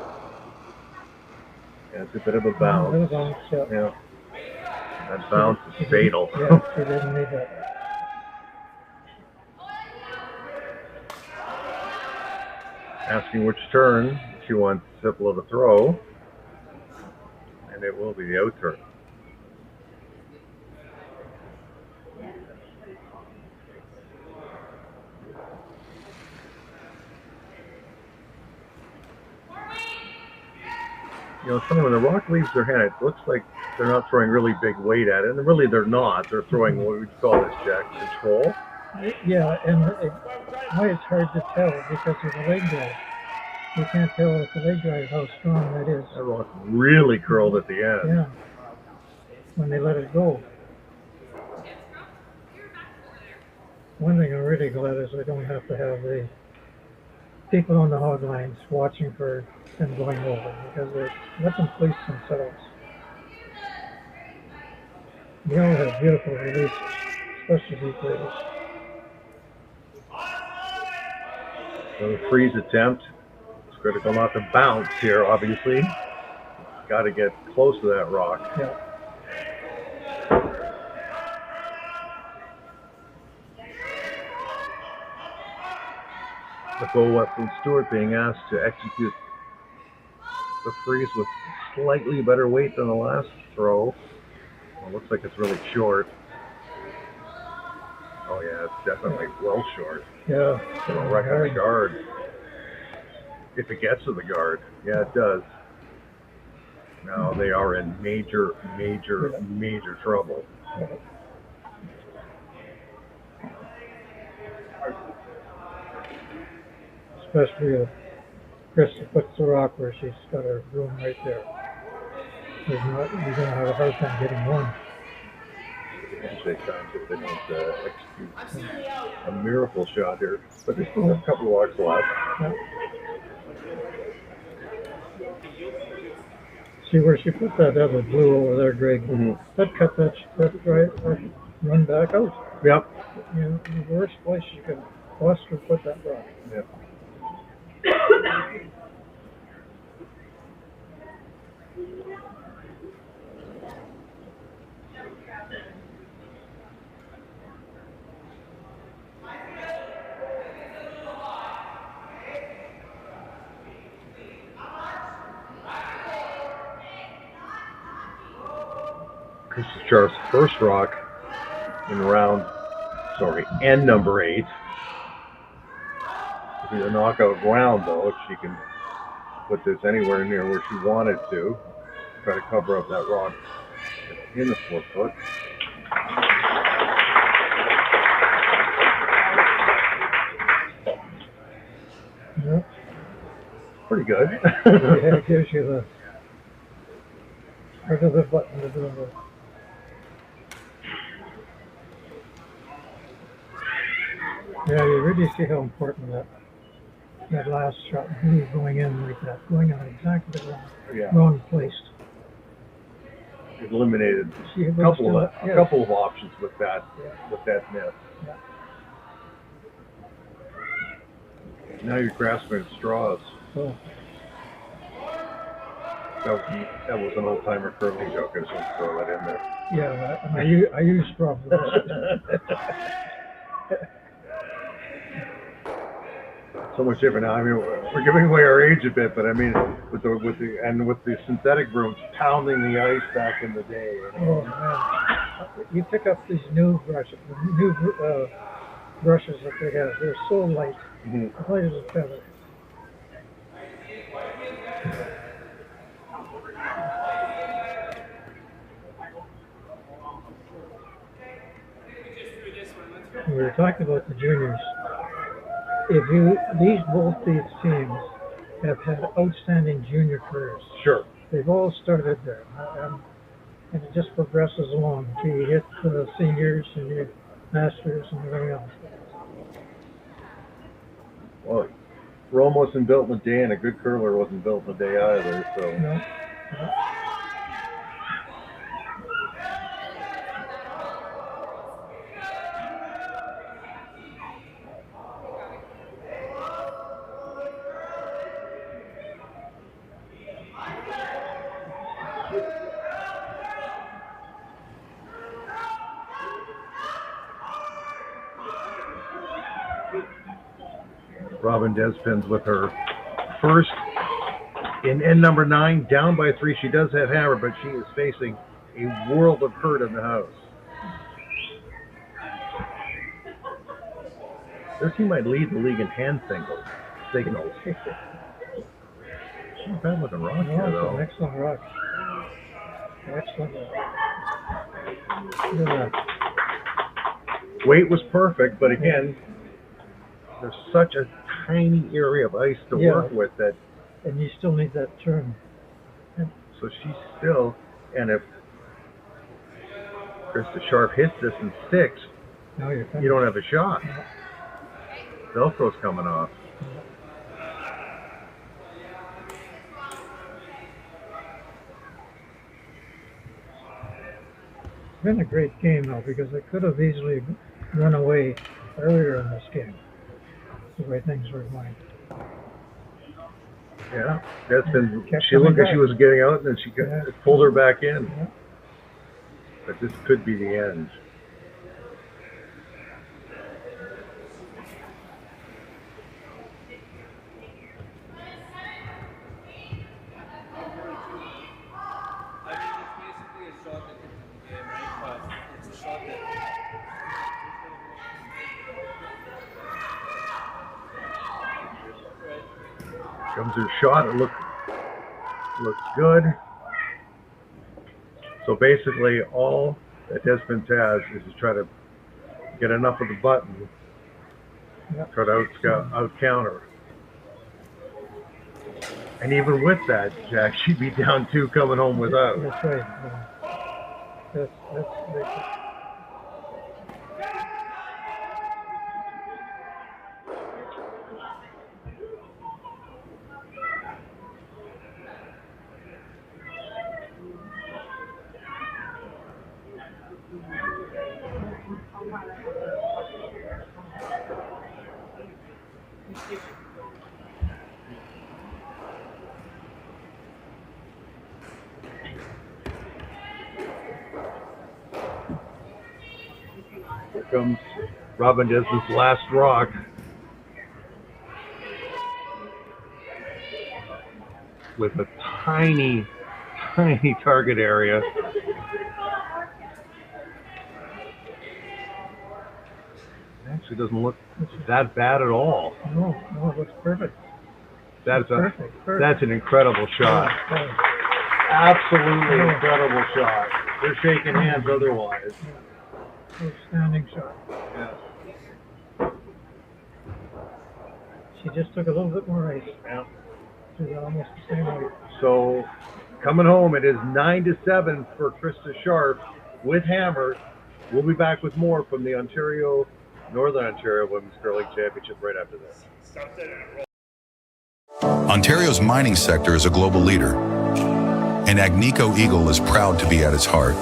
Yeah, it's a bit of a bounce. A bounce, yeah. Yeah. That bounce is fatal. Yeah, she didn't need that. Asking which turn she wants Sipla to throw. And it will be the out turn. You know, when the rock leaves their hand, it looks like they're not throwing really big weight at it. And really, they're not. They're throwing what we'd call this, Jack, control. Yeah, and why it's hard to tell because of the leg drive. You can't tell with the leg drive how strong that is. That rock really curled at the end. Yeah, when they let it go. One thing I'm really glad is I don't have to have the people on the hog lines watching for them going over because they let them police themselves. They all have beautiful releases, especially these ladies. So the freeze attempt. It's critical not to bounce here, obviously. Got to get close to that rock. Yeah. Nicole Weston Stewart being asked to execute the freeze with slightly better weight than the last throw. Well, looks like it's really short. Oh yeah, it's definitely well short. Yeah. It'll wreck on the guard. If it gets to the guard. Yeah, it does. Now they are in major trouble. Yeah. Especially if Krista puts the rock where she's got her room right there. You're going to have a hard time getting one. Handshake times if they don't execute a miracle shot here. But there's still a couple of walks left. Yeah. See where she put that other blue over there, Greg? Mm-hmm. That cut that right, run back out. Yep. You know, the worst place you could possibly put that rock. Yep. Krista Scharf's first rock in end number 8. It'll be a knockout round though, if she can put this anywhere near where she wanted to. Try to cover up that rock in the 4-foot. Yep. Pretty good. Yeah, it gives you Part of the button to do it. Yeah, you really see how important that last shot, really going in like that, going out exactly the wrong place. It eliminated See, a but couple still, of yeah. a couple of options with that miss. Yeah. Now you're grasping at straws. Oh. That was an old timer curling joke. I just want to throw that in there. Yeah, I use straw for this. So much different now. I mean, we're giving away our age a bit, but I mean, with the synthetic brooms pounding the ice back in the day. You know? Oh man, you pick up these new brushes that they have. They're so light, light as a feather. We were talking about the juniors. Both these teams have had outstanding junior careers. Sure. They've all started there, and it just progresses along until you hit seniors and your masters and everything else. Well, Rome wasn't built in a day, and a good curler wasn't built in a day either. So. No. Robyn Despins with her first in end number 9, down by 3. She does have hammer, but she is facing a world of hurt in the house. Their team might lead the league in hand signals. Not bad looking rock here, though. Excellent rock. Excellent rock. Weight was perfect, but again, there's such a tiny area of ice to work with that. And you still need that turn. So she's still, and if Krista Scharf hits this in 6, you don't have a shot. Velcro's coming off. It's been a great game, though, because it could have easily run away earlier in this game, the way things were going. Yeah, she looked like she was getting out, and then she pulled her back in. Yeah. But this could be the end. Comes her shot. It looks good. So basically, all that Despins has is to try to get enough of the button, try to out counter. And even with that, Jack, she'd be down 2 coming home without. That's right. That's Here comes Robyn Despins' last rock. With a tiny, tiny target area. Actually doesn't look that bad at all. No, it looks perfect. That's perfect. That's an incredible shot. Absolutely incredible shot. They're shaking hands otherwise. Outstanding shot. Yeah. She just took a little bit more ice. Yeah. She's almost the same weight. So Coming home, it is 9-7 for Krista Scharf with Hammer. We'll be back with more from the Northern Ontario Women's Curling Championship right after this. Ontario's mining sector is a global leader, and Agnico Eagle is proud to be at its heart.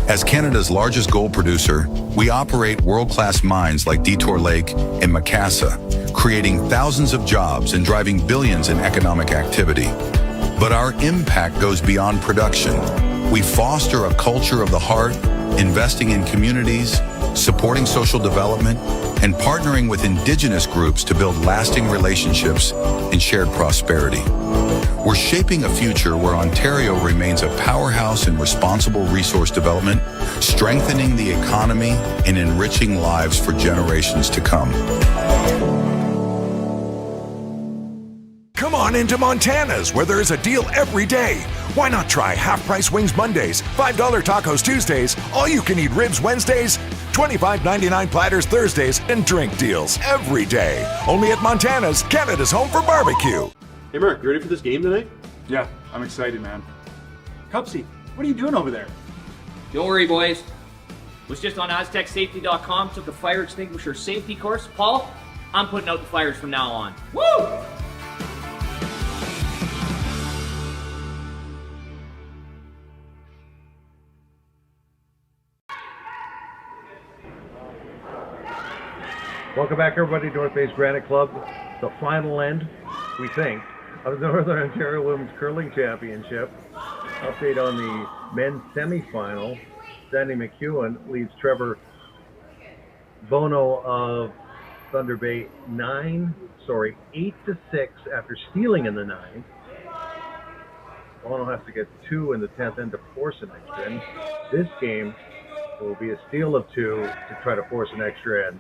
As Canada's largest gold producer, we operate world-class mines like Detour Lake and Macassa, creating thousands of jobs and driving billions in economic activity. But our impact goes beyond production. We foster a culture of the heart, investing in communities, supporting social development, and partnering with Indigenous groups to build lasting relationships and shared prosperity. We're shaping a future where Ontario remains a powerhouse in responsible resource development, strengthening the economy and enriching lives for generations to come. Come on into Montana's, where there is a deal every day. Why not try half-price wings Mondays, $5 tacos Tuesdays, all-you-can-eat ribs Wednesdays, $25.99 platters Thursdays, and drink deals every day. Only at Montana's, Canada's home for barbecue. Hey Mark, you ready for this game tonight? Yeah, I'm excited, man. Cupsy, what are you doing over there? Don't worry, boys. Was just on AztecSafety.com, took a fire extinguisher safety course. Paul, I'm putting out the fires from now on. Woo! Welcome back, everybody, to North Bay's Granite Club. The final end, we think, of the Northern Ontario Women's Curling Championship. Update on the men's semifinal. Sandy McEwen leads Trevor Bono of Thunder Bay 8-6 after stealing in the 9th. Bono has to get 2 in the 10th end to force an extra end. This game will be a steal of 2 to try to force an extra end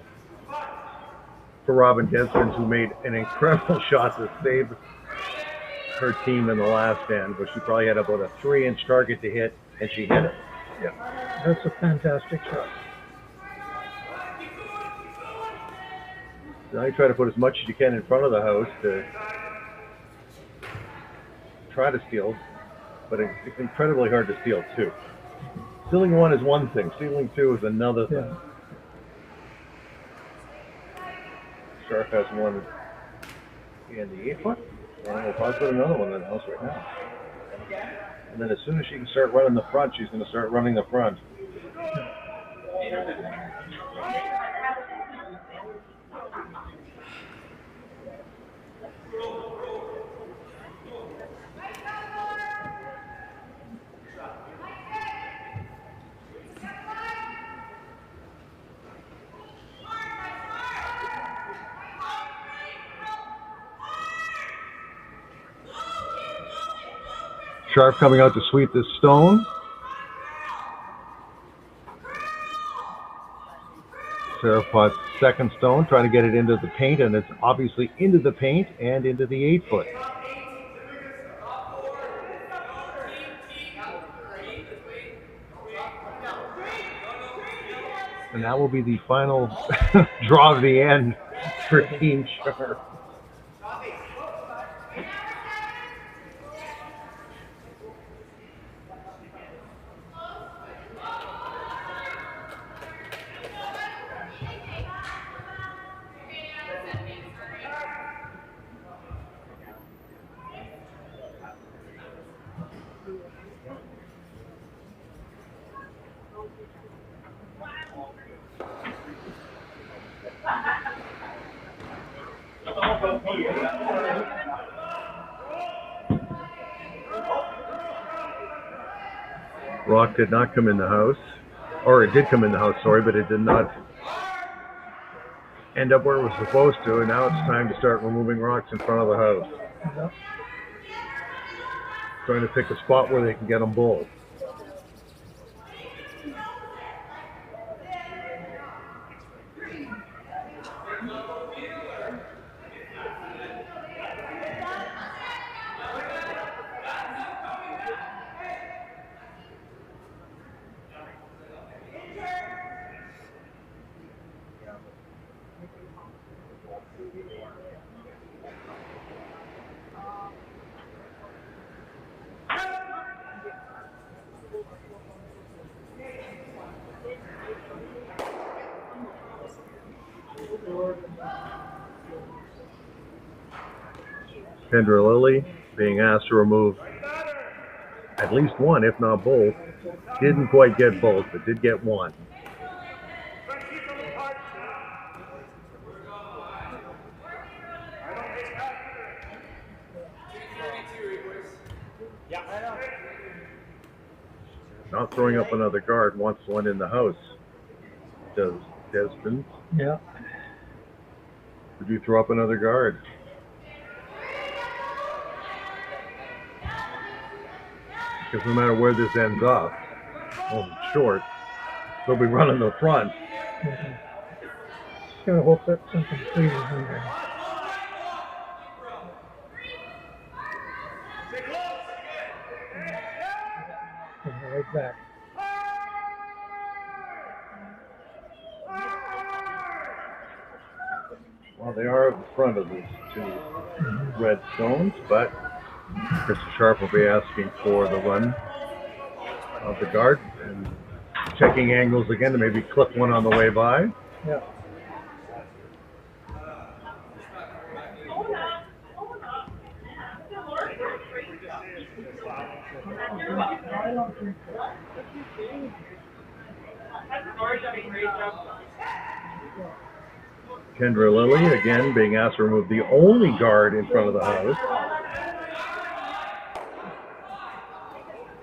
for Robyn Despins, who made an incredible shot to save her team in the last end, but she probably had about a 3-inch target to hit, and she hit it. Yeah, That's a fantastic shot. now you try to put as much as you can in front of the house to try to steal, but it's incredibly hard to steal 2. Stealing 1 is one thing, stealing 2 is another thing. Yeah. Scharf has 1 in the 8-foot. We'll probably put another one in the house right now. And then as soon as she can start running the front, she's going to start running the front. Scharf coming out to sweep this stone. Sarah Potts' second stone, trying to get it into the paint, and it's obviously into the paint and into the 8-foot. And that will be the final draw of the end for Team Scharf. Rock did not come in the house, or it did come in the house, sorry, but it did not end up where it was supposed to, and now it's time to start removing rocks in front of the house. Yep. Trying to pick a spot where they can get them both. Kendra Lilly being asked to remove at least one, if not both. Didn't quite get both, but did get one. Not throwing up another guard, wants one in the house. Does Despins? Yeah. Would you throw up another guard? Because no matter where this ends up, short, they'll be running the front. Just gotta hope that something pleases in there. Right back. Well, they are at the front of these two red stones, but Krista Scharf will be asking for the run of the guard and checking angles again to maybe clip one on the way by. Yeah. Kendra Lilly again being asked to remove the only guard in front of the house.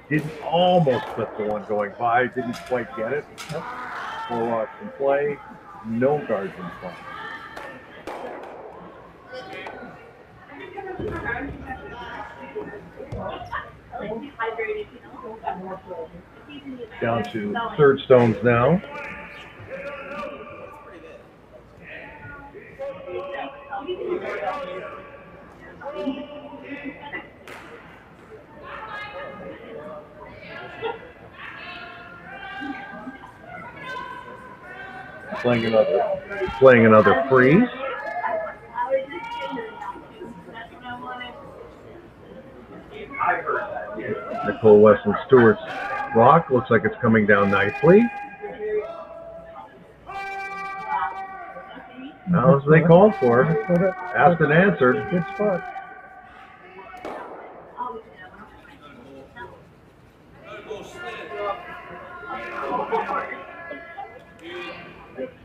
Didn't almost clip the one going by, didn't quite get it. 4 rocks in play, no guards in front. Down to third stones now. Playing another freeze. Nicole Weston Stewart's rock looks like it's coming down nicely. Now, as they called for, asked and answered. Good spot.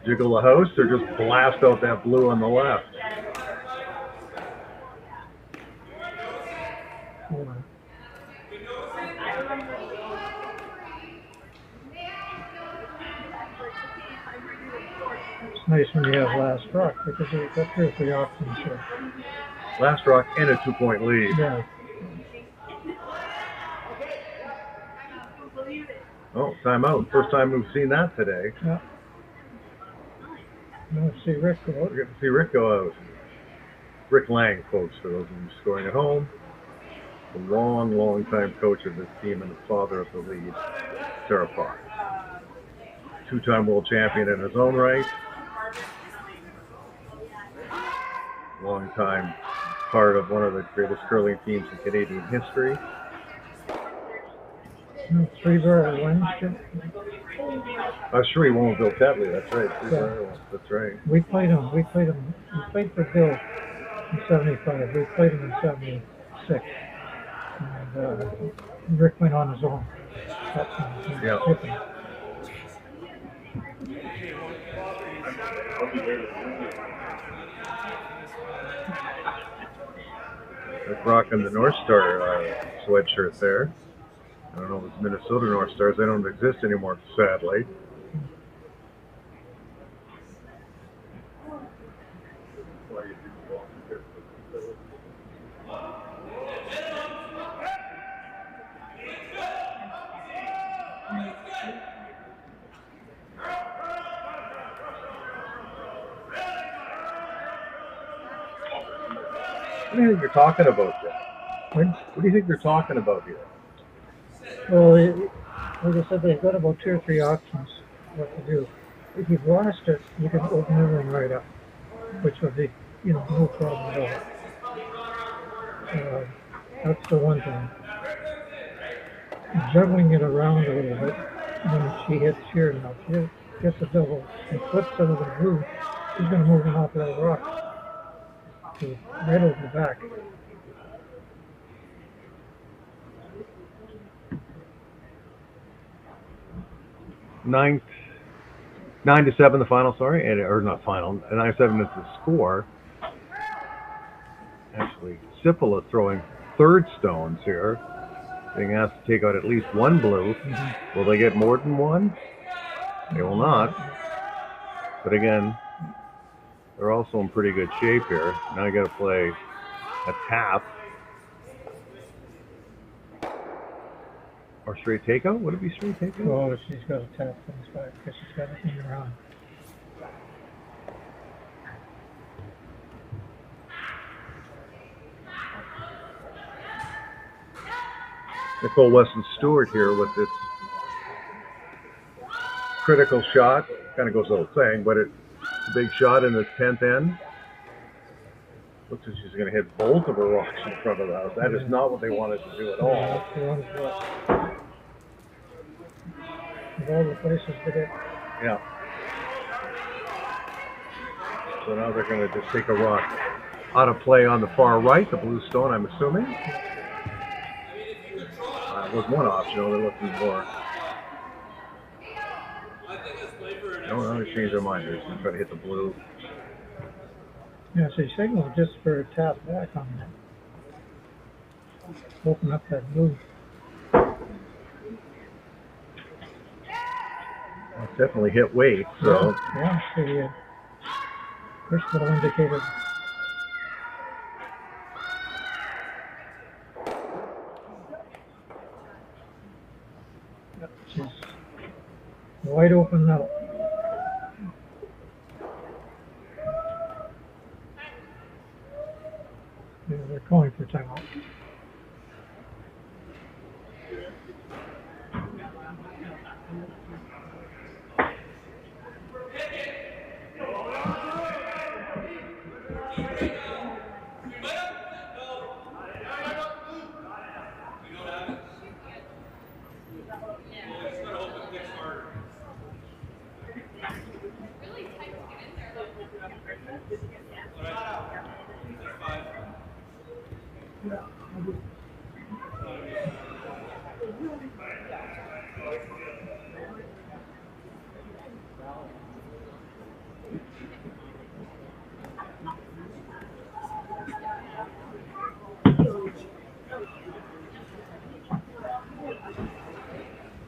Jiggle the host or just blast out that blue on the left. It's nice when you have last rock because you've got 3 or 3 options here. Last rock and a 2-point lead. Yeah. Oh, timeout. First time we've seen that today. Yeah. We'll see Rick go out. We're going to see Rick go out. Rick Lang, folks, for those of you scoring at home. A long time coach of this team and the father of the lead, Sarah Park. 2-time world champion in his own right. Long time part of one of the greatest curling teams in Canadian history. 3-bar wins. Sheree won with Bill Tetley, that's right. That's right. We played him. We played for Bill in 75. We played him in 76. And Rick went on his own. Yeah. Rick rocking the North Star sweatshirt there. I don't know if it's Minnesota North Stars. They don't exist anymore, sadly. What do you think you're talking about, Jeff? What do you think they're talking about here? Well, like I said, they've got about 2 or 3 options what to do. If you've lost it, you can open everything right up, which would be, no problem at all. That's the one thing. Juggling it around a little bit, when she hits here now, she gets a double and flips out of the blue, she's going to move an off that rock to right over the back. 9-7 the final, sorry, or not final, 9-7 is the score. Actually, Sipala throwing third stones here. Being asked to take out at least one blue. Will they get more than one? They will not. But again, they're also in pretty good shape here. Now I got to play a tap. Or straight takeout? Would it be straight takeout? Oh, she's got a tap things back because she's got it in her on. Nicole Weston-Stewart here with this critical shot. Kind of goes without saying, but it's a big shot in the 10th end. Looks like she's going to hit both of her rocks in front of the house. That is not what they wanted to do at all. Of all the places to get. Yeah. So now they're going to just take a rock out of play on the far right, the blue stone, I'm assuming. Was one option, they're looking for. No, they changed their mind. They're just going to try to hit the blue. Yeah, so you signaled just for a tap back on that. Open up that blue. Well, it's definitely hit weight, so. Yeah, the first little indicator. She's wide open now. Yeah, they're calling for timeout.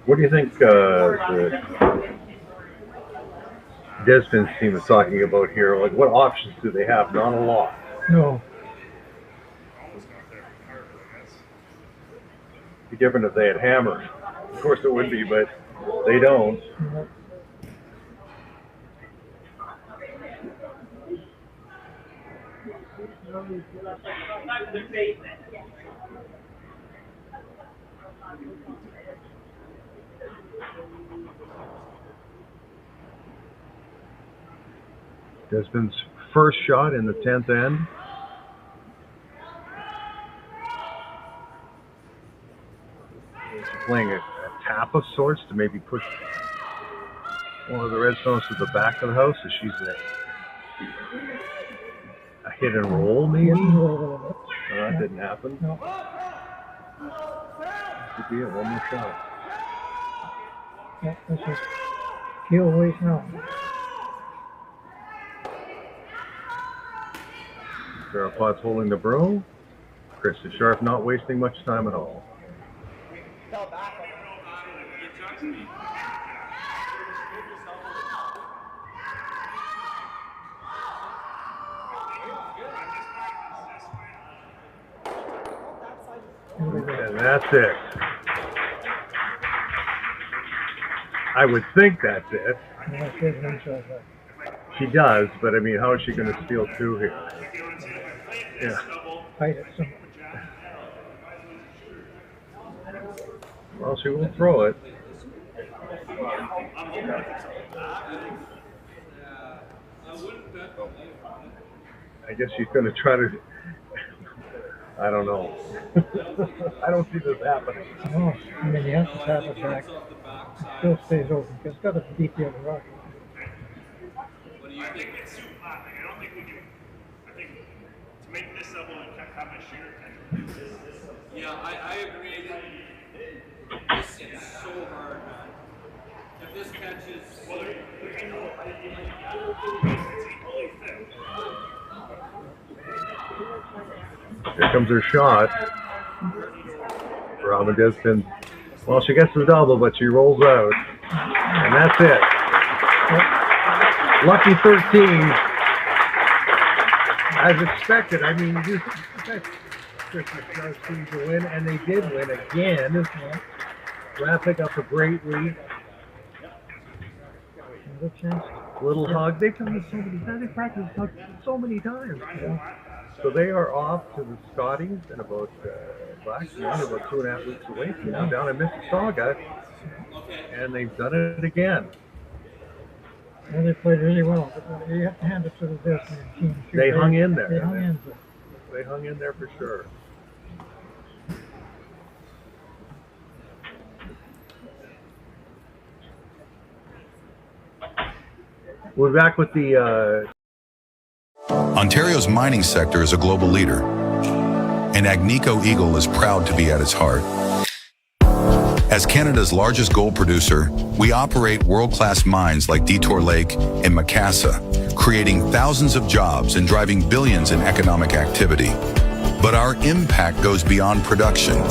What do you think the Despins team is talking about here? Like, what options do they have? Not a lot. No. It'd be different if they had hammers. Of course it would be, but they don't. Despins' first shot in the 10th end. She's playing a tap of sorts to maybe push one of the red stones to the back of the house. So she's a hit and roll, maybe? No, that didn't happen. No. Could be it. One more shot. Yeah, this is heel weight now. Sarah Potts holding the broom. Krista Scharf not wasting much time at all. And that's it. I would think that's it. She does, but I mean, how is she going to steal two here? Yeah. Fight it somewhere. Well, she will throw it. I guess she's going to try to. I don't know. I don't see this happening. No, I mean, you have to tap it back. It still stays open because it's got to beat the other rock. What do you think? It's too flat. I don't think we can. I think to make this level and have my shooter potential. Yeah, I agree. This is so hard, man. If this catch Here comes her shot. Robyn Despins. Well, she gets the double, but she rolls out. And that's it. Lucky 13. As expected. I mean, you expect Krista Scharf team to win, and they did win again. Wrapping up a great week. Little hug. They've done this so many times. They practiced hug so many times. So they are off to the Scotties in about about 2.5 weeks away from now, down in Mississauga, and they've done it again. Well, they played really well. You have to hand it to the Despins team. They hung in there. They hung in. They hung in there for sure. We're back with the Ontario's mining sector is a global leader, and Agnico Eagle is proud to be at its heart. As Canada's largest gold producer, we operate world-class mines like Detour Lake and Macassa, creating thousands of jobs and driving billions in economic activity. But our impact goes beyond production.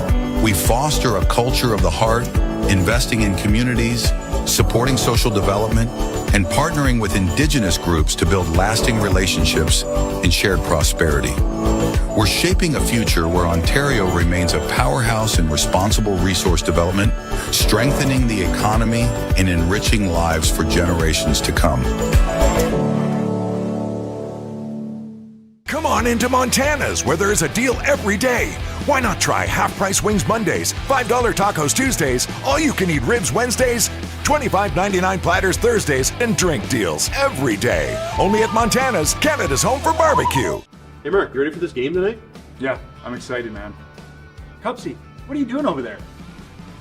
We foster a culture of the heart, investing in communities, supporting social development, and partnering with Indigenous groups to build lasting relationships and shared prosperity. We're shaping a future where Ontario remains a powerhouse in responsible resource development, strengthening the economy and enriching lives for generations to come. Come on into Montana's, where there is a deal every day. Why not try half-price wings Mondays, $5 tacos Tuesdays, all-you-can-eat ribs Wednesdays, $25.99 platters Thursdays, and drink deals every day. Only at Montana's, Canada's home for barbecue. Hey Mark, you ready for this game tonight? Yeah, I'm excited, man. Cupsy, what are you doing over there?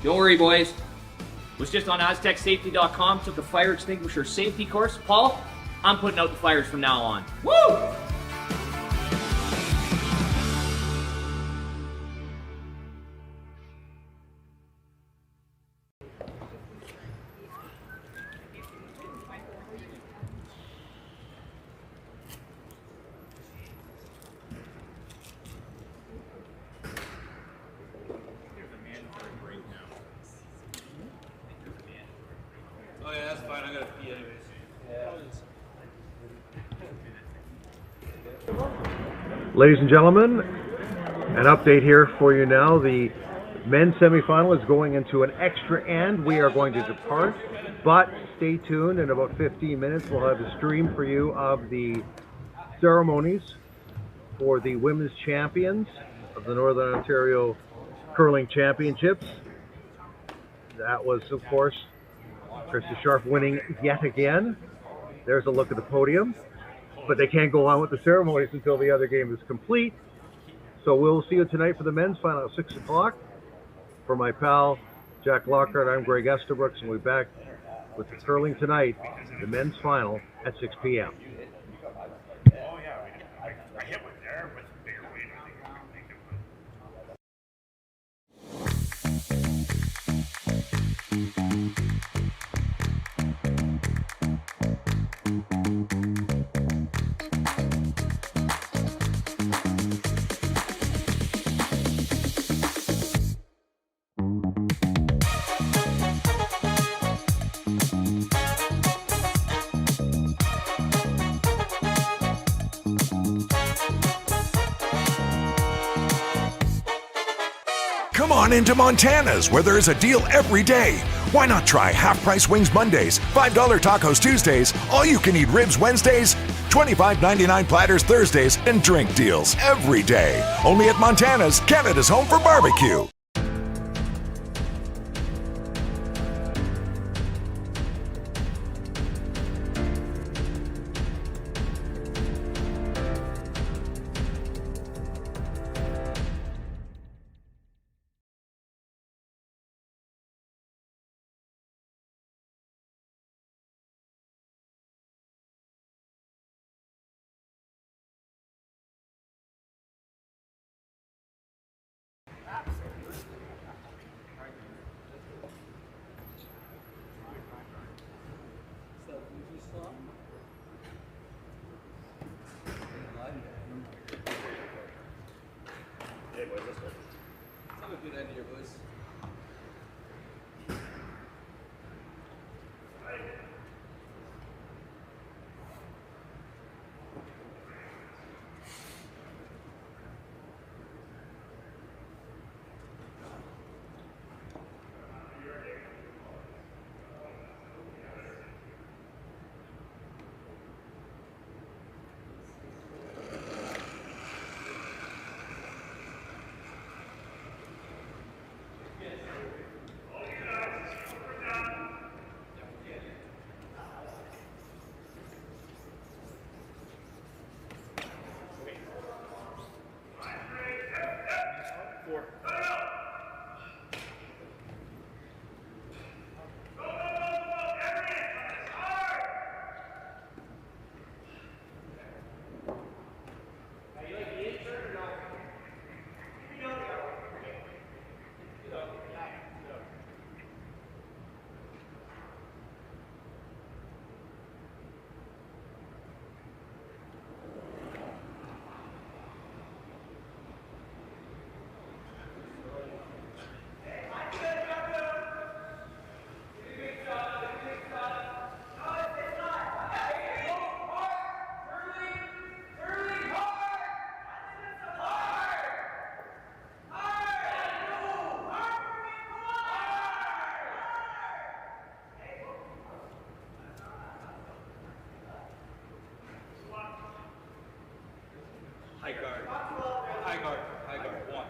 Don't worry, boys. Was just on AztecSafety.com, took a fire extinguisher safety course. Paul, I'm putting out the fires from now on. Woo! Oh yeah, that's fine. I gotta pee anyways. Ladies and gentlemen, an update here for you now. The men's semifinal is going into an extra end. We are going to depart, but stay tuned. In about 15 minutes, we'll have a stream for you of the ceremonies for the women's champions of the Northern Ontario Curling Championships. That was, of course, Krista Scharf winning yet again. There's a look at the podium. But they can't go on with the ceremonies until the other game is complete. So we'll see you tonight for the men's final at 6 o'clock. For my pal, Jack Lockhart, I'm Greg Estabrooks, and we'll be back with the curling tonight, the men's final at 6 p.m. Come on into Montana's, where there is a deal every day. Why not try half-price wings Mondays, $5 tacos Tuesdays, all-you-can-eat ribs Wednesdays, $25.99 platters Thursdays, and drink deals every day. Only at Montana's, Canada's home for barbecue. High guard. High guard. High guard. 1.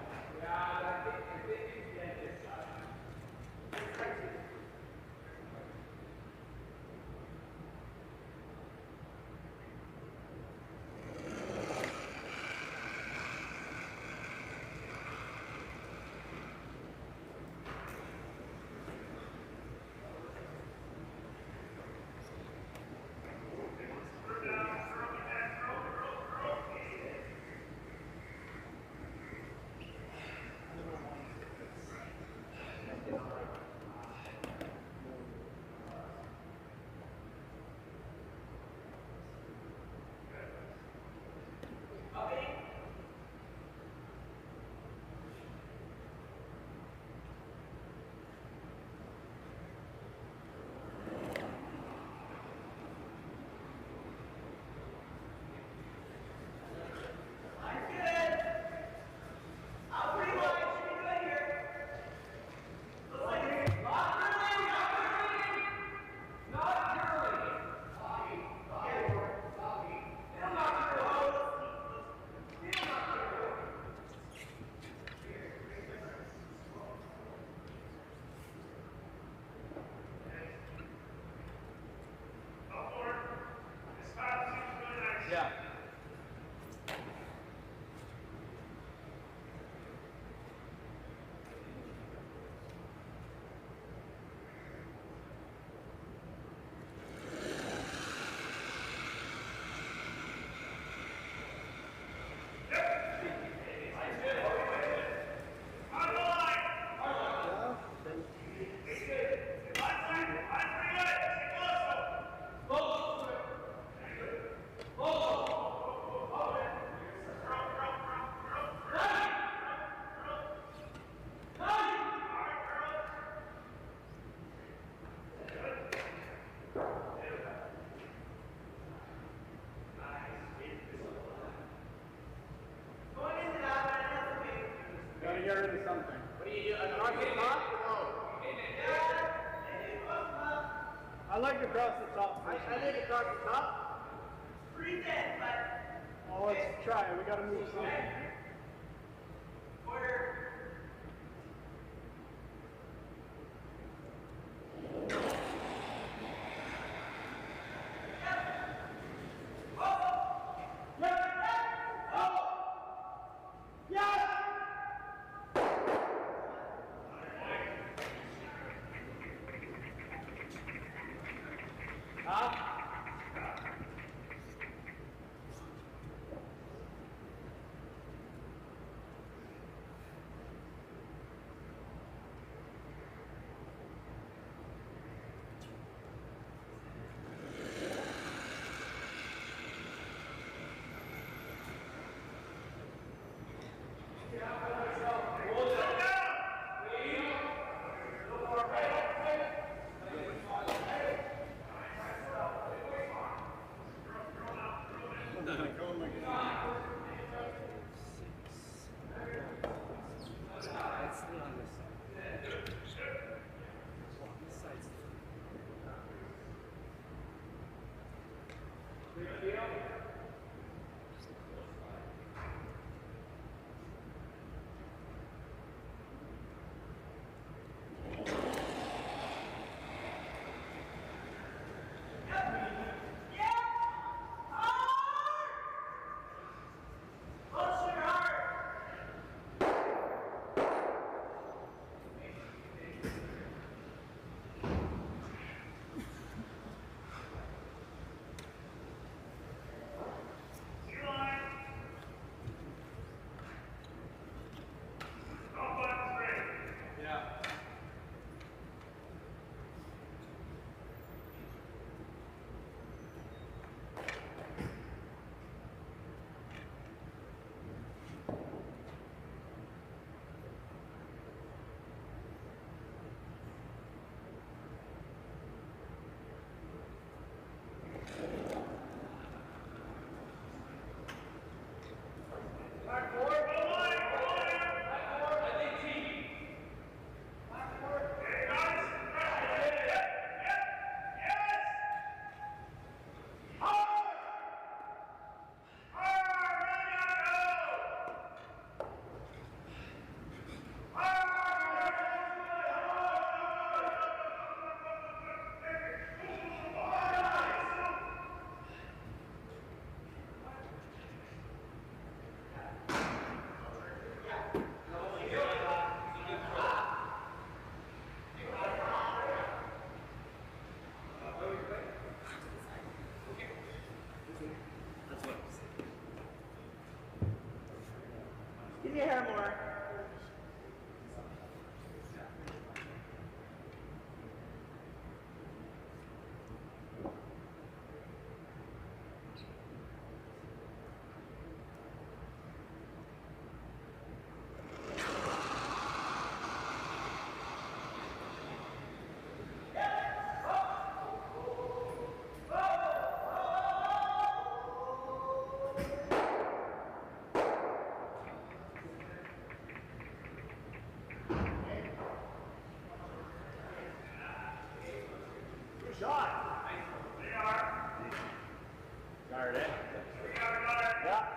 I like across the top. I think across the top. Pretty dead, but. Oh, let's try it. We gotta move something. Order. shot. They are. Guard it. Yeah.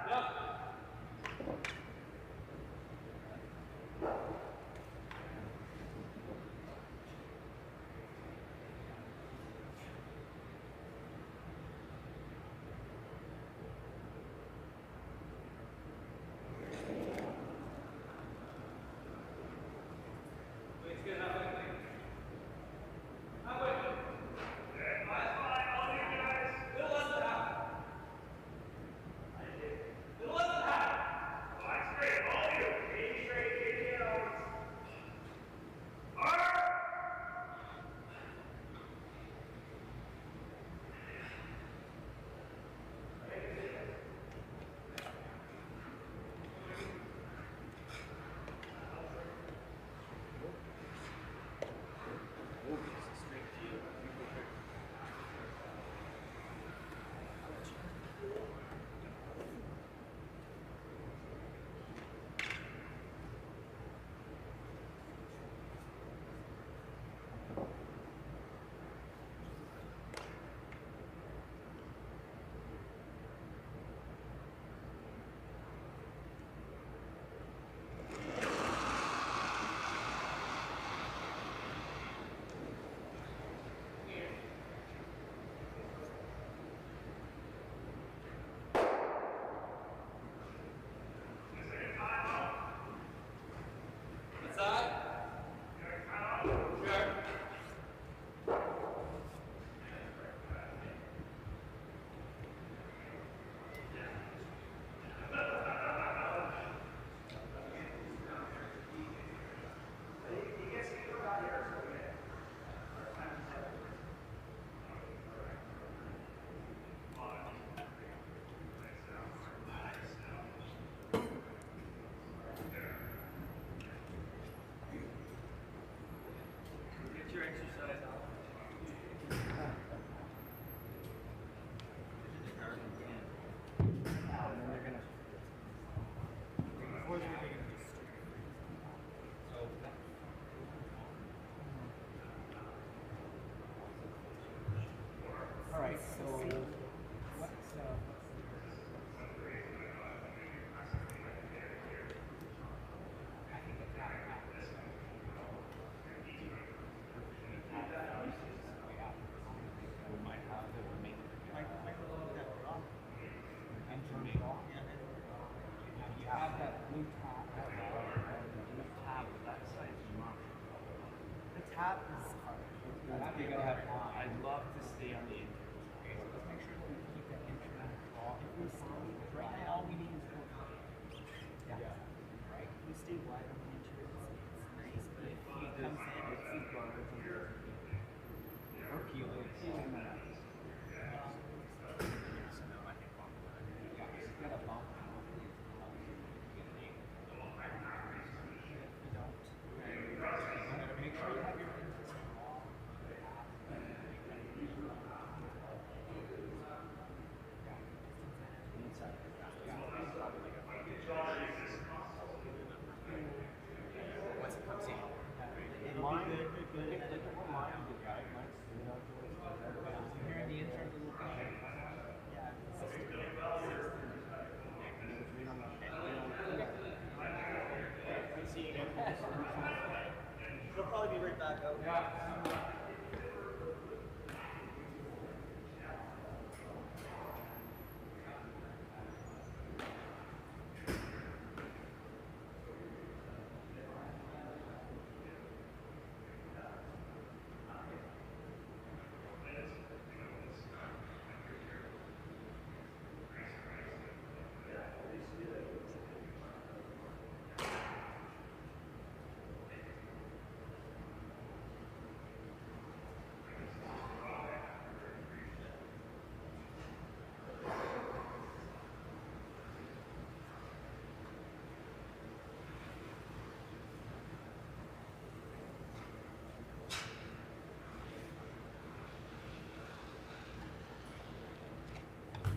They'll probably be right back out.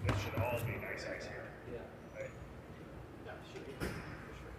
This should all be nice ice here. Yeah. Right? Yeah, should be. For sure.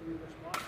through the spot.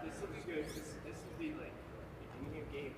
This looks good. This will be like a new game.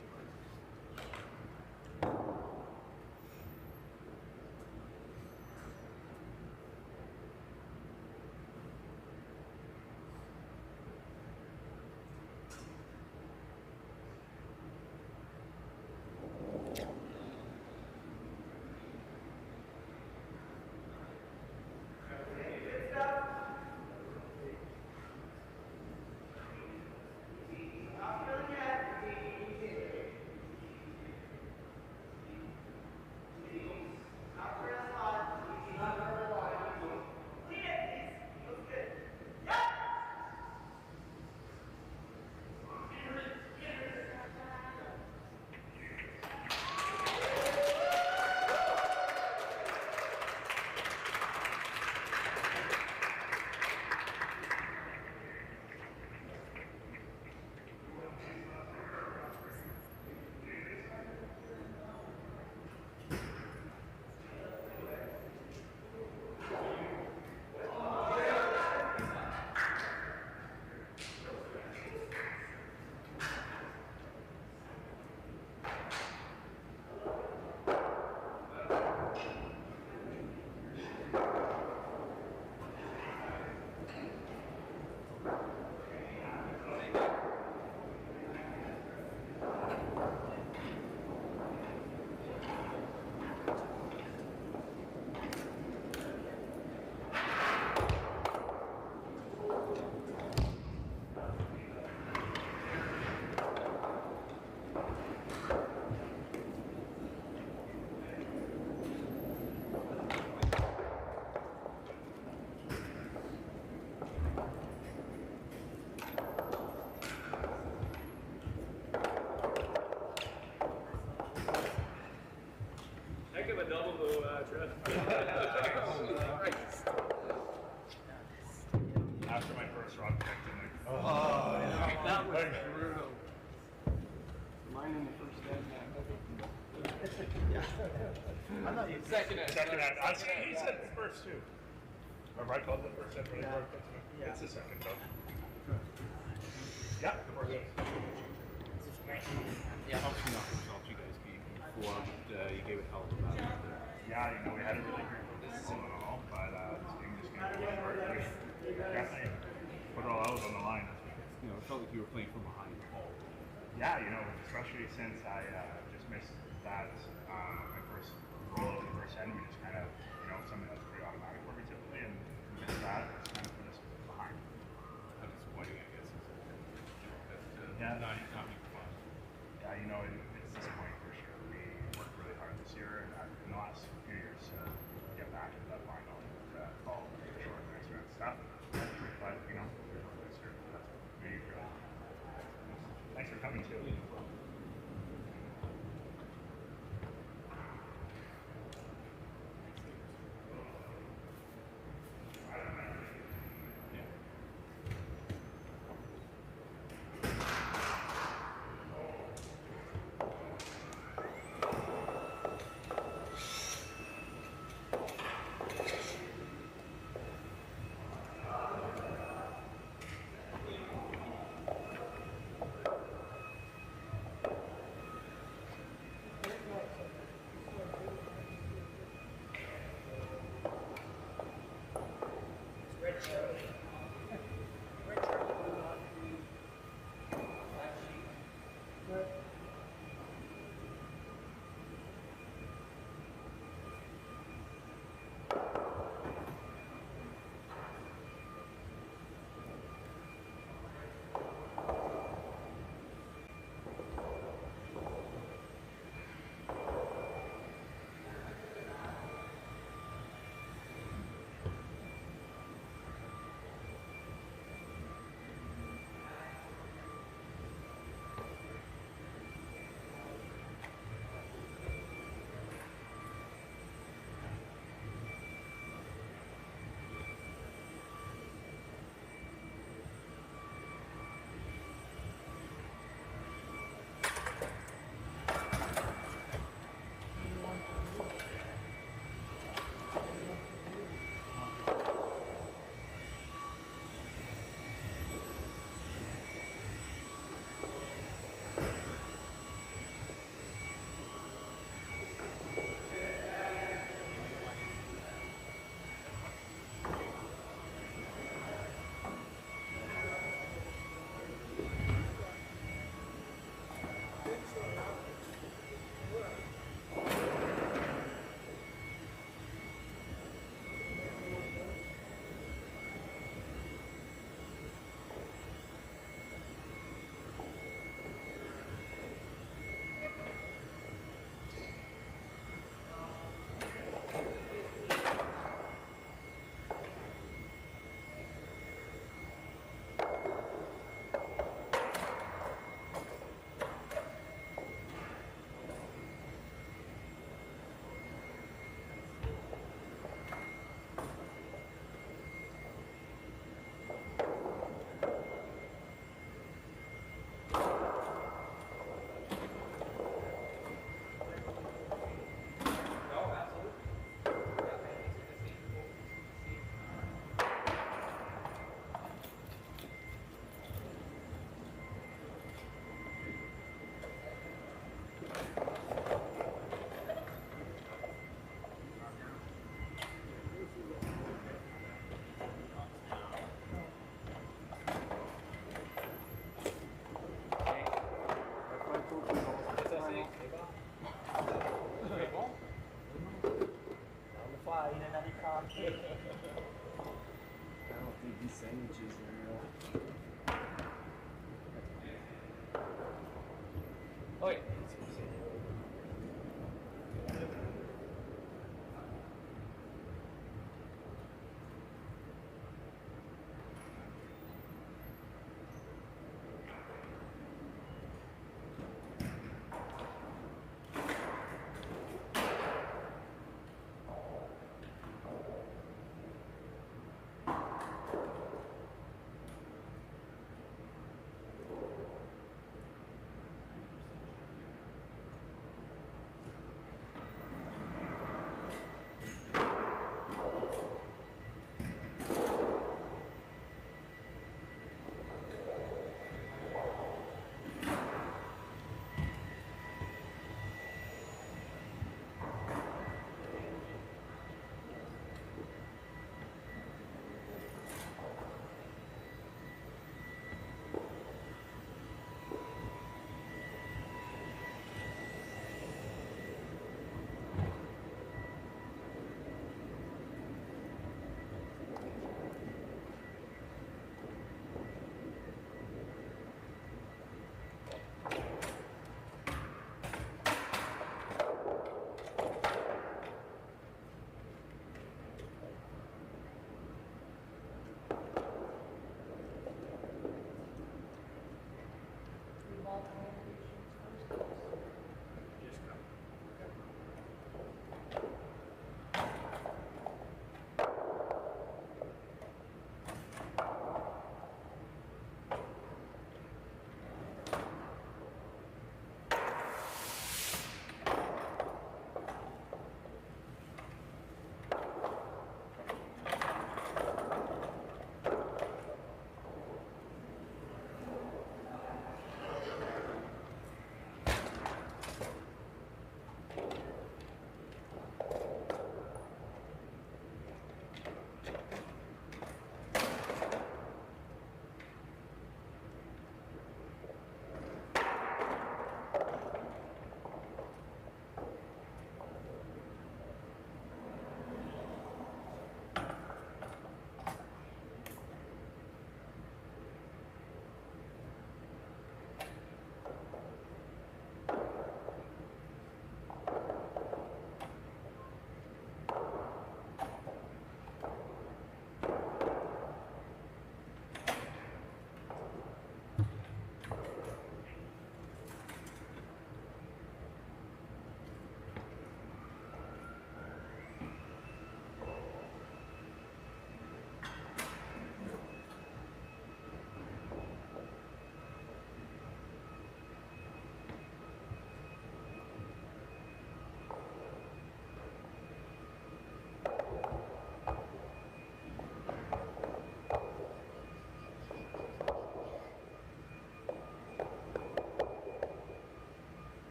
Heck of a double though, Trev. After my first rock pick, I'm like, yeah. That was brutal. Mine in the first dead man. I thought you Second hand. He said the first two. Remember I called the first head really hard. Yeah. It's the second though. Yeah, the first one. Yeah, how soon after results you guys came before you gave it hell of a battle? Yeah, you know, we had a really great focus all in all, but this game just came really hard. We definitely put it all out on the line. You know, it felt like you were playing from behind the ball. Yeah, you know, especially since I just missed that my first roll of the first end, we just kind of, you know, something that's pretty automatic for me typically, and we missed that, it's kind of put us behind. How disappointing, I guess. Yeah. Not having fun. Yeah, you know, it's disappointing for sure. We worked really hard this year and in the last few years to get back into that final and fall short of the next round stuff. But, you know, we're not this year. That's really great. Thanks for coming too. coffee. I don't think these sandwiches are real. Oh yeah.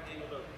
thing about